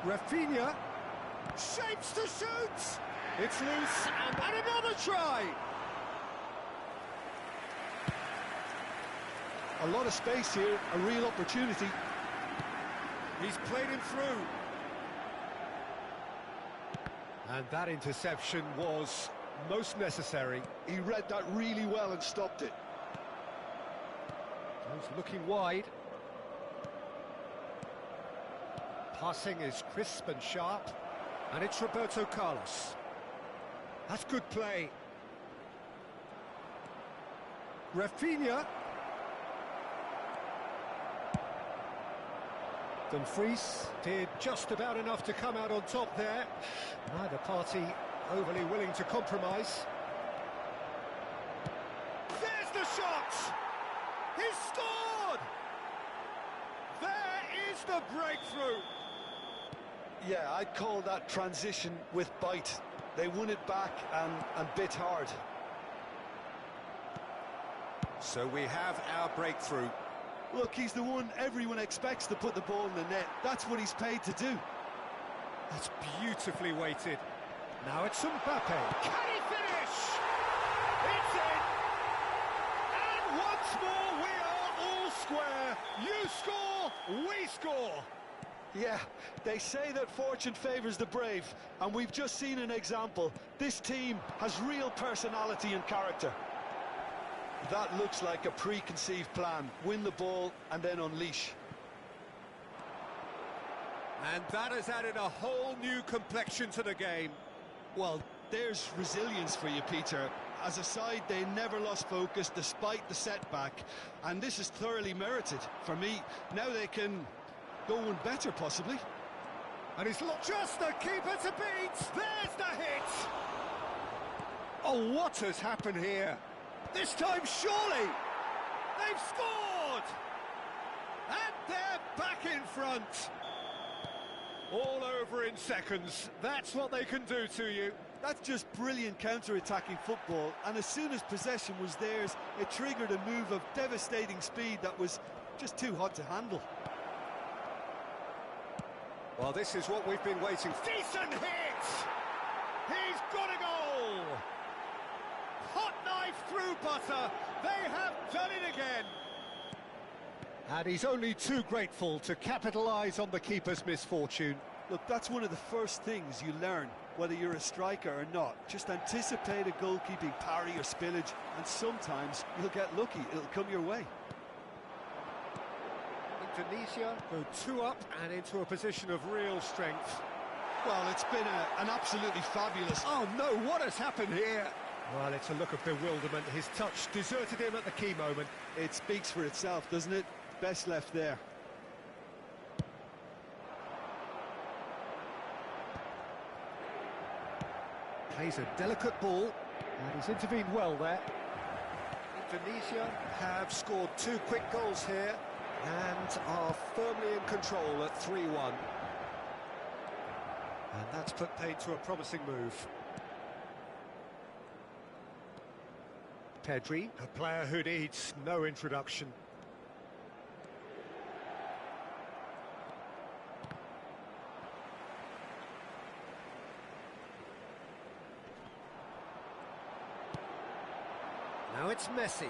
Rafinha. Shapes to shoot. It's loose and another try. A lot of space here, a real opportunity. He's played him through. And that interception was most necessary. He read that really well and stopped it. He's looking wide. Passing is crisp and sharp. And it's Roberto Carlos. That's good play. Rafinha. Dumfries did just about enough to come out on top there. Neither party overly willing to compromise. There's the shot! He's scored! There is the breakthrough! Yeah, I'd call that transition with bite. They won it back and bit hard. So we have our breakthrough. Look, he's the one everyone expects to put the ball in the net. That's what he's paid to do. That's beautifully weighted. Now it's Mbappe. Can he finish? It's in! And once more we are all square. You score, we score. Yeah, they say that fortune favours the brave, and we've just seen an example. This team has real personality and character. That looks like a preconceived plan. Win the ball and then unleash. And that has added a whole new complexion to the game. Well, there's resilience for you, Peter. As a side, they never lost focus despite the setback, and this is thoroughly merited. For me, now they can go one better, possibly. And he's just the keeper to beat. There's the hit. Oh, what has happened here? This time, surely! They've scored! And they're back in front! All over in seconds. That's what they can do to you. That's just brilliant counter-attacking football, and as soon as possession was theirs, it triggered a move of devastating speed that was just too hot to handle. Well, this is what we've been waiting for. Decent hit! He's got a goal! Hot knife through butter. They have done it again. And he's only too grateful to capitalise on the keeper's misfortune. Look, that's one of the first things you learn, whether you're a striker or not. Just anticipate a goalkeeping parry or spillage, and sometimes you'll get lucky. It'll come your way. Indonesia go 2 up and into a position of real strength. Well, it's been an absolutely fabulous... Oh no, what has happened here? Well, it's a look of bewilderment. His touch deserted him at the key moment. It speaks for itself, doesn't it? Best left there. Plays a delicate ball, and he's intervened well there. Indonesia have scored 2 quick goals here, and are firmly in control at 3-1. And that's put paid to a promising move. Pedri, a player who needs no introduction. Now it's Messi.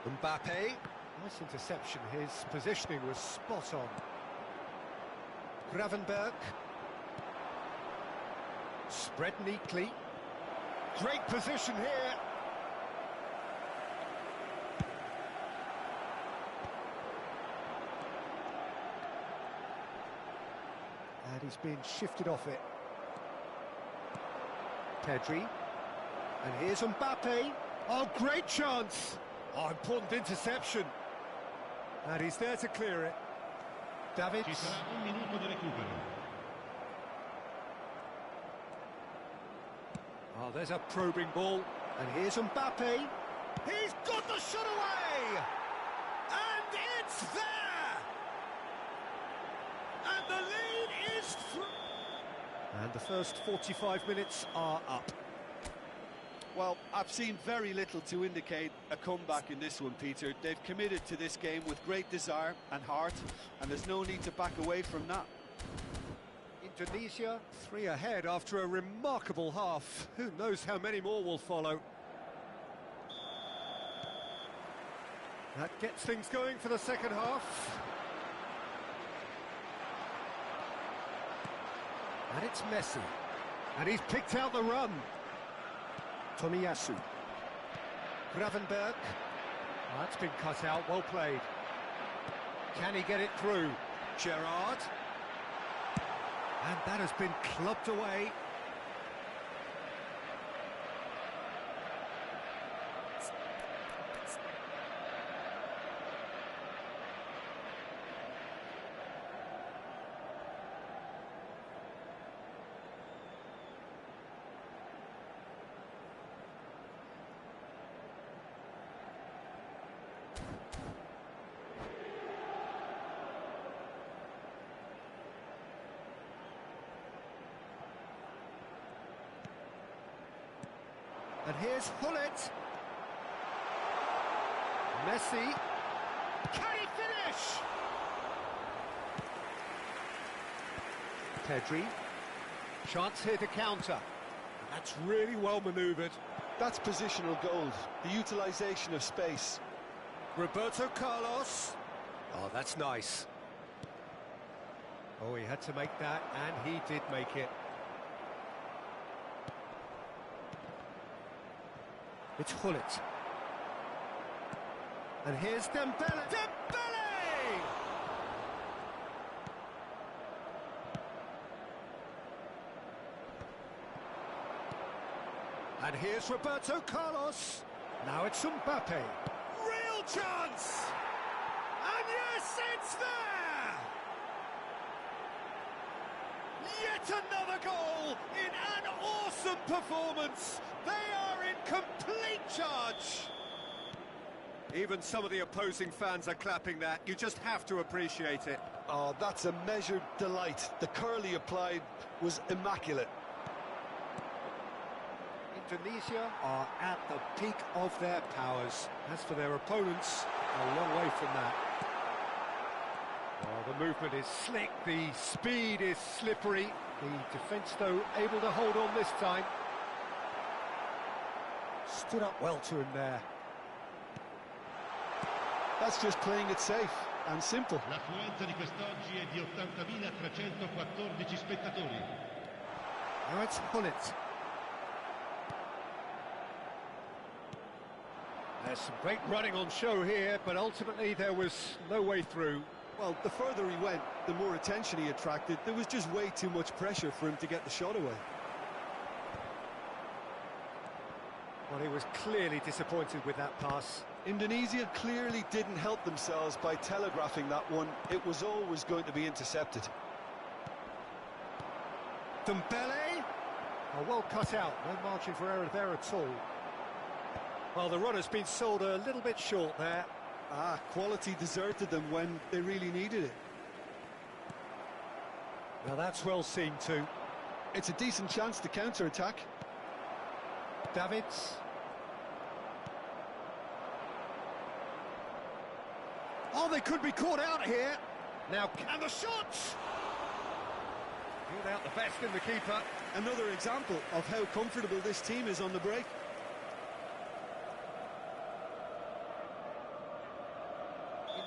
Mbape. Nice interception. His positioning was spot on. Gravenberg. Spread neatly. Great position here. And he's been shifted off it. Pedri. And here's Mbappe. Oh, great chance! Oh, important interception. And he's there to clear it. David. Ci sarà un minuto di recupero. Oh, there's a probing ball. And here's Mbappe. He's got the shot away! And it's there! And the lead is through. And the first 45 minutes are up. Well, I've seen very little to indicate a comeback in this one, Peter. They've committed to this game with great desire and heart, and there's no need to back away from that. Indonesia, 3 ahead after a remarkable half. Who knows how many more will follow. That gets things going for the second half. And it's Messi. And he's picked out the run. Tomiyasu. Gravenberg. Oh, that's been cut out, well played. Can he get it through? Gerrard. And that has been clubbed away. And here's Hullet. Messi. Can he finish? Pedri. Chance here to counter. That's really well manoeuvred. That's positional gold, the utilisation of space. Roberto Carlos. Oh, that's nice. Oh, he had to make that, and he did make it. It's Hullet. And here's Dembele. Dembele! And here's Roberto Carlos. Now it's Mbappe. Real chance! And yes, it's there! Yet another goal in an awesome performance. They are in complete charge. Even some of the opposing fans are clapping that. You just have to appreciate it. Oh, that's a measured delight. The curl he applied was immaculate. Indonesia are at the peak of their powers. As for their opponents, a long way from that. Oh, the movement is slick, the speed is slippery. The defence, though, able to hold on this time. Stood up well to him there. That's just playing it safe and simple. L'affluenza di quest'oggi è di 80.314 spettatori. Now it's Hullet. There's some great running on show here, but ultimately there was no way through. Well, the further he went, the more attention he attracted. There was just way too much pressure for him to get the shot away. Well, he was clearly disappointed with that pass. Indonesia clearly didn't help themselves by telegraphing that one. It was always going to be intercepted. Dembele. Oh, well cut out. No margin for error there at all. Well, the run has been sold a little bit short there. Quality deserted them when they really needed it. Now that's well seen too. It's a decent chance to counter-attack. Davids. Oh, they could be caught out here. Now, and the shot! Pulled out the best in the keeper. Another example of how comfortable this team is on the break.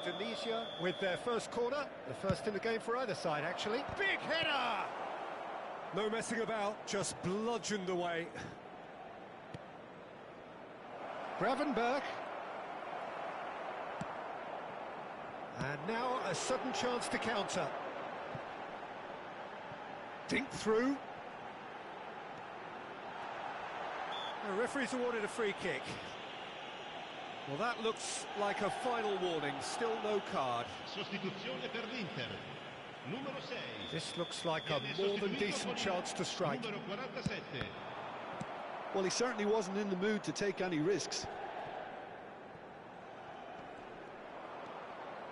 Indonesia with their first corner, the first in the game for either side, actually. Big header! No messing about, just bludgeoned away. Gravenberg. And now a sudden chance to counter. Dink through. The referee's awarded a free kick. Well, that looks like a final warning, still no card. Sostituzione per l'Inter. Numero 6. This looks like a more than decent chance to strike. Numero 47. Well, he certainly wasn't in the mood to take any risks.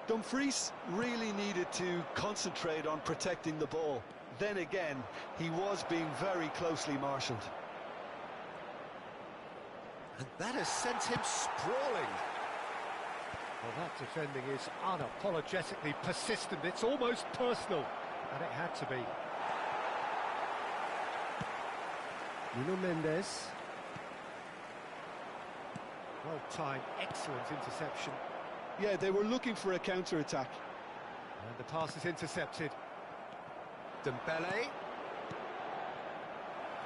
Dumfries really needed to concentrate on protecting the ball. Then again, he was being very closely marshalled. And that has sent him sprawling. Well, that defending is unapologetically persistent. It's almost personal. And it had to be. Nuno Mendes. Well-timed, excellent interception. Yeah, they were looking for a counter-attack. And the pass is intercepted. Dembele.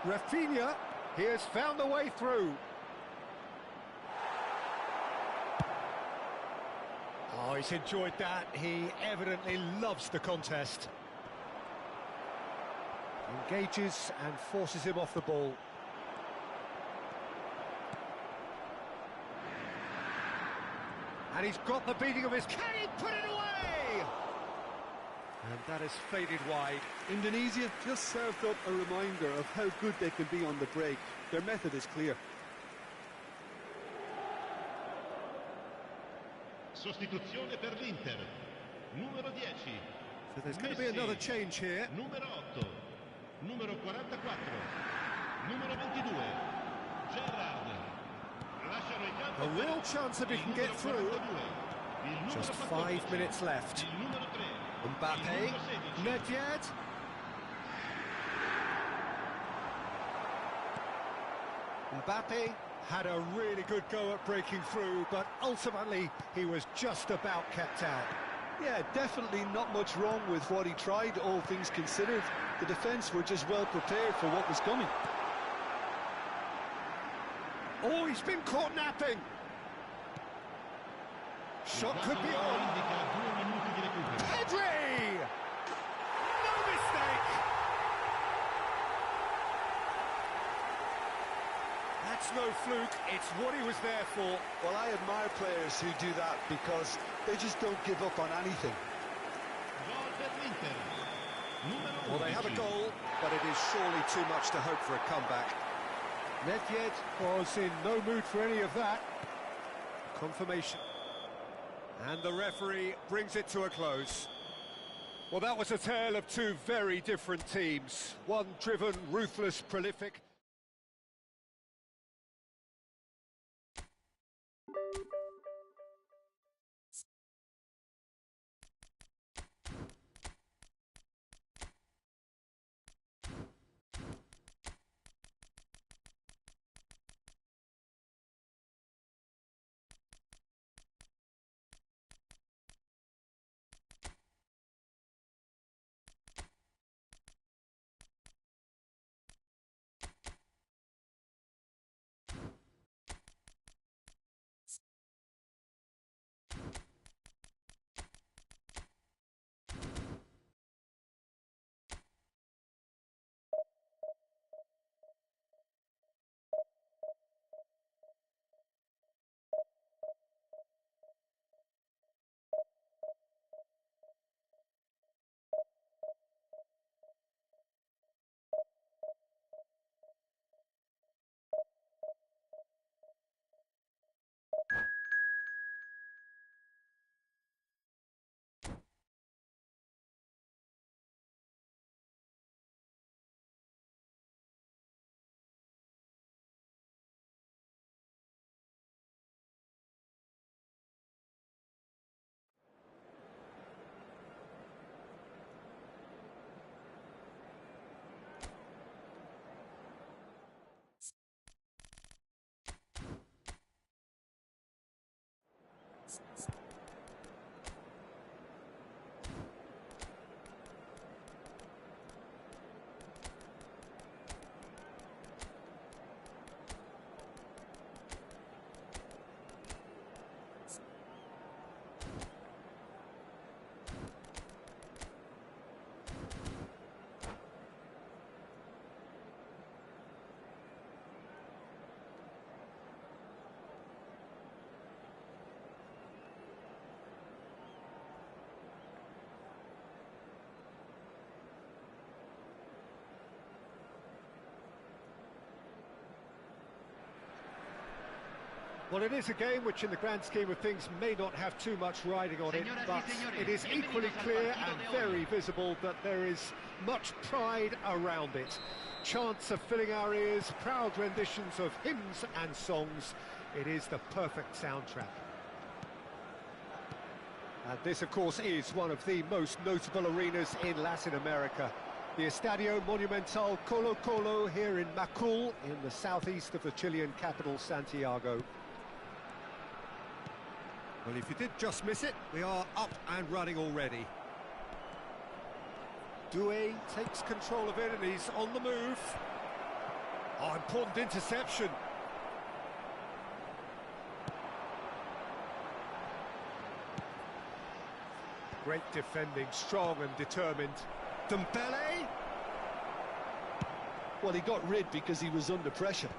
Rafinha. He has found the way through. Oh, he's enjoyed that. He evidently loves the contest. Engages and forces him off the ball. And he's got the beating of his... Can he put it away? And that has faded wide. Indonesia just served up a reminder of how good they can be on the break. Their method is clear. Sostituzione per l'Inter. Numero 10. So there's going to be another change here. Numero 8. Numero 44. Numero 22. Gerrard. Lasciano il campo. A real chance that he can get through. Just 5 minutes left. Il numero 3. Mbape. Nedved. Mbappe had a really good go at breaking through, but ultimately he was just about kept out. Yeah, definitely not much wrong with what he tried, all things considered. The defence were just well prepared for what was coming. Oh, he's been caught napping. Shot could be on. Pedri! No mistake! That's no fluke, it's what he was there for. Well, I admire players who do that because they just don't give up on anything. Well, they have a goal, but it is surely too much to hope for a comeback. Nedved was in no mood for any of that. Confirmation. And the referee brings it to a close. Well, that was a tale of two very different teams. One driven, ruthless, prolific. Well, it is a game which, in the grand scheme of things, may not have too much riding on it, but it is equally clear and very visible that there is much pride around it. Chants are filling our ears, proud renditions of hymns and songs. It is the perfect soundtrack. And this, of course, is one of the most notable arenas in Latin America. The Estadio Monumental Colo-Colo here in Macul, in the southeast of the Chilean capital, Santiago. Well, if you did just miss it, we are up and running already. Doué takes control of it and he's on the move. Oh, important interception. Great defending, strong and determined. Dembele! Well, he got rid because he was under pressure.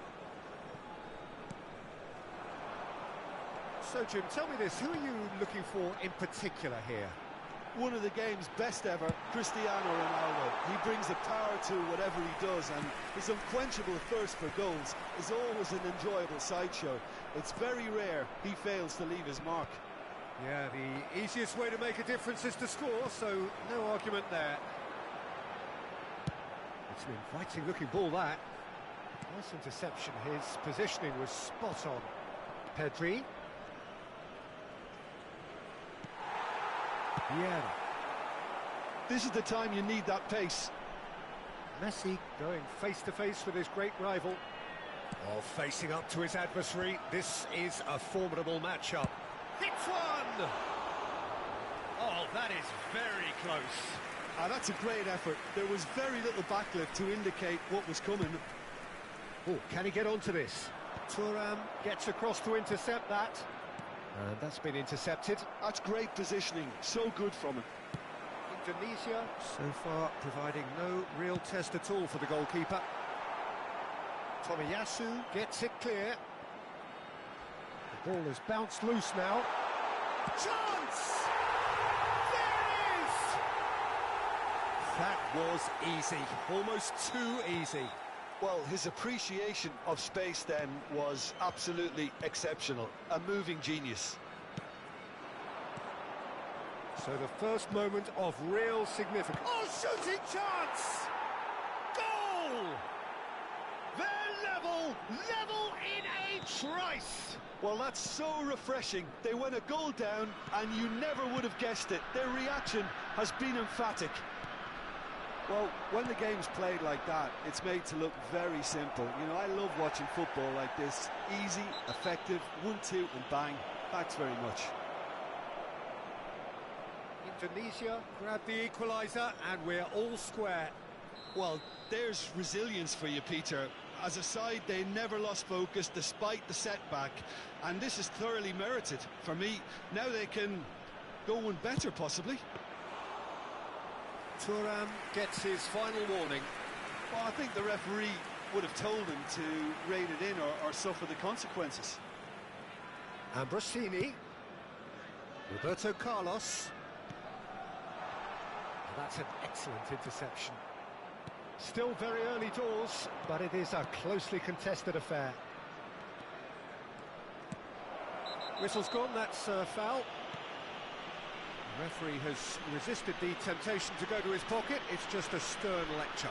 So, Jim, tell me this, who are you looking for in particular here? One of the game's best ever, Cristiano Ronaldo. He brings the power to whatever he does, and his unquenchable thirst for goals is always an enjoyable sideshow. It's very rare he fails to leave his mark. Yeah, the easiest way to make a difference is to score, so no argument there. It's an inviting-looking ball, that. Nice interception. His positioning was spot on. Pedri. Yeah. This is the time you need that pace. Messi going face-to-face with his great rival. Oh, facing up to his adversary. This is a formidable matchup. Hits one! Oh, that is very close. That's a great effort. There was very little backlift to indicate what was coming. Oh, can he get onto this? Thuram gets across to intercept that. And that's been intercepted. That's great positioning. So good from him. Indonesia, so far, providing no real test at all for the goalkeeper. Tomiyasu gets it clear. The ball has bounced loose now. Chance! That was easy, almost too easy. Well, his appreciation of space then was absolutely exceptional. A moving genius. So the first moment of real significance. Oh, shooting chance! Goal! They're level in a trice! Well, that's so refreshing. They went a goal down and you never would have guessed it. Their reaction has been emphatic. Well, when the game's played like that, it's made to look very simple. You know, I love watching football like this. Easy, effective, 1-2 and bang. Thanks very much. Indonesia grabbed the equaliser and we're all square. Well, there's resilience for you, Peter. As a side, they never lost focus despite the setback. And this is thoroughly merited. For me, now they can go one better, possibly. Thuram gets his final warning. Well, I think the referee would have told him to rein it in or suffer the consequences. Ambrosini. Roberto Carlos. That's an excellent interception. Still very early doors, but it is a closely contested affair. Whistle's gone, that's a foul. The referee has resisted the temptation to go to his pocket. It's just a stern lecture.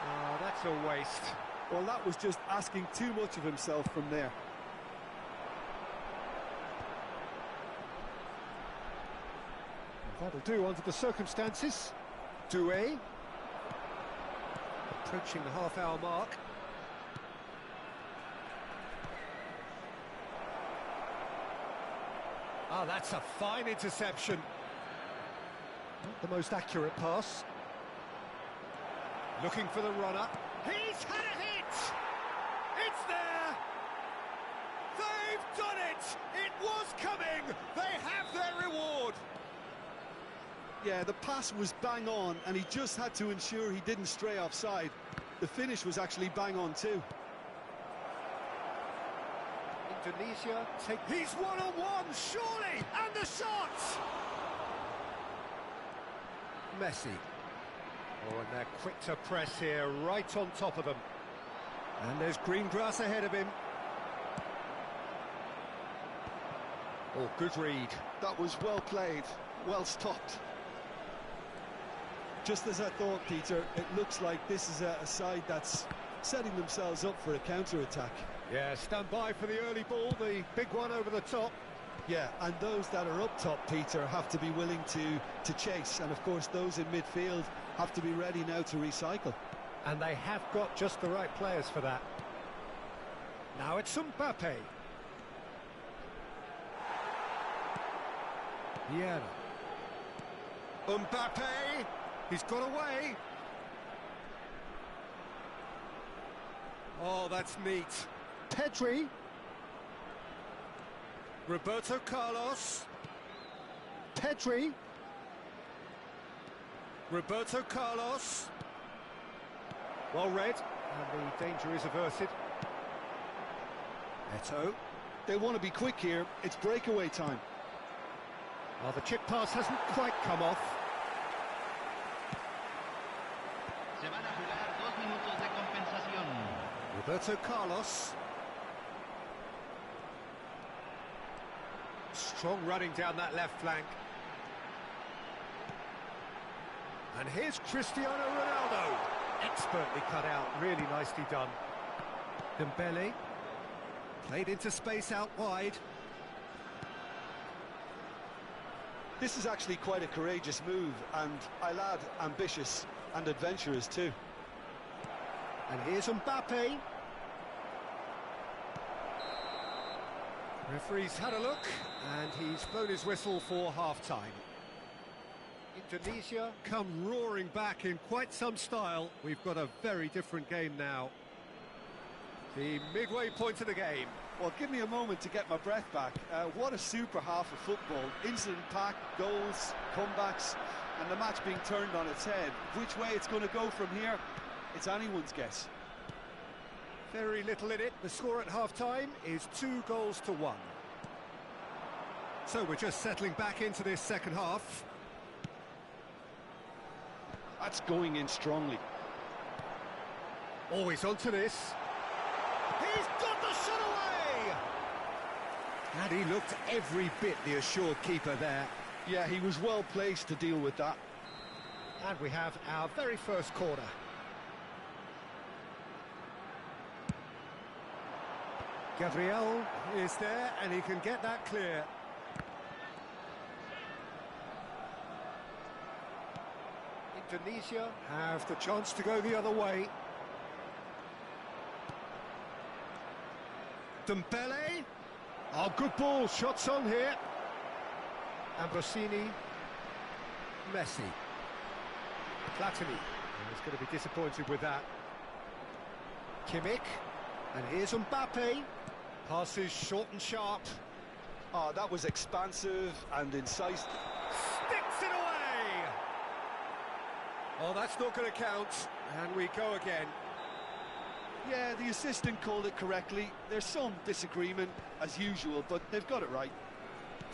Oh, that's a waste. Well, that was just asking too much of himself from there. That'll do under the circumstances. Doué. Approaching the half-hour mark. Ah, that's a fine interception. Not the most accurate pass. Looking for the runner. He's had a hit! It's there! They've done it! It was coming! They have their reward! Yeah, the pass was bang on, and he just had to ensure he didn't stray offside. The finish was actually bang on too. Indonesia take... He's one-on-one, surely! And the shot! Messi. Oh, and they're quick to press here, right on top of them. And there's green grass ahead of him. Oh, good read. That was well played, well stopped. Just as I thought, Peter, it looks like this is a side that's setting themselves up for a counter-attack. Yeah, stand by for the early ball, the big one over the top. Yeah, and those that are up top, Peter, have to be willing to chase. And of course, those in midfield have to be ready now to recycle. And they have got just the right players for that. Now it's Mbape. Yeah. Mbape! He's got away! Oh, that's neat. Pedri. Roberto Carlos. Pedri. Roberto Carlos. Well read, and the danger is averted. Eto. They want to be quick here. It's breakaway time. Well, the chip pass hasn't quite come off. Se van a jugar 2 minutos de compensación. Roberto Carlos. Strong running down that left flank. And here's Cristiano Ronaldo. Expertly cut out, really nicely done. Dembele. Played into space out wide. This is actually quite a courageous move, and I'll add ambitious and adventurous too. And here's Mbappe. Referee's had a look, and he's blown his whistle for half-time. Indonesia come roaring back in quite some style. We've got a very different game now. The midway point of the game. Well, give me a moment to get my breath back. What a super half of football. Incident-packed, goals, comebacks, and the match being turned on its head. Which way it's going to go from here, it's anyone's guess. Very little in it. The score at half-time is 2-1. So we're just settling back into this second half. That's going in strongly. Always onto this. He's got the shot away! And he looked every bit the assured keeper there. Yeah, he was well placed to deal with that. And we have our very first corner. Gabriel is there, and he can get that clear. Indonesia have the chance to go the other way. Dembele. Oh, good ball. Shots on here. Ambrosini. Messi. Platini. He's going to be disappointed with that. Kimmich. And here's Mbappe. Passes short and sharp. Oh, that was expansive and incisive. Sticks it away! Oh, that's not going to count. And we go again. Yeah, the assistant called it correctly. There's some disagreement, as usual, but they've got it right.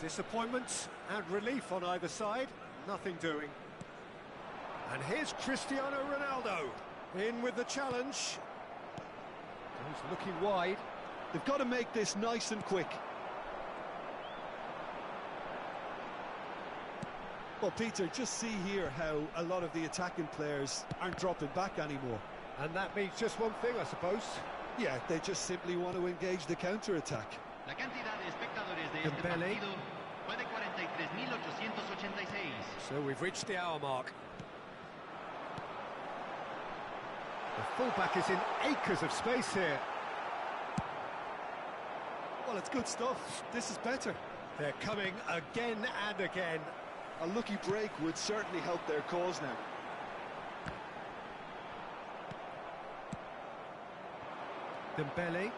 Disappointment and relief on either side. Nothing doing. And here's Cristiano Ronaldo. In with the challenge. He's looking wide. They've got to make this nice and quick. Well, Peter, just see here how a lot of the attacking players aren't dropping back anymore. And that means just one thing, I suppose. Yeah, they just simply want to engage the counter-attack. La cantidad de espectadores de este Dembele. partido fue de 43.886. So we've reached the hour mark. The fullback is in acres of space here. Well, it's good stuff. This is better. They're coming again and again. A lucky break would certainly help their cause now. Dembele.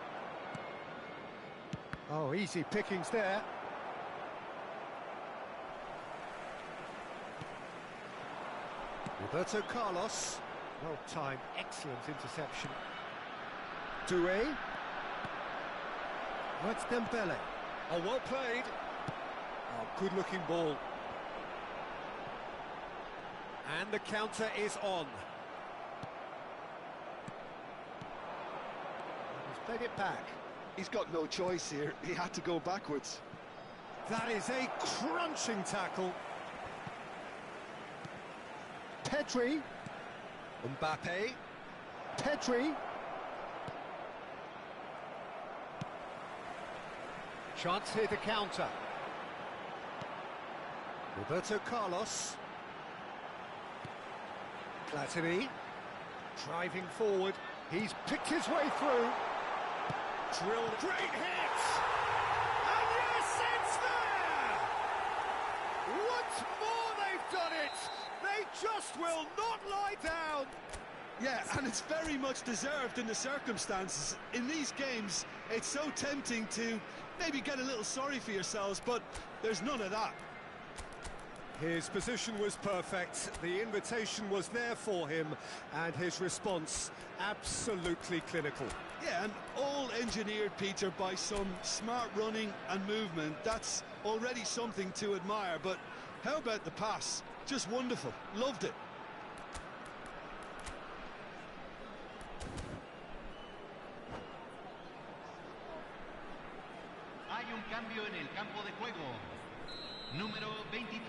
Oh, easy pickings there. Roberto Carlos. Well timed, excellent interception. Doué. Oh, it's Dembele. Oh, well played. Oh, good looking ball. And the counter is on. He's played it back. He's got no choice here. He had to go backwards. That is a crunching tackle. Pedri. Mbape. Pedri. Chance here to counter. Roberto Carlos. Platini. Driving forward. He's picked his way through. Drilled. Great hit! And yes, it's there! Once more they've done it! They just will not lie down! Yeah, and it's very much deserved in the circumstances. In these games, it's so tempting to maybe get a little sorry for yourselves, but there's none of that. His position was perfect, the invitation was there for him, and his response absolutely clinical. Yeah, and all engineered, Peter, by some smart running and movement. That's already something to admire, but how about the pass? Just wonderful. Loved it. Hay un cambio en el campo de juego. Número 23.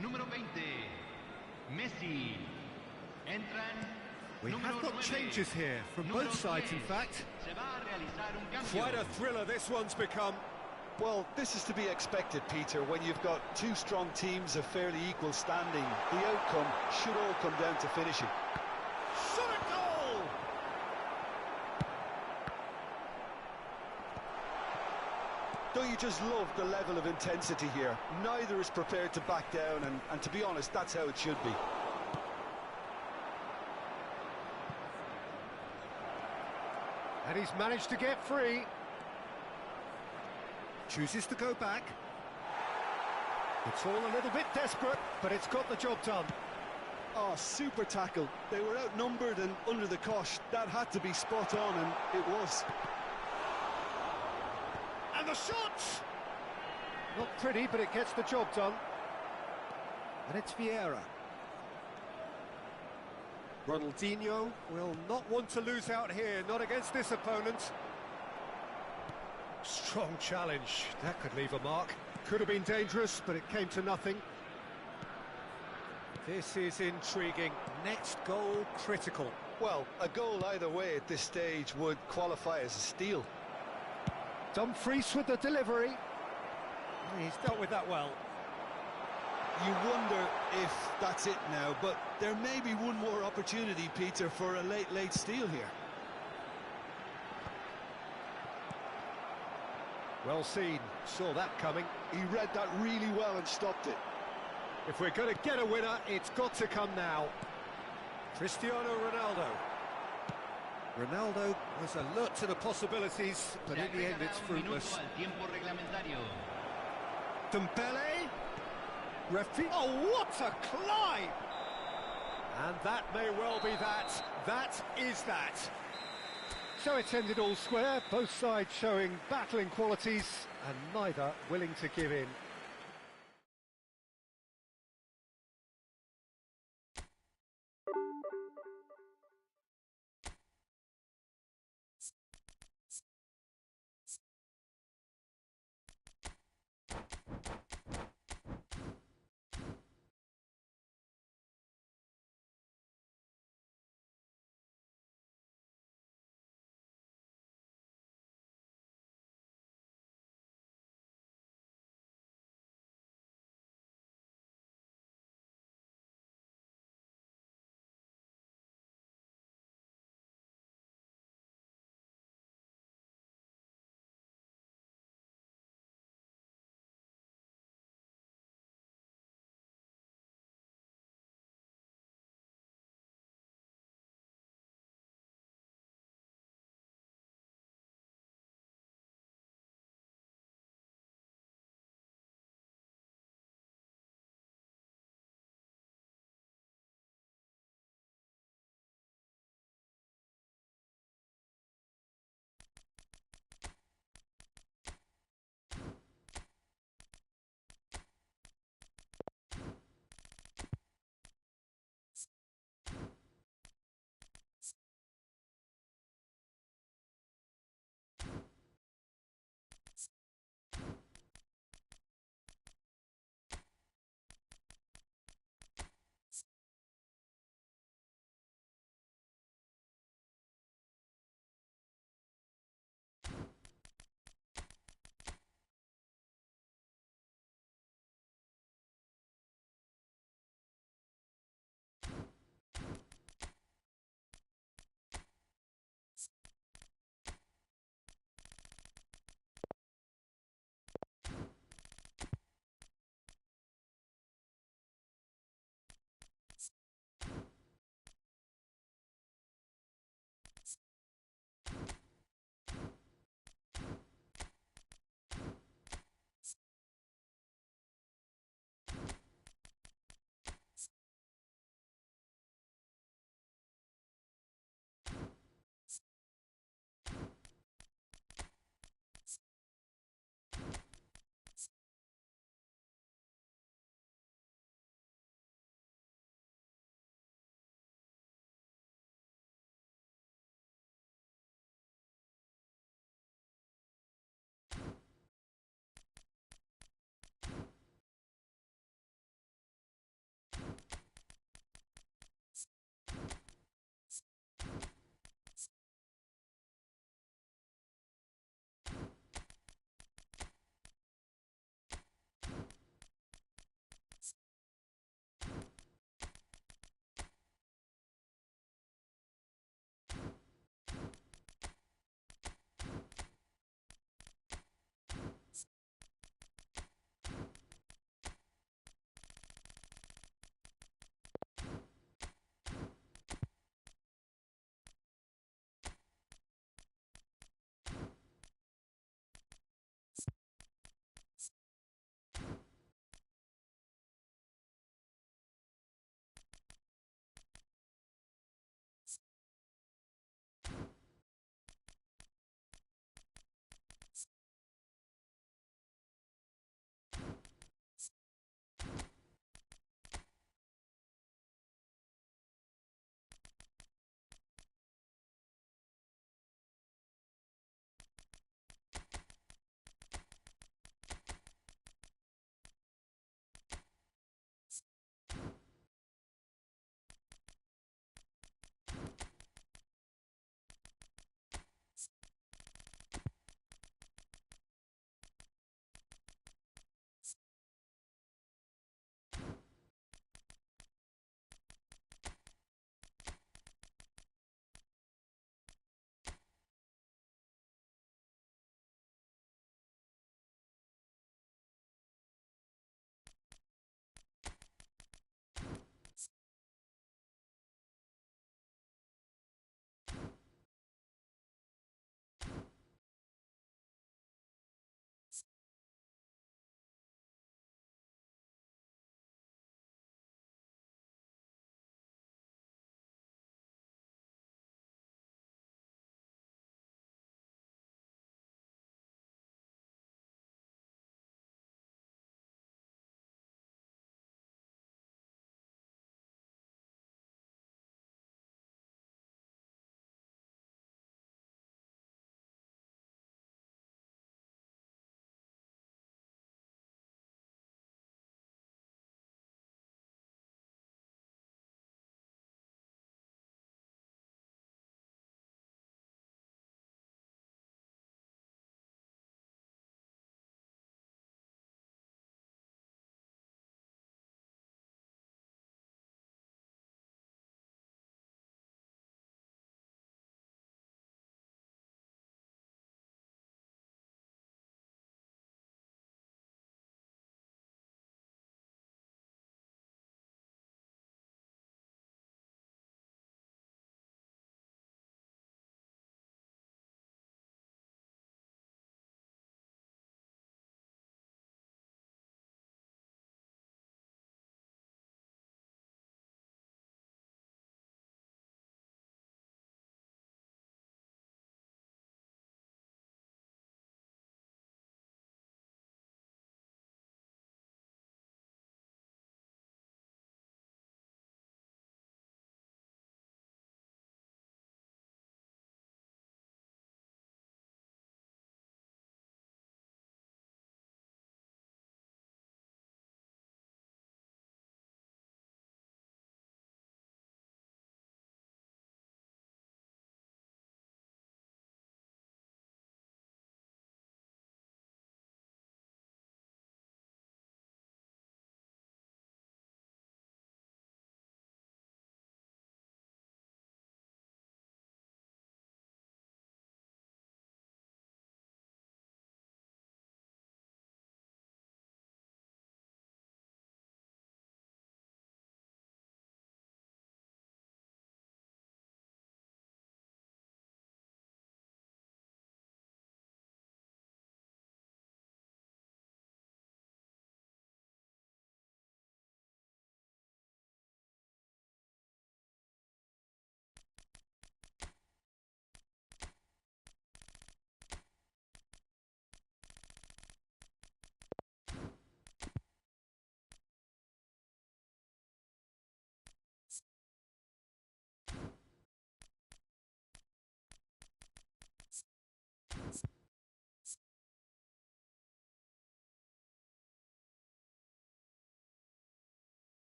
Número 20. Messi. Entran. We have got changes here from both sides, in fact. Se va a realizar un cambio. Quite a thriller this one's become. Well, this is to be expected, Peter, when you've got two strong teams of fairly equal standing. The outcome should all come down to finishing. Shot a goal! Don't you just love the level of intensity here? Neither is prepared to back down, and to be honest, that's how it should be. And he's managed to get free. Chooses to go back. It's all a little bit desperate, but it's got the job done. Oh, super tackle. They were outnumbered and under the cosh. That had to be spot on, and it was. And the shot! Not pretty, but it gets the job done. And it's Vieira. Ronaldinho will not want to lose out here, not against this opponent. Strong challenge, that could leave a mark. Could have been dangerous, but it came to nothing. This is intriguing. Next goal, critical. Well, a goal either way at this stage would qualify as a steal. Dumfries with the delivery. He's dealt with that well. You wonder if that's it now, but there may be one more opportunity, Peter, for a late steal here. Well seen, saw that coming. He read that really well and stopped it. If we're going to get a winner, it's got to come now. Cristiano Ronaldo. Ronaldo was alert to the possibilities, but in the end it's fruitless. Dembele. Referee. Oh, what a climb! And that may well be that. That is that. So it's ended all square, both sides showing battling qualities and neither willing to give in.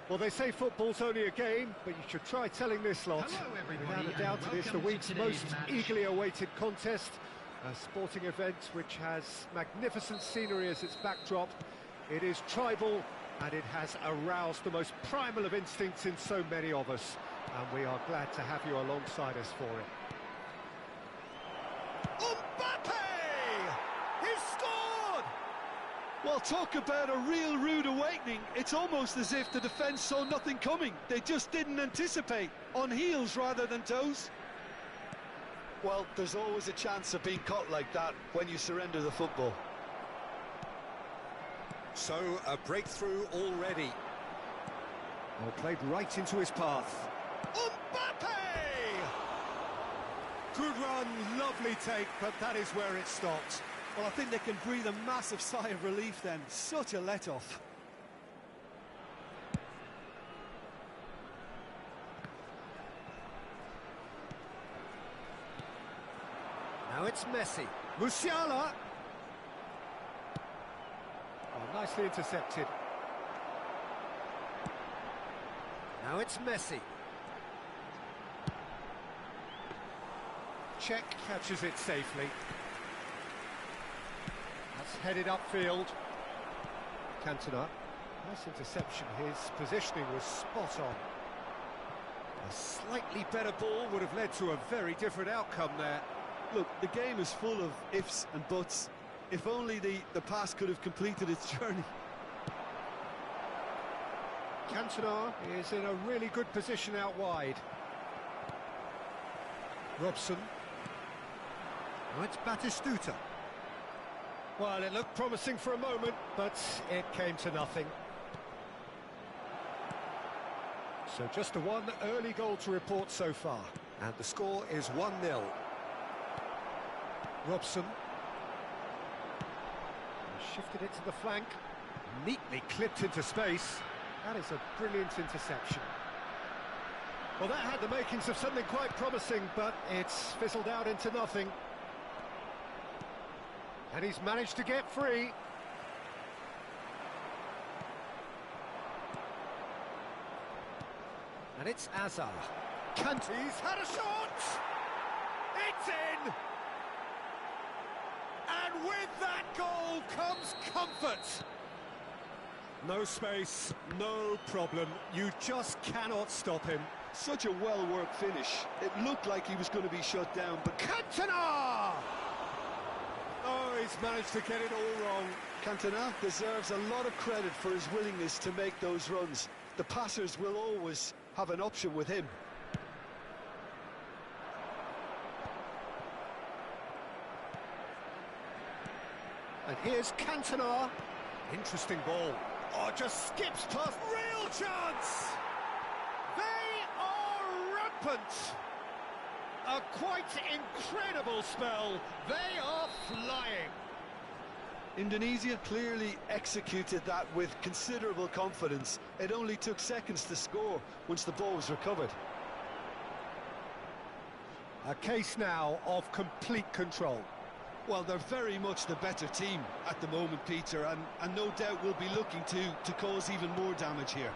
Well, they say football's only a game, but you should try telling this lot. Hello, everybody, Without a and doubt, it is the welcome to week's today's most match. eagerly awaited contest. A sporting event which has magnificent scenery as its backdrop. It is tribal, and it has aroused the most primal of instincts in so many of us. And we are glad to have you alongside us for it. Mbape! He's scored! Well, talk about a real rude awakening. It's almost as if the defence saw nothing coming. They just didn't anticipate. On heels rather than toes. Well, there's always a chance of being caught like that when you surrender the football. So, a breakthrough already. Well, played right into his path. Mbappe! Good run, lovely take, but that is where it stopped. Well, I think they can breathe a massive sigh of relief then. Such a let-off. Now it's Messi. Musiala! Oh, nicely intercepted. Now it's Messi. Czech catches it safely. That's headed upfield. Cantona. Nice interception. His positioning was spot on. A slightly better ball would have led to a very different outcome there. Look, the game is full of ifs and buts. If only the pass could have completed its journey. Cantona is in a really good position out wide. Robson. Now it's Batistuta. Well, it looked promising for a moment, but it came to nothing. So just the one early goal to report so far. And the score is 1-0. Robson. Shifted it to the flank. Neatly clipped into space. That is a brilliant interception. Well, that had the makings of something quite promising, but it's fizzled out into nothing. And he's managed to get free. And it's Azar. Kante's had a shot! It's in! And with that goal comes comfort. No space, no problem. You just cannot stop him. Such a well-worked finish. It looked like he was going to be shut down, but Cantona! Oh, he's managed to get it all wrong. Cantona deserves a lot of credit for his willingness to make those runs. The passers will always have an option with him. And here's Cantona. Interesting ball. Oh, just skips past. Real chance! They are rampant. A quite incredible spell. They are flying. Indonesia clearly executed that with considerable confidence. It only took seconds to score once the ball was recovered. A case now of complete control. Well, they're very much the better team at the moment, Peter, and no doubt will be looking to cause even more damage here.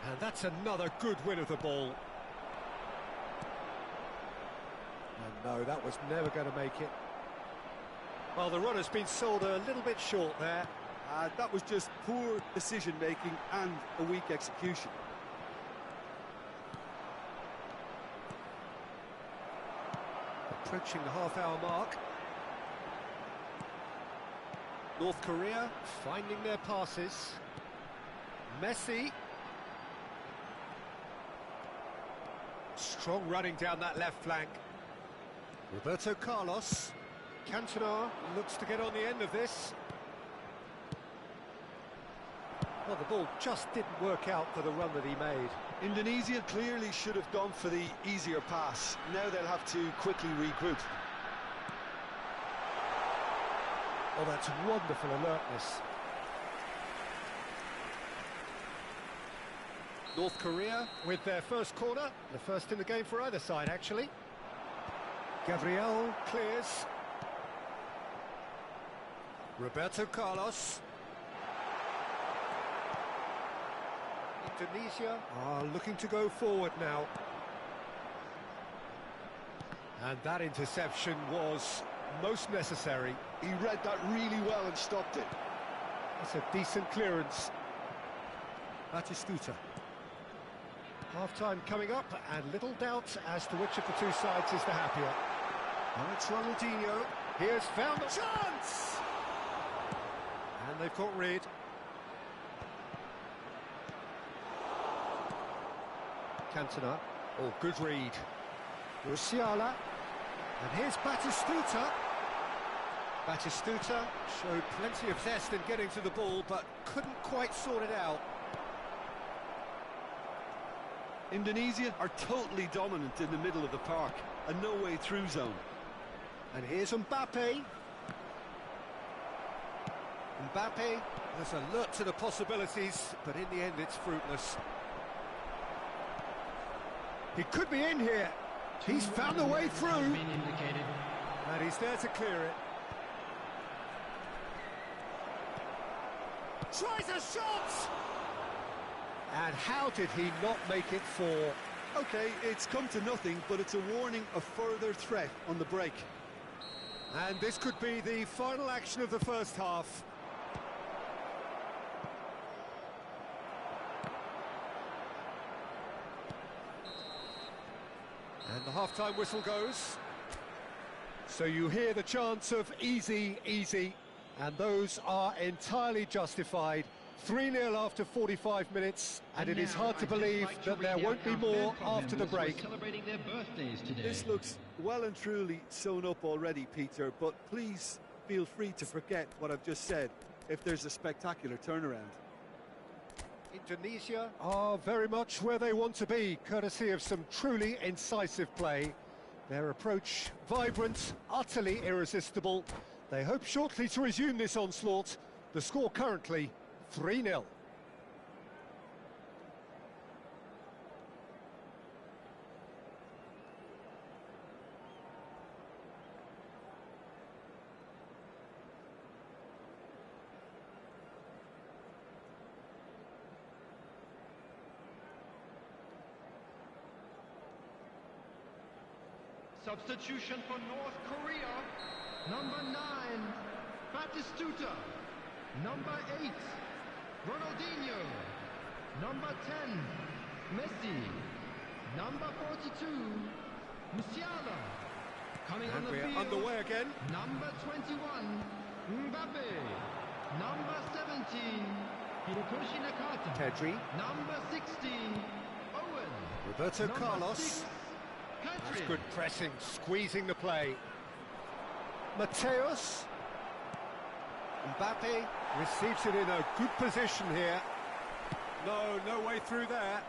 And that's another good win of the ball. And no, that was never going to make it. Well, the runner's been sold a little bit short there. That was just poor decision-making and a weak execution. Approaching the half-hour mark. North Korea finding their passes. Messi. Strong running down that left flank. Roberto Carlos. Cantona looks to get on the end of this. Well, the ball just didn't work out for the run that he made. Indonesia clearly should have gone for the easier pass. Now they'll have to quickly regroup. Oh, that's wonderful alertness. North Korea with their first corner. The first in the game for either side, actually. Gabriel clears. Roberto Carlos. Indonesia are looking to go forward now. And that interception was most necessary. He read that really well and stopped it. That's a decent clearance. Batistuta. Half-time coming up, and little doubt as to which of the two sides is the happier. Oh, it's Ronaldinho. He has found a chance! And they've caught Reed. Cantona. Oh, good read. Musiala. And here's Batistuta. Batistuta showed plenty of zest in getting to the ball, but couldn't quite sort it out. Indonesia are totally dominant in the middle of the park, a no-way-through zone. And here's Mbape. Mbape has alert to the possibilities, but in the end it's fruitless. He could be in here. He's found a way through. And he's there to clear it. Tries a shot! And how did he not make it four? Okay, it's come to nothing, but it's a warning of further threat on the break. And this could be the final action of the first half. And the half-time whistle goes. So you hear the chants of easy, easy, and those are entirely justified. 3-0 after 45 minutes, and it is hard to believe that there won't be more after the break. Celebrating their birthdays today. This looks well and truly sewn up already, Peter, but please feel free to forget what I've just said if there's a spectacular turnaround. Indonesia are very much where they want to be, courtesy of some truly incisive play. Their approach vibrant, utterly irresistible. They hope shortly to resume this onslaught. The score currently 3-0. Substitution for North Korea. Number 9, Batistuta. Number 8, Ronaldinho. Number 10, Messi. Number 42, Musiala. Coming on And the we're field. underway again. Number 21, Mbape. Number 17, Hirokoshi Nakata. Pedri. Number 16, Owen. Roberto Number Carlos. 6, That's Kadri. good pressing, squeezing the play. Mateus. Mbappe receives it in a good position here. No way through there.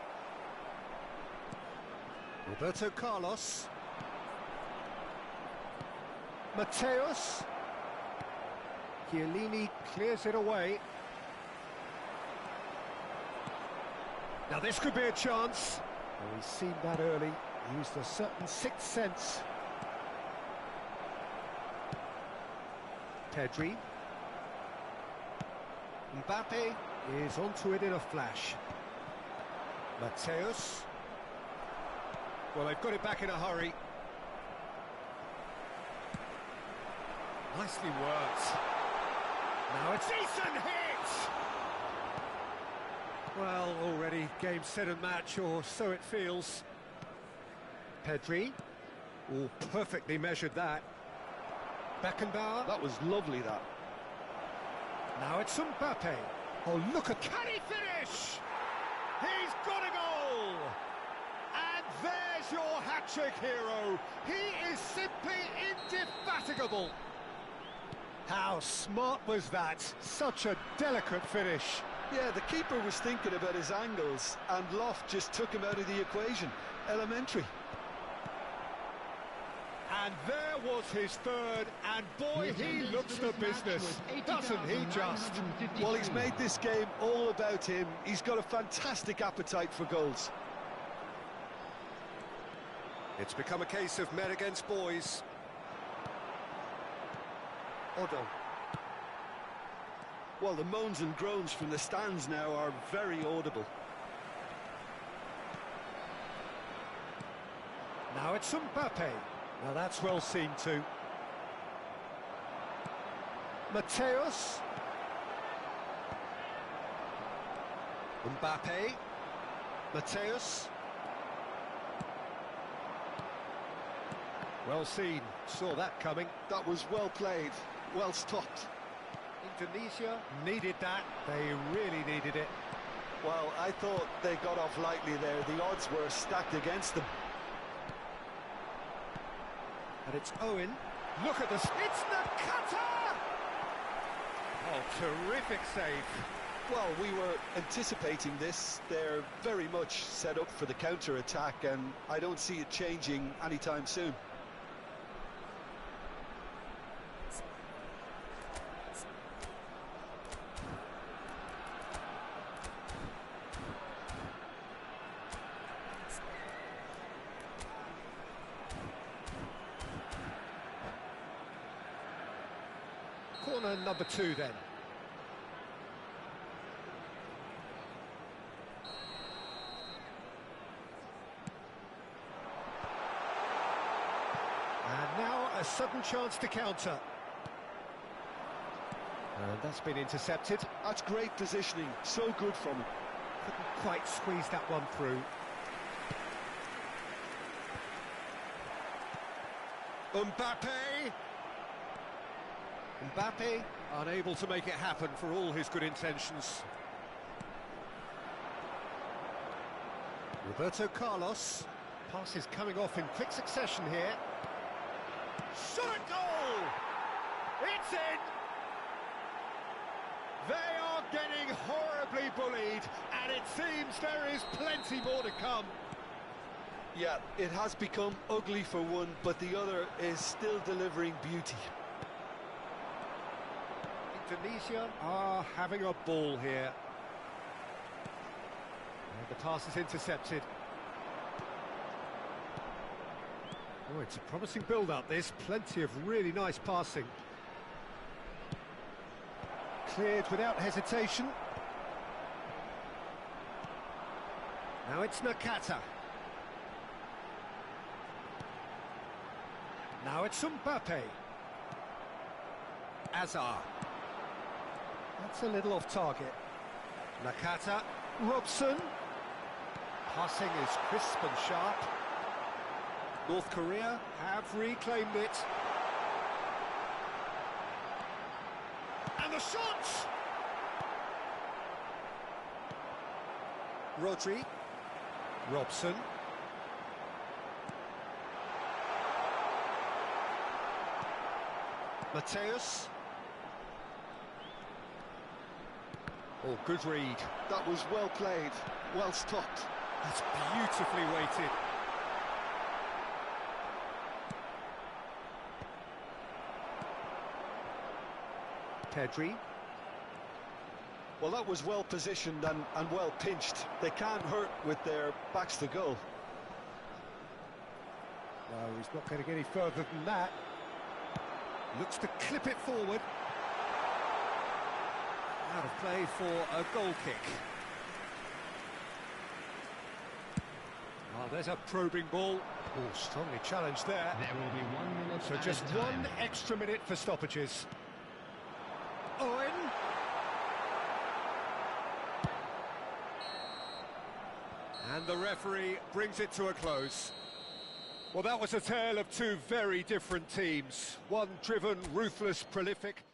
Roberto Carlos. Mateus. Chiellini clears it away. Now this could be a chance. Well, he's seen that early, used a certain sixth sense. Pedri. Mbape is onto it in a flash. Mateus. Well, they've got it back in a hurry. Nicely worked. Now it's decent hit! Well, already game, set and match, or so it feels. Pedri. Oh, perfectly measured that. Beckenbauer. That was lovely, that. Now it's Mbappe. Oh, look at... Can he finish? He's got a goal! And there's your hat-trick hero. He is simply indefatigable. How smart was that? Such a delicate finish. Yeah, the keeper was thinking about his angles, and Loft just took him out of the equation. Elementary. And there was his third, and boy, he looks the business, doesn't he just? Well, he's made this game all about him. He's got a fantastic appetite for goals. It's become a case of men against boys. Odo. Well, the moans and groans from the stands now are very audible. Now it's Mbappe. Now that's well seen too. Mateus. Mbappe. Mateus. Well seen, saw that coming. That was well played, well stopped. Indonesia needed that, they really needed it. Well, I thought they got off lightly there. The odds were stacked against them. And it's Owen. Look at this. It's Nakata! Oh, terrific save. Well, we were anticipating this. They're very much set up for the counter-attack, and I don't see it changing anytime soon. Corner number 2 then. And now a sudden chance to counter. And that's been intercepted. That's great positioning, so good from him. Couldn't quite squeeze that one through. Mbappe! Mbappe, unable to make it happen for all his good intentions. Roberto Carlos. Pass is coming off in quick succession here. Shot at goal! It's in! They are getting horribly bullied, and it seems there is plenty more to come. Yeah, it has become ugly for one, but the other is still delivering beauty. Indonesia are having a ball here. And the pass is intercepted. Oh, it's a promising build-up, this. Plenty of really nice passing. Cleared without hesitation. Now it's Nakata. Now it's Mbappe. Azar. That's a little off target. Nakata. Robson. Passing is crisp and sharp. North Korea have reclaimed it. And the shot! Rodri. Robson. Mateus. Oh, good read. That was well played, well stopped. That's beautifully weighted. Pedri. Well, that was well positioned and well pinched. They can't hurt with their backs to goal. No, he's not going to get any further than that. Looks to clip it forward. Out of play for a goal kick. Oh, there's a probing ball. Oh, strongly challenged there. There will be 1 minute. So just added time. one extra minute for stoppages. Owen. And the referee brings it to a close. Well, that was a tale of two very different teams. One driven, ruthless, prolific.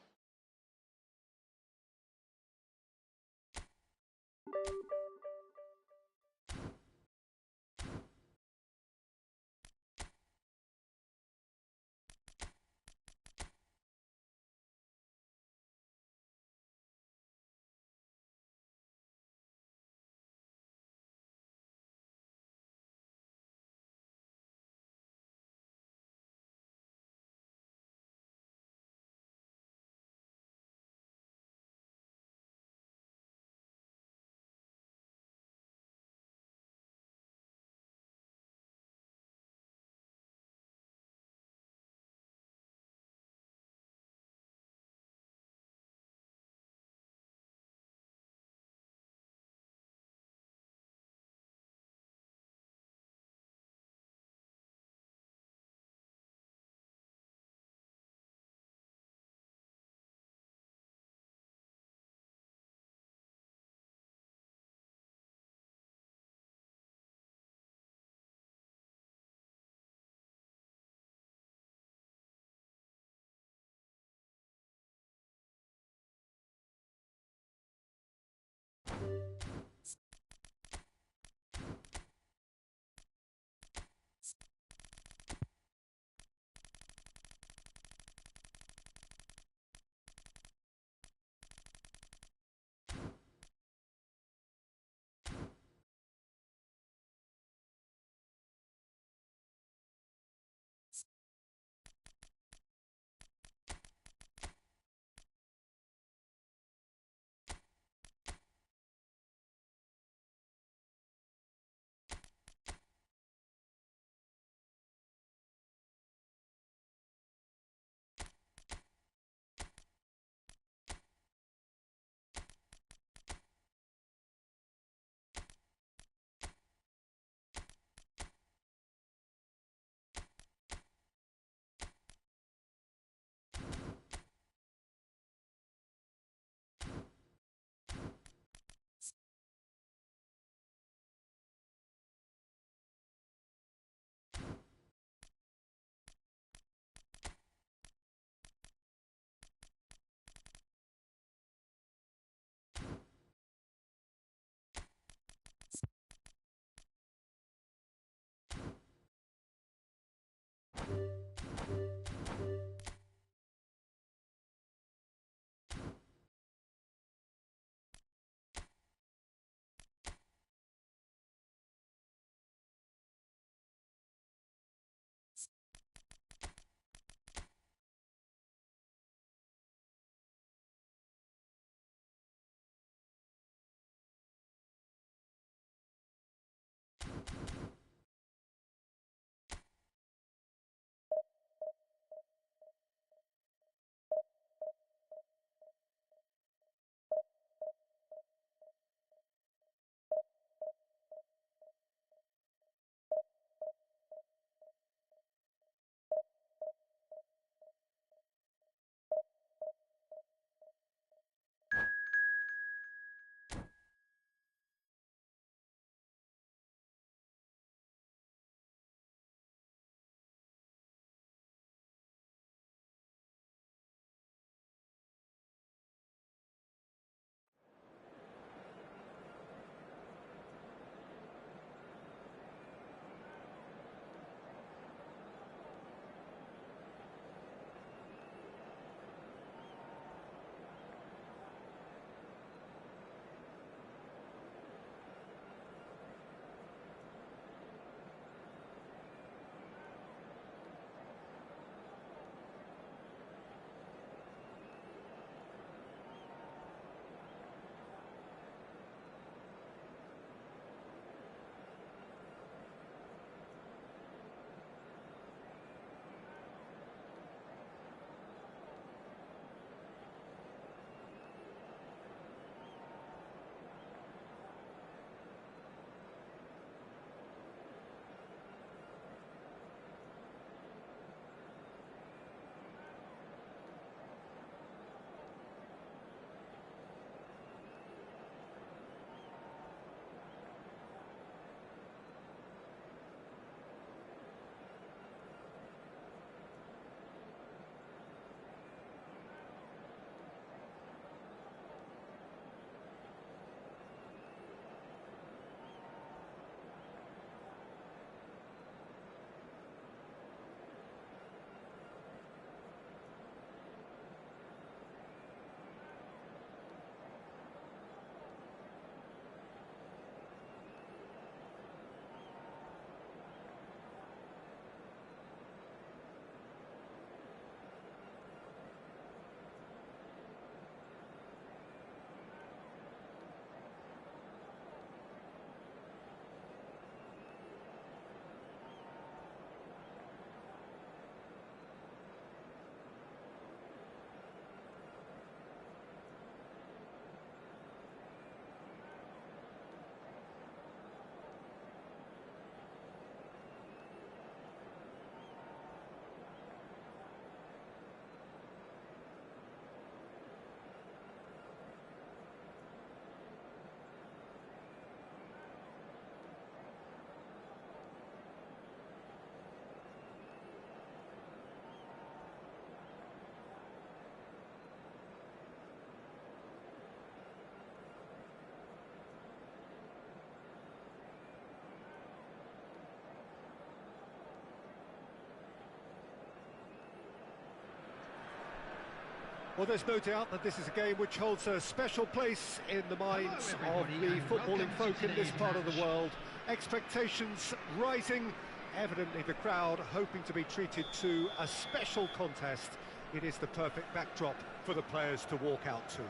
Well, there's no doubt that this is a game which holds a special place in the minds of the footballing folk in this part of the world. Expectations rising, evidently the crowd hoping to be treated to a special contest. It is the perfect backdrop for the players to walk out to.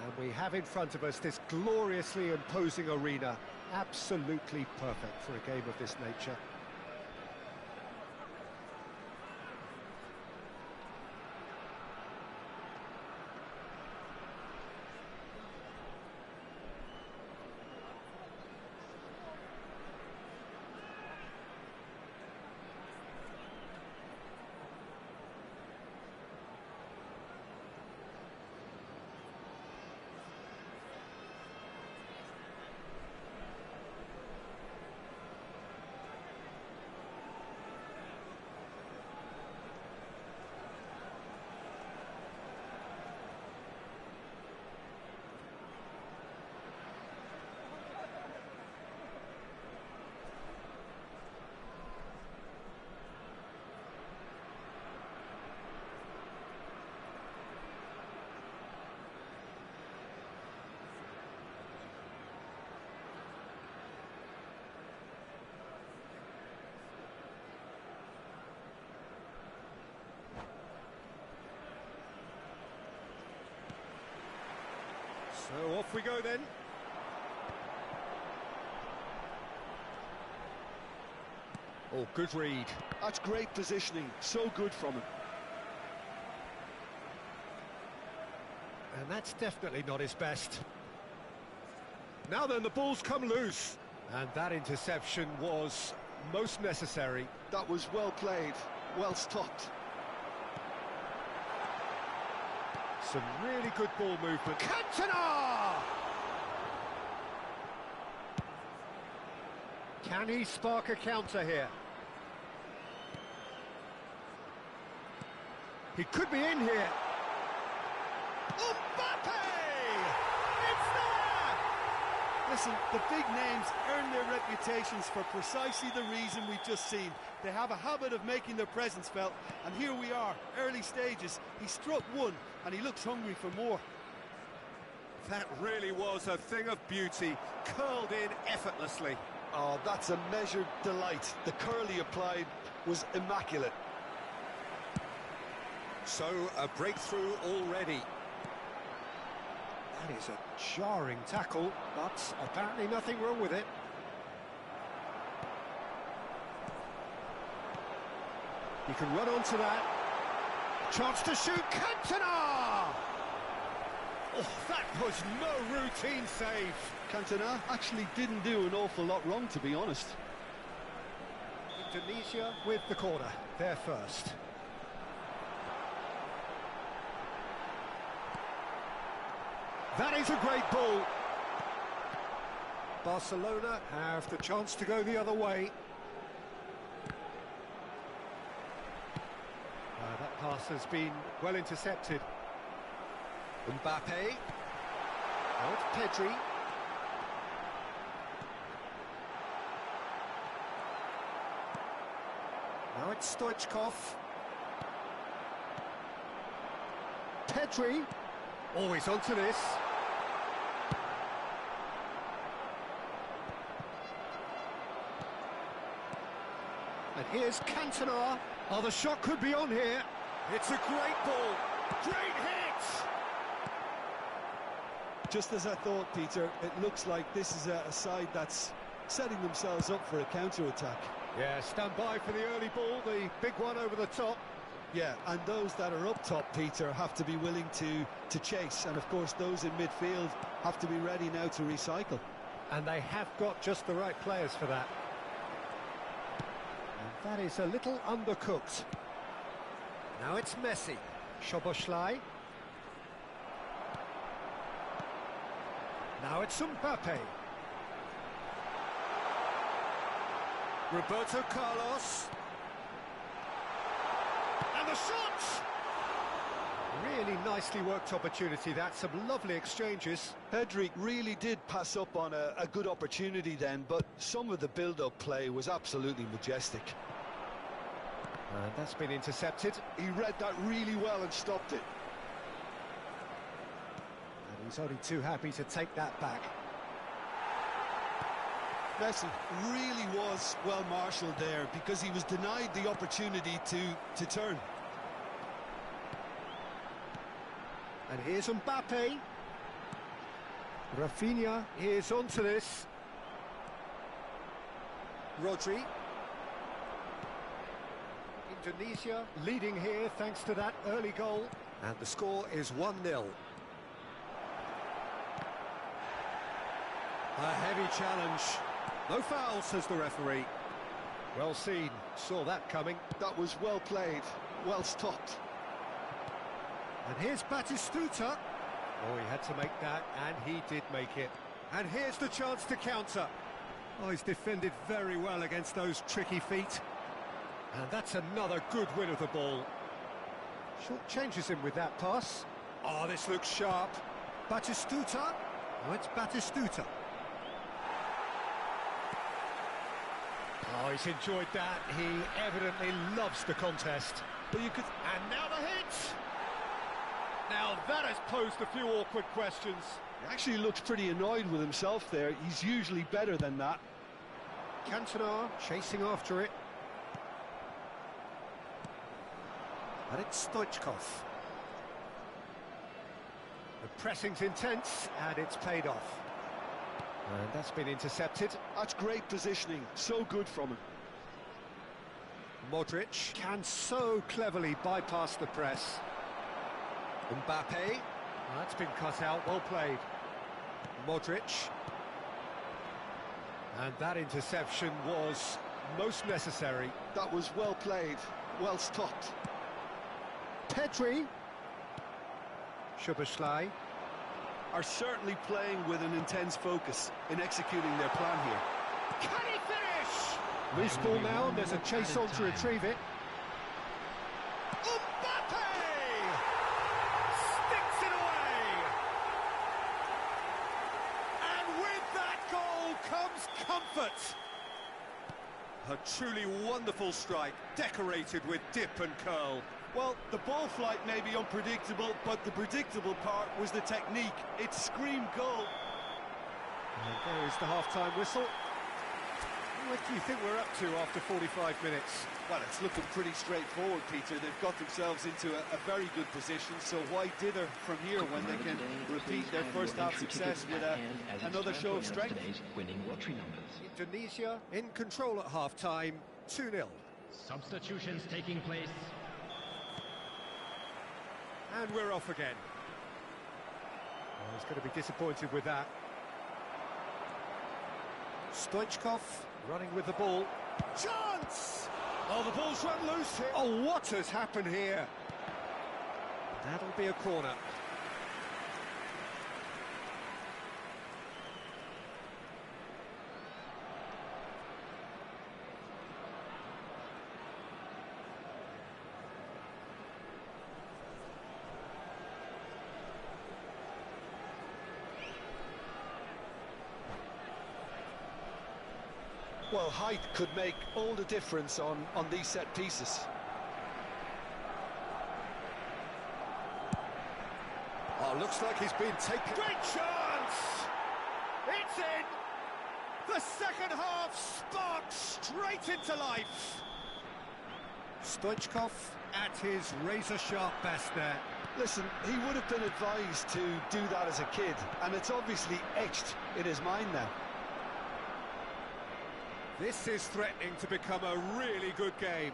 And we have in front of us this gloriously imposing arena, absolutely perfect for a game of this nature. So off we go then. Oh, good read. That's great positioning, so good from him. And that's definitely not his best. Now then, the ball's come loose. And that interception was most necessary. That was well played, well stopped. Some really good ball movement. Cantona! Can he spark a counter here? He could be in here. Mbape! It's there! Listen, the big names earn their reputations for precisely the reason we've just seen. They have a habit of making their presence felt, and here we are, early stages. He struck one, and he looks hungry for more. That really was a thing of beauty, curled in effortlessly. Oh, that's a measured delight. The curl he applied was immaculate. So, a breakthrough already. That is a jarring tackle, but apparently nothing wrong with it. He can run onto that. Chance to shoot, Cantona! Oh, that was no routine save. Cantona actually didn't do an awful lot wrong, to be honest. Indonesia with the corner, there first. That is a great ball. Barcelona have the chance to go the other way. That pass has been well intercepted. Mbape. Now it's Pedri. Now it's Stoichkov. Pedri. Always onto this. And here's Cantona. Oh, the shot could be on here. It's a great ball. Great hit! Just as I thought, Peter, it looks like this is a side that's setting themselves up for a counter-attack. Yeah, stand by for the early ball, the big one over the top. Yeah, and those that are up top, Peter, have to be willing to chase. And, of course, those in midfield have to be ready now to recycle. And they have got just the right players for that. And that is a little undercooked. Now it's Messi. Szoboszlai. Now it's Mbape. Roberto Carlos. And the shot! Really nicely worked opportunity, that. Some lovely exchanges. Pedri really did pass up on a good opportunity then, but some of the build-up play was absolutely majestic. And that's been intercepted. He read that really well and stopped it. And he's only too happy to take that back. Messi really was well marshalled there because he was denied the opportunity to turn. And here's Mbape. Rafinha is onto this. Rodri. Indonesia leading here thanks to that early goal. And the score is 1-0. A heavy challenge. No foul, says the referee. Well seen, saw that coming. That was well played, well stopped. And here's Batistuta. Oh, he had to make that, and he did make it. And here's the chance to counter. Oh, he's defended very well against those tricky feet. And that's another good win of the ball. Short changes him with that pass. Oh, this looks sharp. Batistuta. Oh, it's Batistuta. Oh, he's enjoyed that. He evidently loves the contest. But you could... And now the hit! Now that has posed a few awkward questions. He actually looks pretty annoyed with himself there. He's usually better than that. Cantona chasing after it. And it's Stoichkov. The pressing's intense, and it's paid off. And that's been intercepted. That's great positioning, so good from him. Modric can so cleverly bypass the press. Mbape. That's been cut out, well played. Modric. And that interception was most necessary. That was well played, well stopped. Pedri. Szoboszlai. Are certainly playing with an intense focus in executing their plan here. Can he finish? Loose ball now, and there's a chase on to retrieve it. Mbappe! Sticks it away! And with that goal comes comfort. A truly wonderful strike, decorated with dip and curl. Well, the ball flight may be unpredictable, but the predictable part was the technique. It screamed goal. And there is the half-time whistle. What do you think we're up to after 45 minutes? Well, it's looking pretty straightforward, Peter. They've got themselves into a very good position, so why dither from here when they can repeat their first half success with another show of strength? Indonesia in control at half-time, 2-0. Substitutions taking place. And we're off again. Oh, he's going to be disappointed with that. Stoichkov running with the ball. Chance! Oh, the ball's run loose here. Oh, what has happened here? That'll be a corner. Well, height could make all the difference on these set pieces. Oh, looks like he's been taken. Great chance! It's in! The second half sparked straight into life. Stoichkov at his razor-sharp best there. Listen, he would have been advised to do that as a kid, and it's obviously etched in his mind now. This is threatening to become a really good game.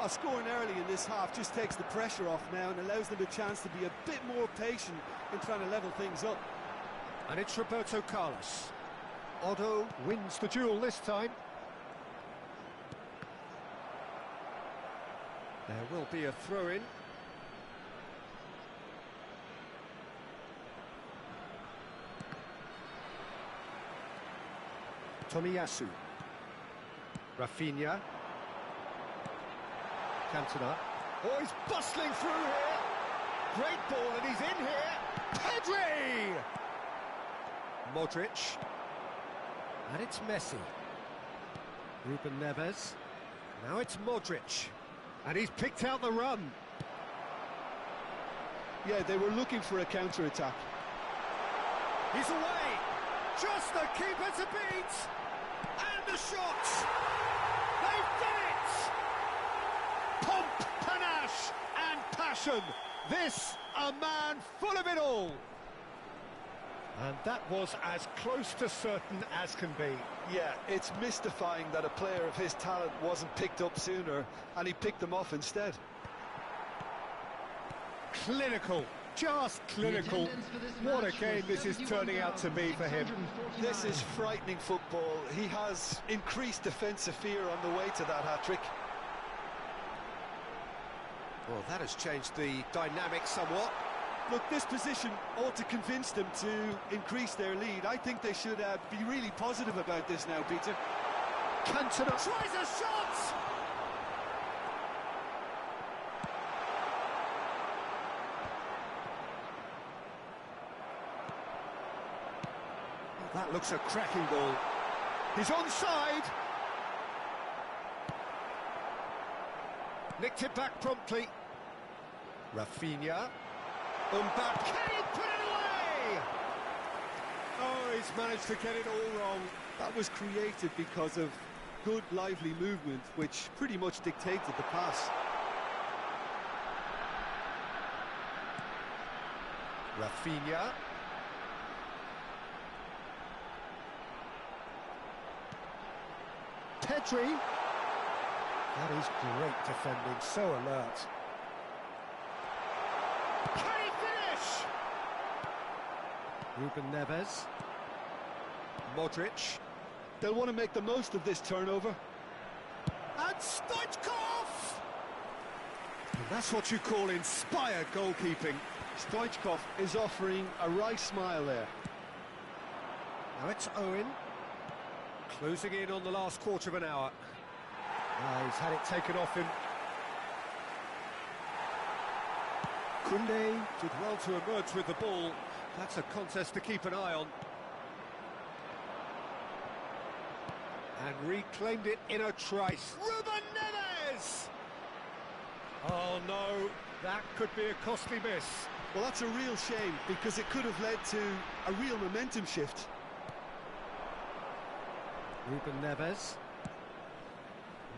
Scoring early in this half just takes the pressure off now and allows them a chance to be a bit more patient in trying to level things up. And it's Roberto Carlos. Otto wins the duel this time. There will be a throw-in. Tomiyasu. Rafinha. Cantona. Oh, he's bustling through here. Great ball, and he's in here. Pedri! Modric. And it's Messi. Ruben Neves. Now it's Modric. And he's picked out the run. Yeah, they were looking for a counter-attack. He's away. Just the keeper to beat. And the shot. They've done it. Pomp, panache and passion. This, a man full of it all. And that was as close to certain as can be. Yeah, it's mystifying that a player of his talent wasn't picked up sooner, and he picked them off instead. Clinical, just clinical. What a game this is turning out to be for him. This is frightening football. He has increased defensive fear on the way to that hat-trick. Well, that has changed the dynamic somewhat. Look, this position ought to convince them to increase their lead. I think they should be really positive about this now, Peter. Cantona tries a shot! That looks a cracking ball. He's onside. Nicked it back promptly. Rafinha. Mbape. Can he put it away? Oh, he's managed to get it all wrong. That was created because of good, lively movement, which pretty much dictated the pass. Rafinha. Pedri. That is great defending, so alert. Can he finish? Ruben Neves. Modric. They'll want to make the most of this turnover. And Stoichkov! And that's what you call inspired goalkeeping. Stoichkov is offering a wry smile there. Now it's Owen. Closing in on the last quarter of an hour. He's had it taken off him. Koundé did well to emerge with the ball. That's a contest to keep an eye on. And reclaimed it in a trice. Ruben Neves! Oh no, that could be a costly miss. Well, that's a real shame, because it could have led to a real momentum shift. Ruben Neves.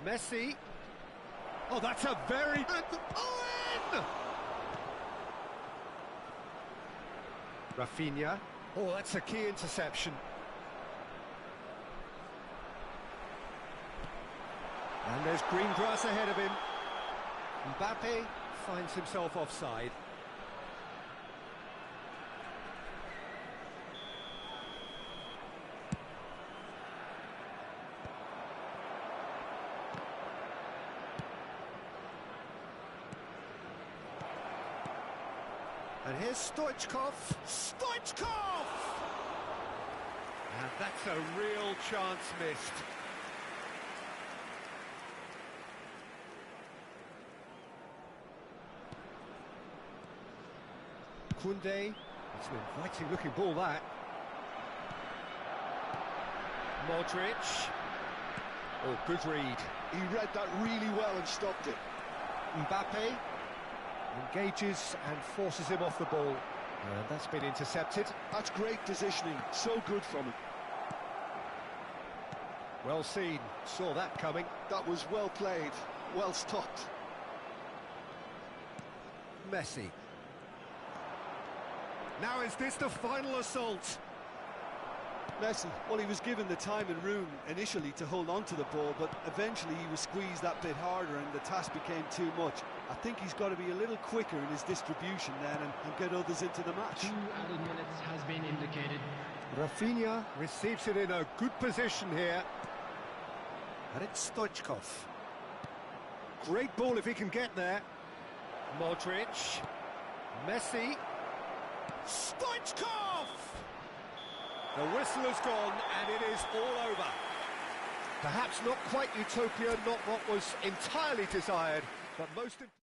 Messi. Oh, that's a very... Owen! Rafinha. Oh, that's a key interception. And there's green grass ahead of him. Mbape finds himself offside. And here's Stoichkov. Stoichkov! And that's a real chance missed. Koundé. It's an inviting looking ball, that. Modric. Oh, good read. He read that really well and stopped it. Mbape engages and forces him off the ball. And that's been intercepted. That's great positioning, so good from him. Well seen, saw that coming. That was well played, well stopped. Messi. Now is this the final assault? Messi, well, he was given the time and room initially to hold on to the ball, but eventually he was squeezed that bit harder and the task became too much. I think he's got to be a little quicker in his distribution then and get others into the match. 2 added minutes has been indicated. Rafinha receives it in a good position here. And it's Stoichkov. Great ball if he can get there. Modric. Messi. Stoichkov! The whistle has gone and it is all over. Perhaps not quite utopia, not what was entirely desired, but most important.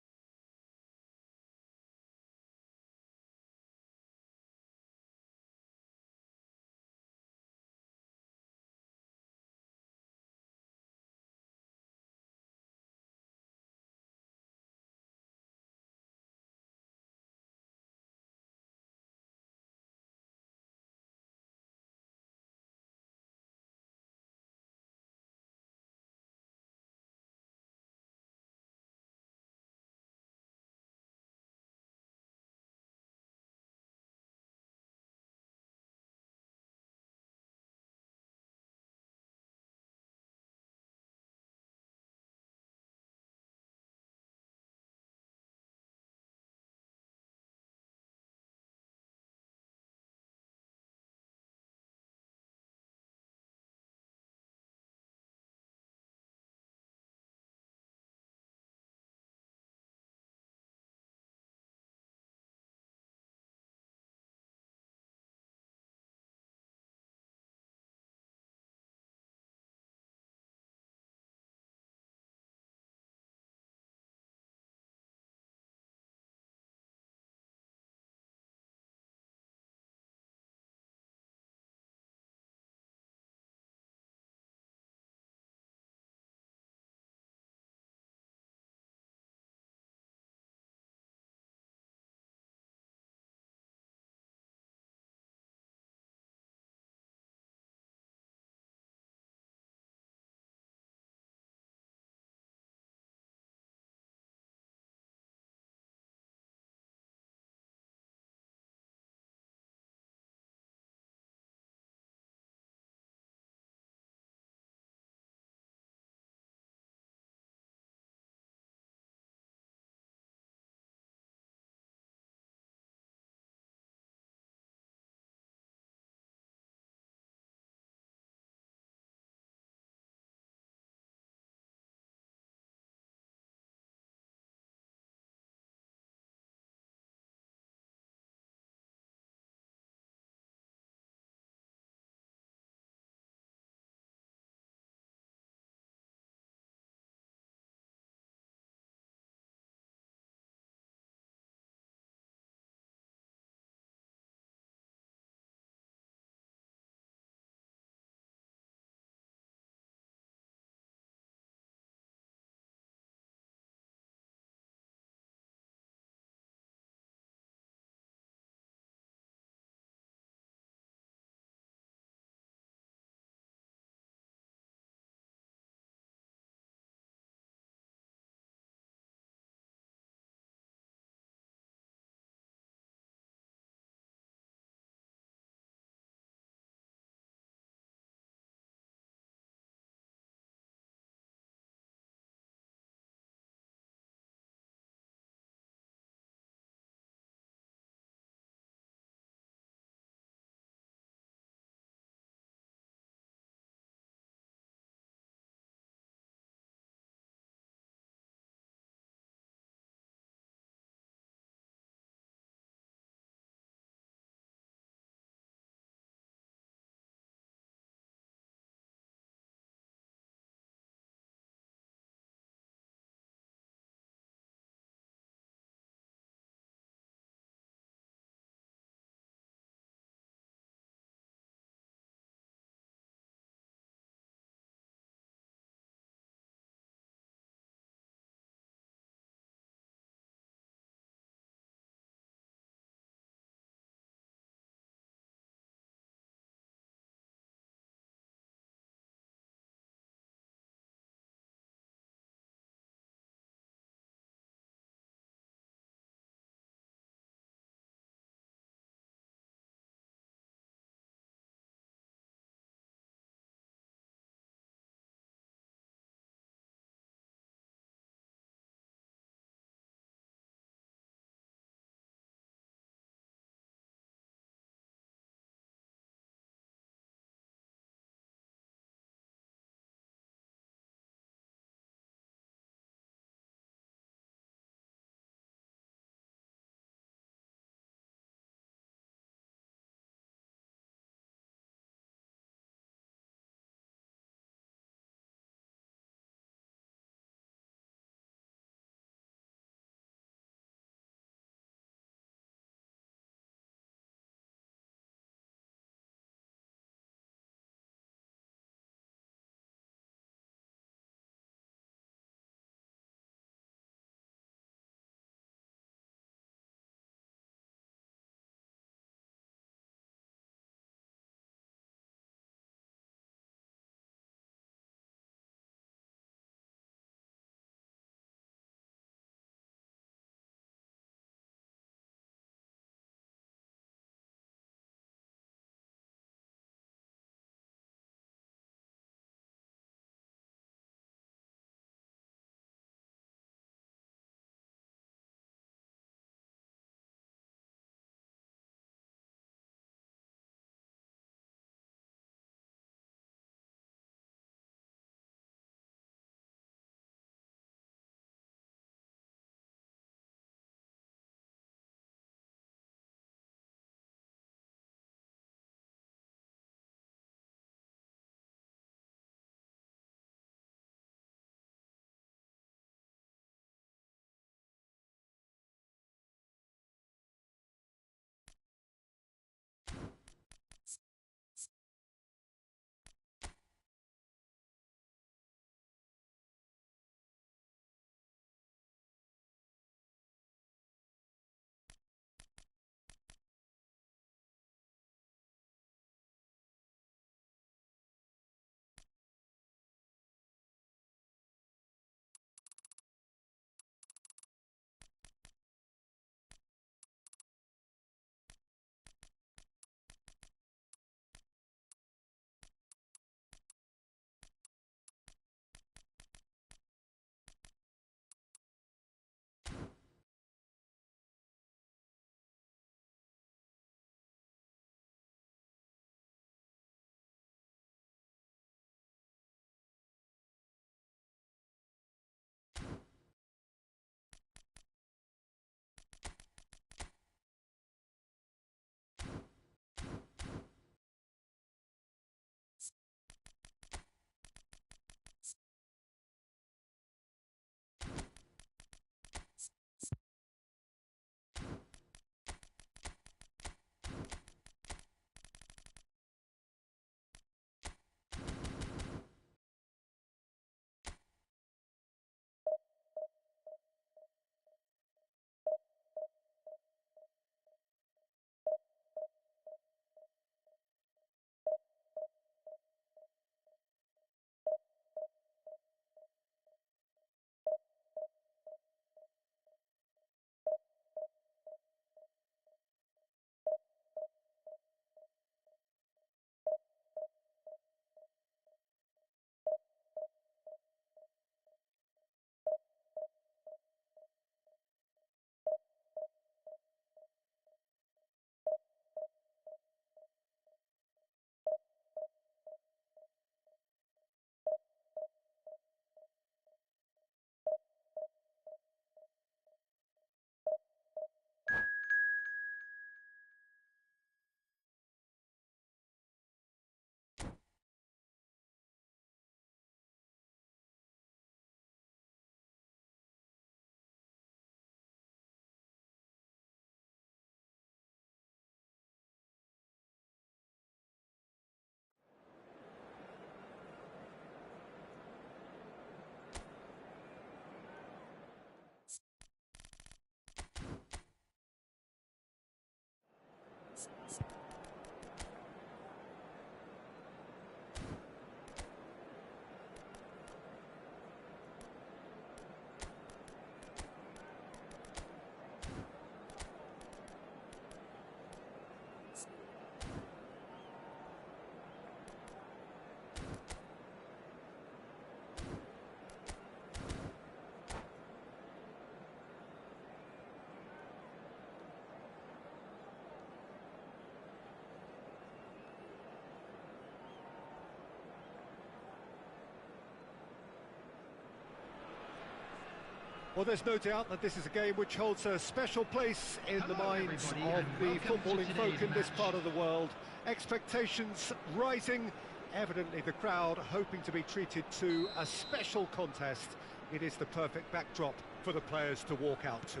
Well, there's no doubt that this is a game which holds a special place in the Hello, minds of everybody, and the welcome to footballing folk today's in this match. part of the world. Expectations rising, evidently the crowd hoping to be treated to a special contest. It is the perfect backdrop for the players to walk out to.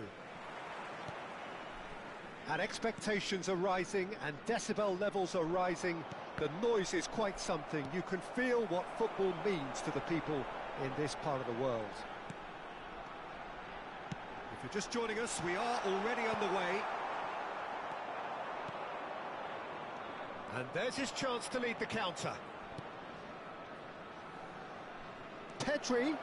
And expectations are rising and decibel levels are rising. The noise is quite something. You can feel what football means to the people in this part of the world. If you're just joining us, we are already underway. And there's his chance to lead the counter. Pedri.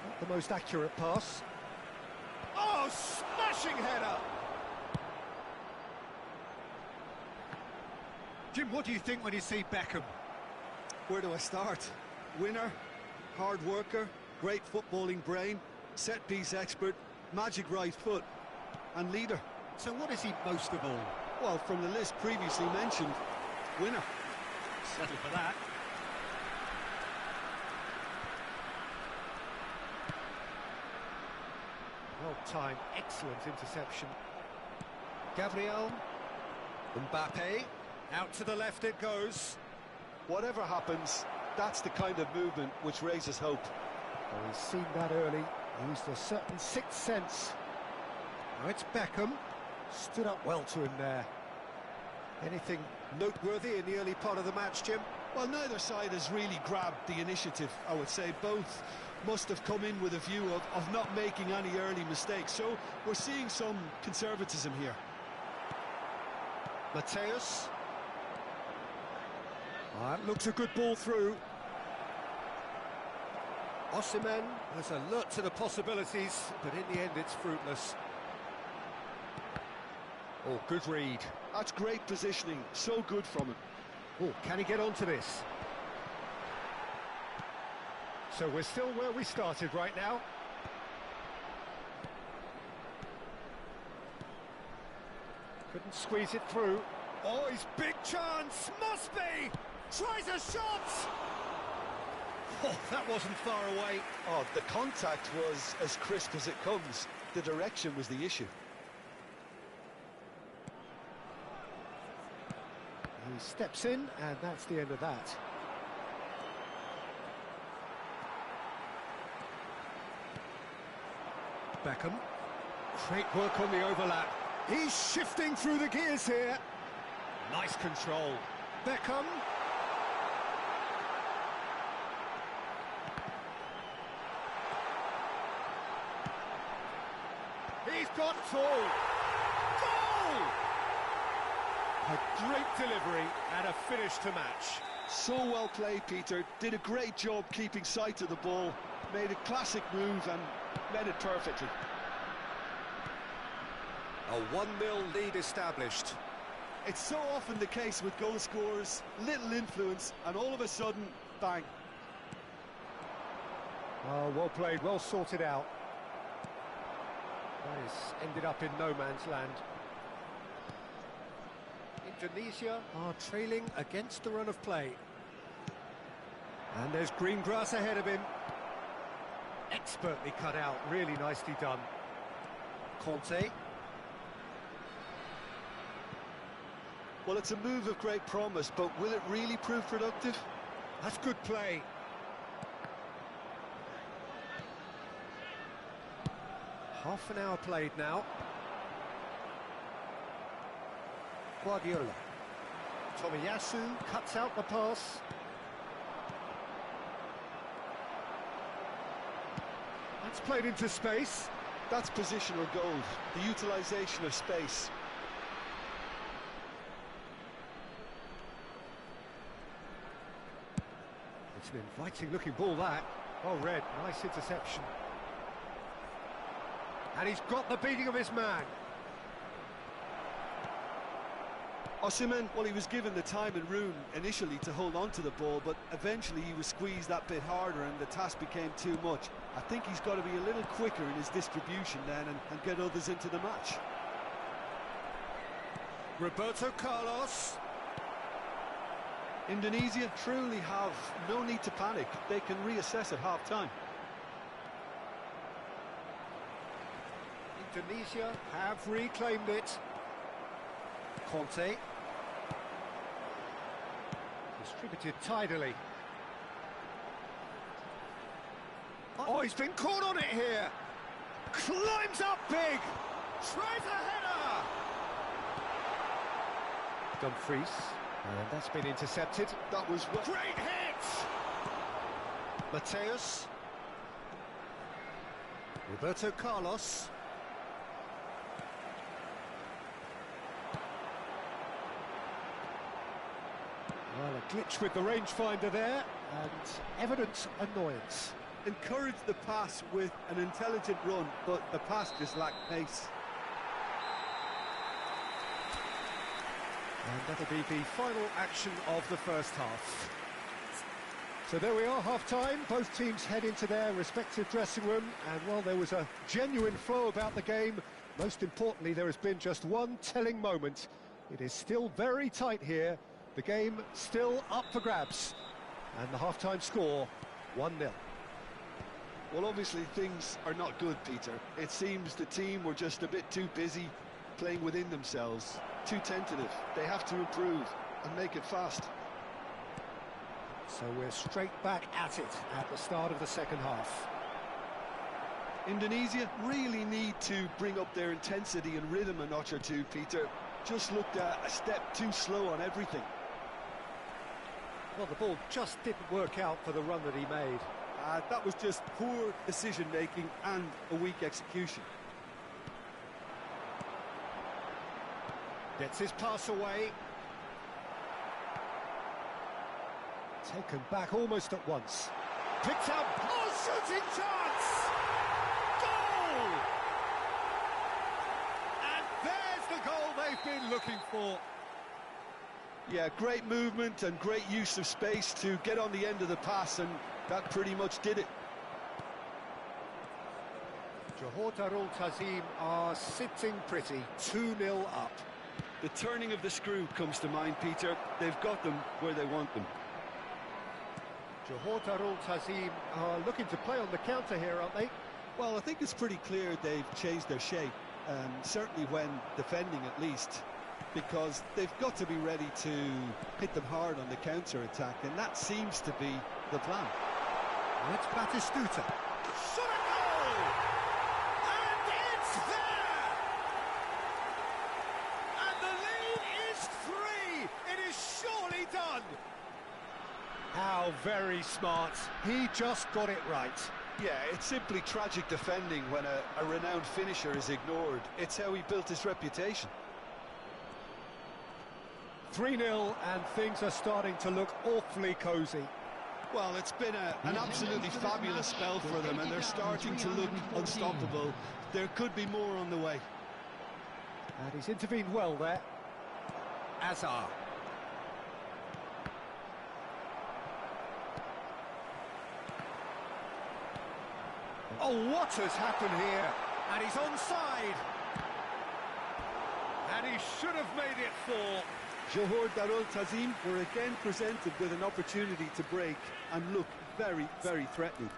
Not the most accurate pass. Oh, smashing header! Jim, what do you think when you see Beckham? Where do I start? Winner, hard worker, great footballing brain, set-piece expert, magic right foot, and leader. So what is he most of all? Well, from the list previously mentioned, winner. Settle for that. Well-timed, excellent interception. Gabriel. Mbape. Out to the left it goes. Whatever happens, that's the kind of movement which raises hope. Oh, he's seen that early. Used a certain sixth sense. Now it's Beckham. Stood up well to him there. Anything noteworthy in the early part of the match, Jim? Well, neither side has really grabbed the initiative, I would say. Both must have come in with a view of not making any early mistakes. So we're seeing some conservatism here. Mateus. That looks a good ball through. Osimhen was alert to the possibilities, but in the end it's fruitless. Oh, good read. That's great positioning, so good from him. Oh, can he get onto this? So we're still where we started right now. Couldn't squeeze it through. Oh, his big chance! Must be! Tries a shot! Oh, that wasn't far away. Oh, the contact was as crisp as it comes. The direction was the issue. He steps in, and that's the end of that. Beckham. Great work on the overlap. He's shifting through the gears here. Nice control. Beckham. He's got two. Goal! A great delivery and a finish to match. So well played, Peter. Did a great job keeping sight of the ball. Made a classic move and met it perfectly. A 1-0 lead established. It's so often the case with goal scorers, little influence, and all of a sudden, bang. Oh, well played, well sorted out. That has ended up in no man's land. Indonesia are trailing against the run of play. And there's green grass ahead of him. Expertly cut out, really nicely done. Conte. Well, it's a move of great promise, but will it really prove productive? That's good play. Half an hour played now. Guardiola. Tomiyasu cuts out the pass. That's played into space. That's positional goal, the utilisation of space. It's an inviting looking ball, that. Oh, Red, nice interception. And he's got the beating of his man. Osimhen, well, he was given the time and room initially to hold on to the ball, but eventually he was squeezed that bit harder and the task became too much. I think he's got to be a little quicker in his distribution then and get others into the match. Roberto Carlos. Indonesia truly have no need to panic. They can reassess at half-time. Indonesia have reclaimed it. Conte. Distributed tidily. Oh, he's been caught on it here. Climbs up big. Tries a header. Dumfries. And that's been intercepted. That was Great hit! Mateus. Roberto Carlos. Well, a glitch with the rangefinder there, and evident annoyance. encouraged the pass with an intelligent run, but the pass just lacked pace. And that'll be the final action of the first half. So there we are, half-time. Both teams head into their respective dressing room, and while there was a genuine flow about the game, most importantly, there has been just one telling moment. It is still very tight here. The game still up for grabs. And the half-time score, 1-0. Well, obviously things are not good, Peter. It seems the team were just a bit too busy playing within themselves, too tentative. They have to improve and make it fast. So we're straight back at it at the start of the second half. Indonesia really need to bring up their intensity and rhythm a notch or two, Peter. Just looked a step too slow on everything. Well, the ball just didn't work out for the run that he made. That was just poor decision-making and a weak execution. Gets his pass away. Taken back almost at once. Picked up. Oh, shooting chance! Goal! And there's the goal they've been looking for. Yeah, great movement and great use of space to get on the end of the pass, and that pretty much did it. Johor Darul Ta'zim are sitting pretty, 2-0 up. The turning of the screw comes to mind, Peter. They've got them where they want them. Johor Darul Ta'zim are looking to play on the counter here, aren't they? Well, I think it's pretty clear they've changed their shape, certainly when defending at least, because they've got to be ready to hit them hard on the counter-attack, and that seems to be the plan. And it's Batistuta. Shot a goal! And it's there! And the lead is 3! It is surely done! How very smart. He just got it right. Yeah, it's simply tragic defending when a renowned finisher is ignored. It's how he built his reputation. 3-0, and things are starting to look awfully cosy. Well, it's been an absolutely fabulous spell for them, and they're starting to look unstoppable. There could be more on the way. And he's intervened well there. Azar. Oh, what has happened here? And he's onside. And he should have made it 4. Johor Darul Ta'zim were again presented with an opportunity to break and look very, very threatening.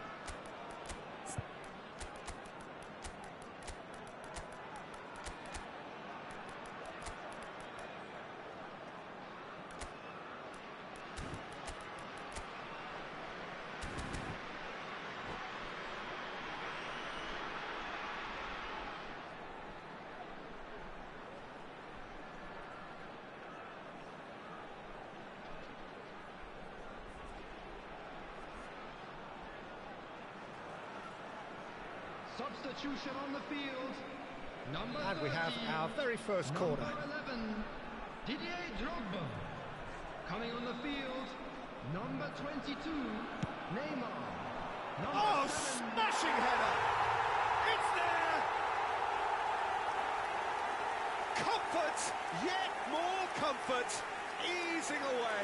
Substitution on the field. And we have our very first corner. Number 11, Didier Drogba. Coming on the field, number 22, Neymar. Oh, smashing header! It's there! Comfort! Yet more comfort! Easing away.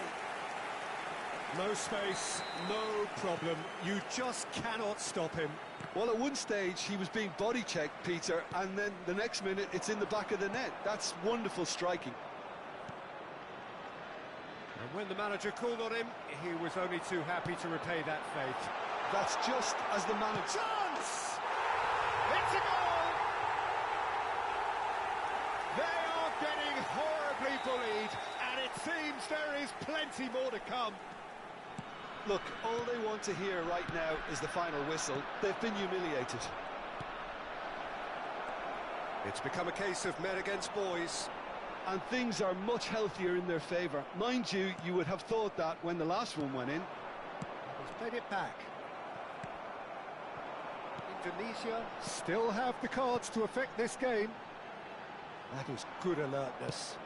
No space, no problem. You just cannot stop him. Well, at one stage he was being body checked, Peter, and then the next minute it's in the back of the net. That's wonderful striking. And And when the manager called on him, he was only too happy to repay that faith. That's just as the manager... Chance! It's a goal! They are getting horribly bullied, and it seems there is plenty more to come. Look, all they want to hear right now is the final whistle. They've been humiliated. It's become a case of men against boys. And things are much healthier in their favour. Mind you, you would have thought that when the last one went in. He's played it back. Indonesia still have the cards to affect this game. That is good alertness.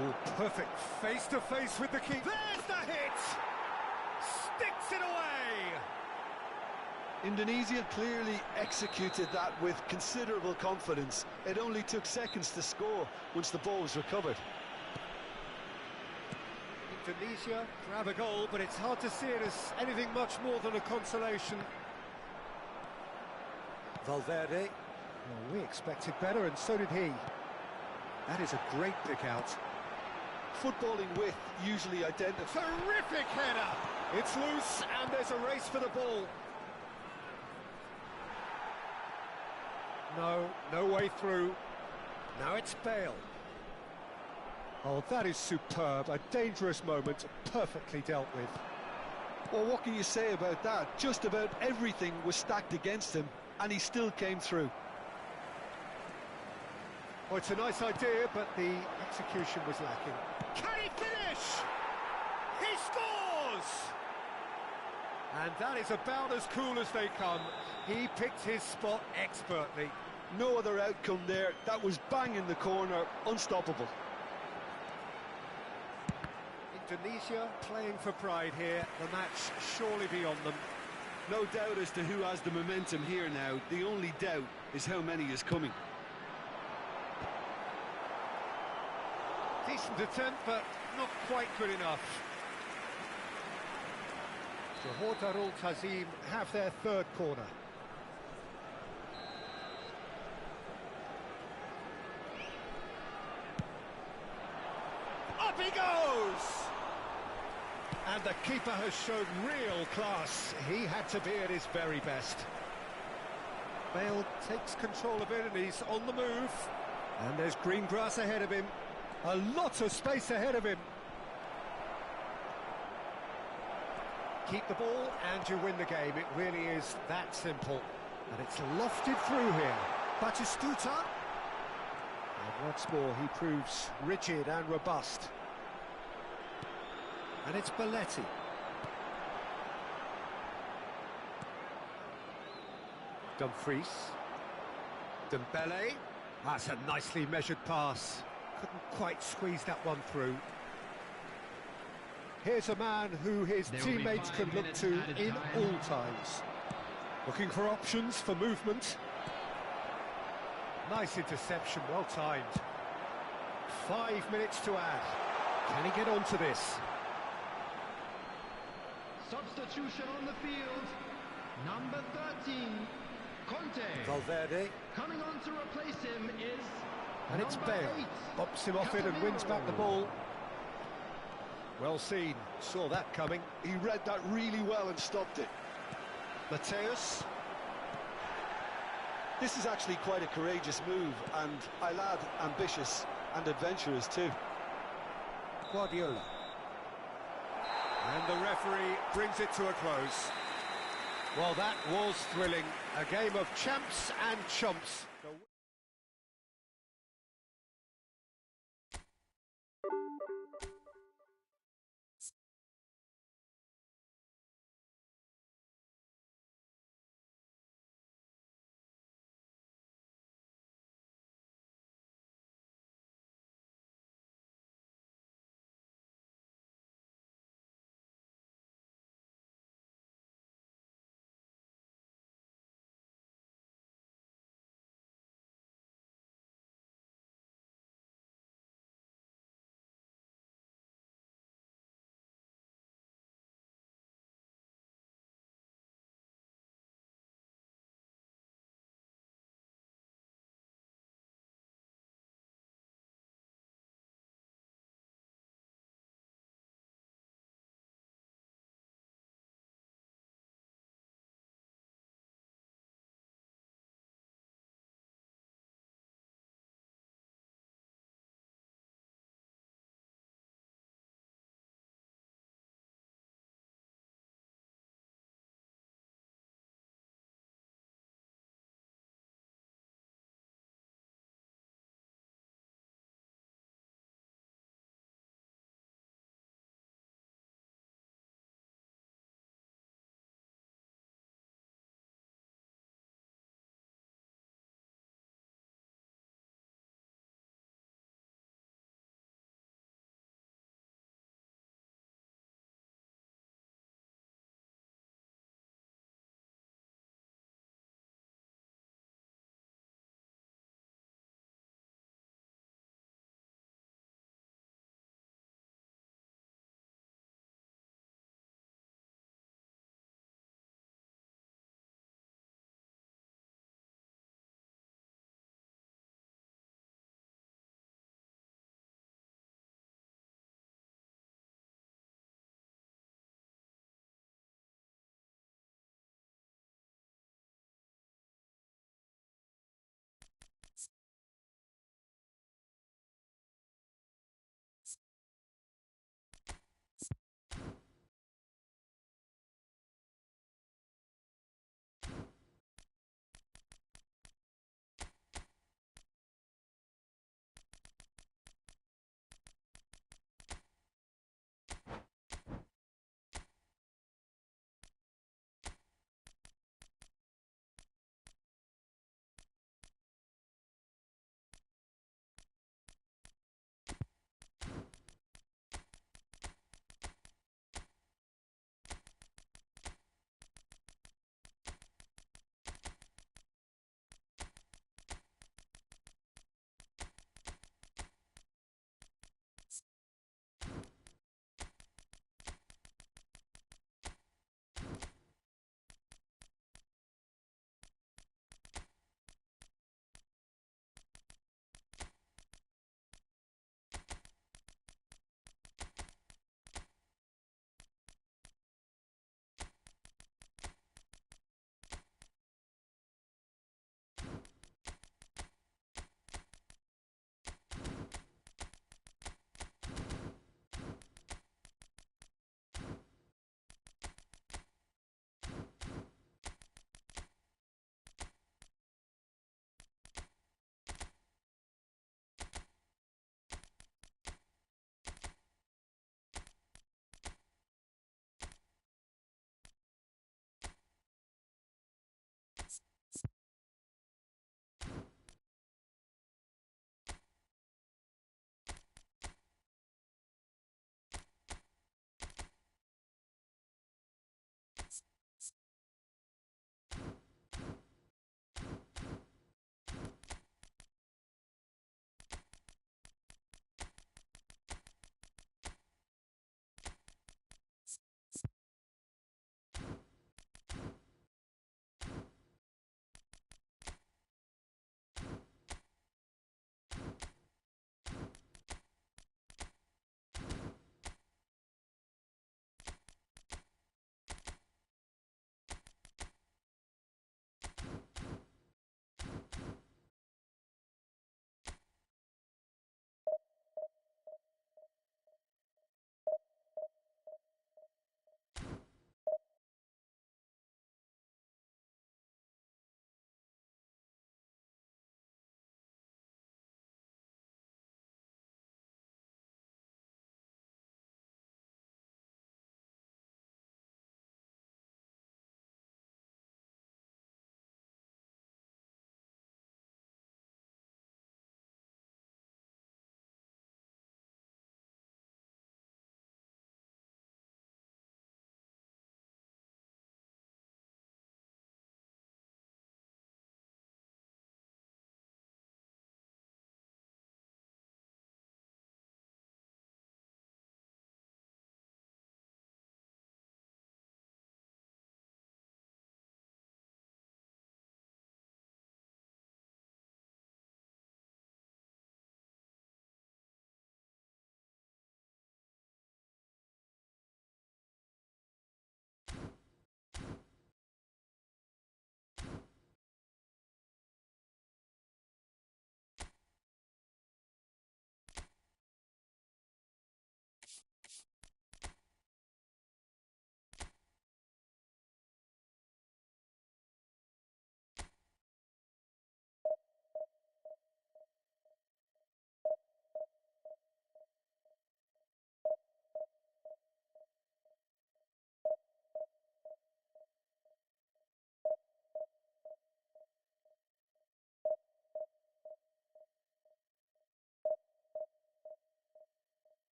Oh, perfect face-to-face with the keeper. There's the hit! Sticks it away! Indonesia clearly executed that with considerable confidence. It only took seconds to score once the ball was recovered. Indonesia grab a goal, but it's hard to see it as anything much more than a consolation. Valverde. Well, we expected better, and so did he. That is a great pick out. Footballing width usually identifies... Terrific header! It's loose, and there's a race for the ball. No way through. Now it's Bale. Oh, that is superb. A dangerous moment, perfectly dealt with. Well, what can you say about that? Just about everything was stacked against him, and he still came through. Oh, it's a nice idea, but the execution was lacking. Can he finish? He scores! And that is about as cool as they come. He picked his spot expertly. No other outcome there. That was bang in the corner, unstoppable. Indonesia playing for pride here. The match surely beyond them. No doubt as to who has the momentum here now. The only doubt is how many is coming. Decent attempt, but not quite good enough. Johor Darul Tazim have their third corner. Up he goes! And the keeper has shown real class. He had to be at his very best. Bale takes control of it and he's on the move. And there's green grass ahead of him. A lot of space ahead of him. Keep the ball and you win the game. It really is that simple. And it's lofted through here. Batistuta. And once more he proves rigid and robust. And it's Belletti. Dumfries. Dembele. That's a nicely measured pass. Couldn't quite squeeze that one through. Here's a man who his teammates can look to in all times. Looking for options for movement. Nice interception, well timed. 5 minutes to add. Can he get onto this? Substitution on the field. Number 13, Conte. Valverde. Coming on to replace him is And it's number Bale. 8. Bops him off it and wins back the ball. Well seen. Saw that coming. He read that really well and stopped it. Mateus. This is actually quite a courageous move, and I'll add ambitious and adventurous too. Guardiola. And the referee brings it to a close. Well, that was thrilling. A game of champs and chumps.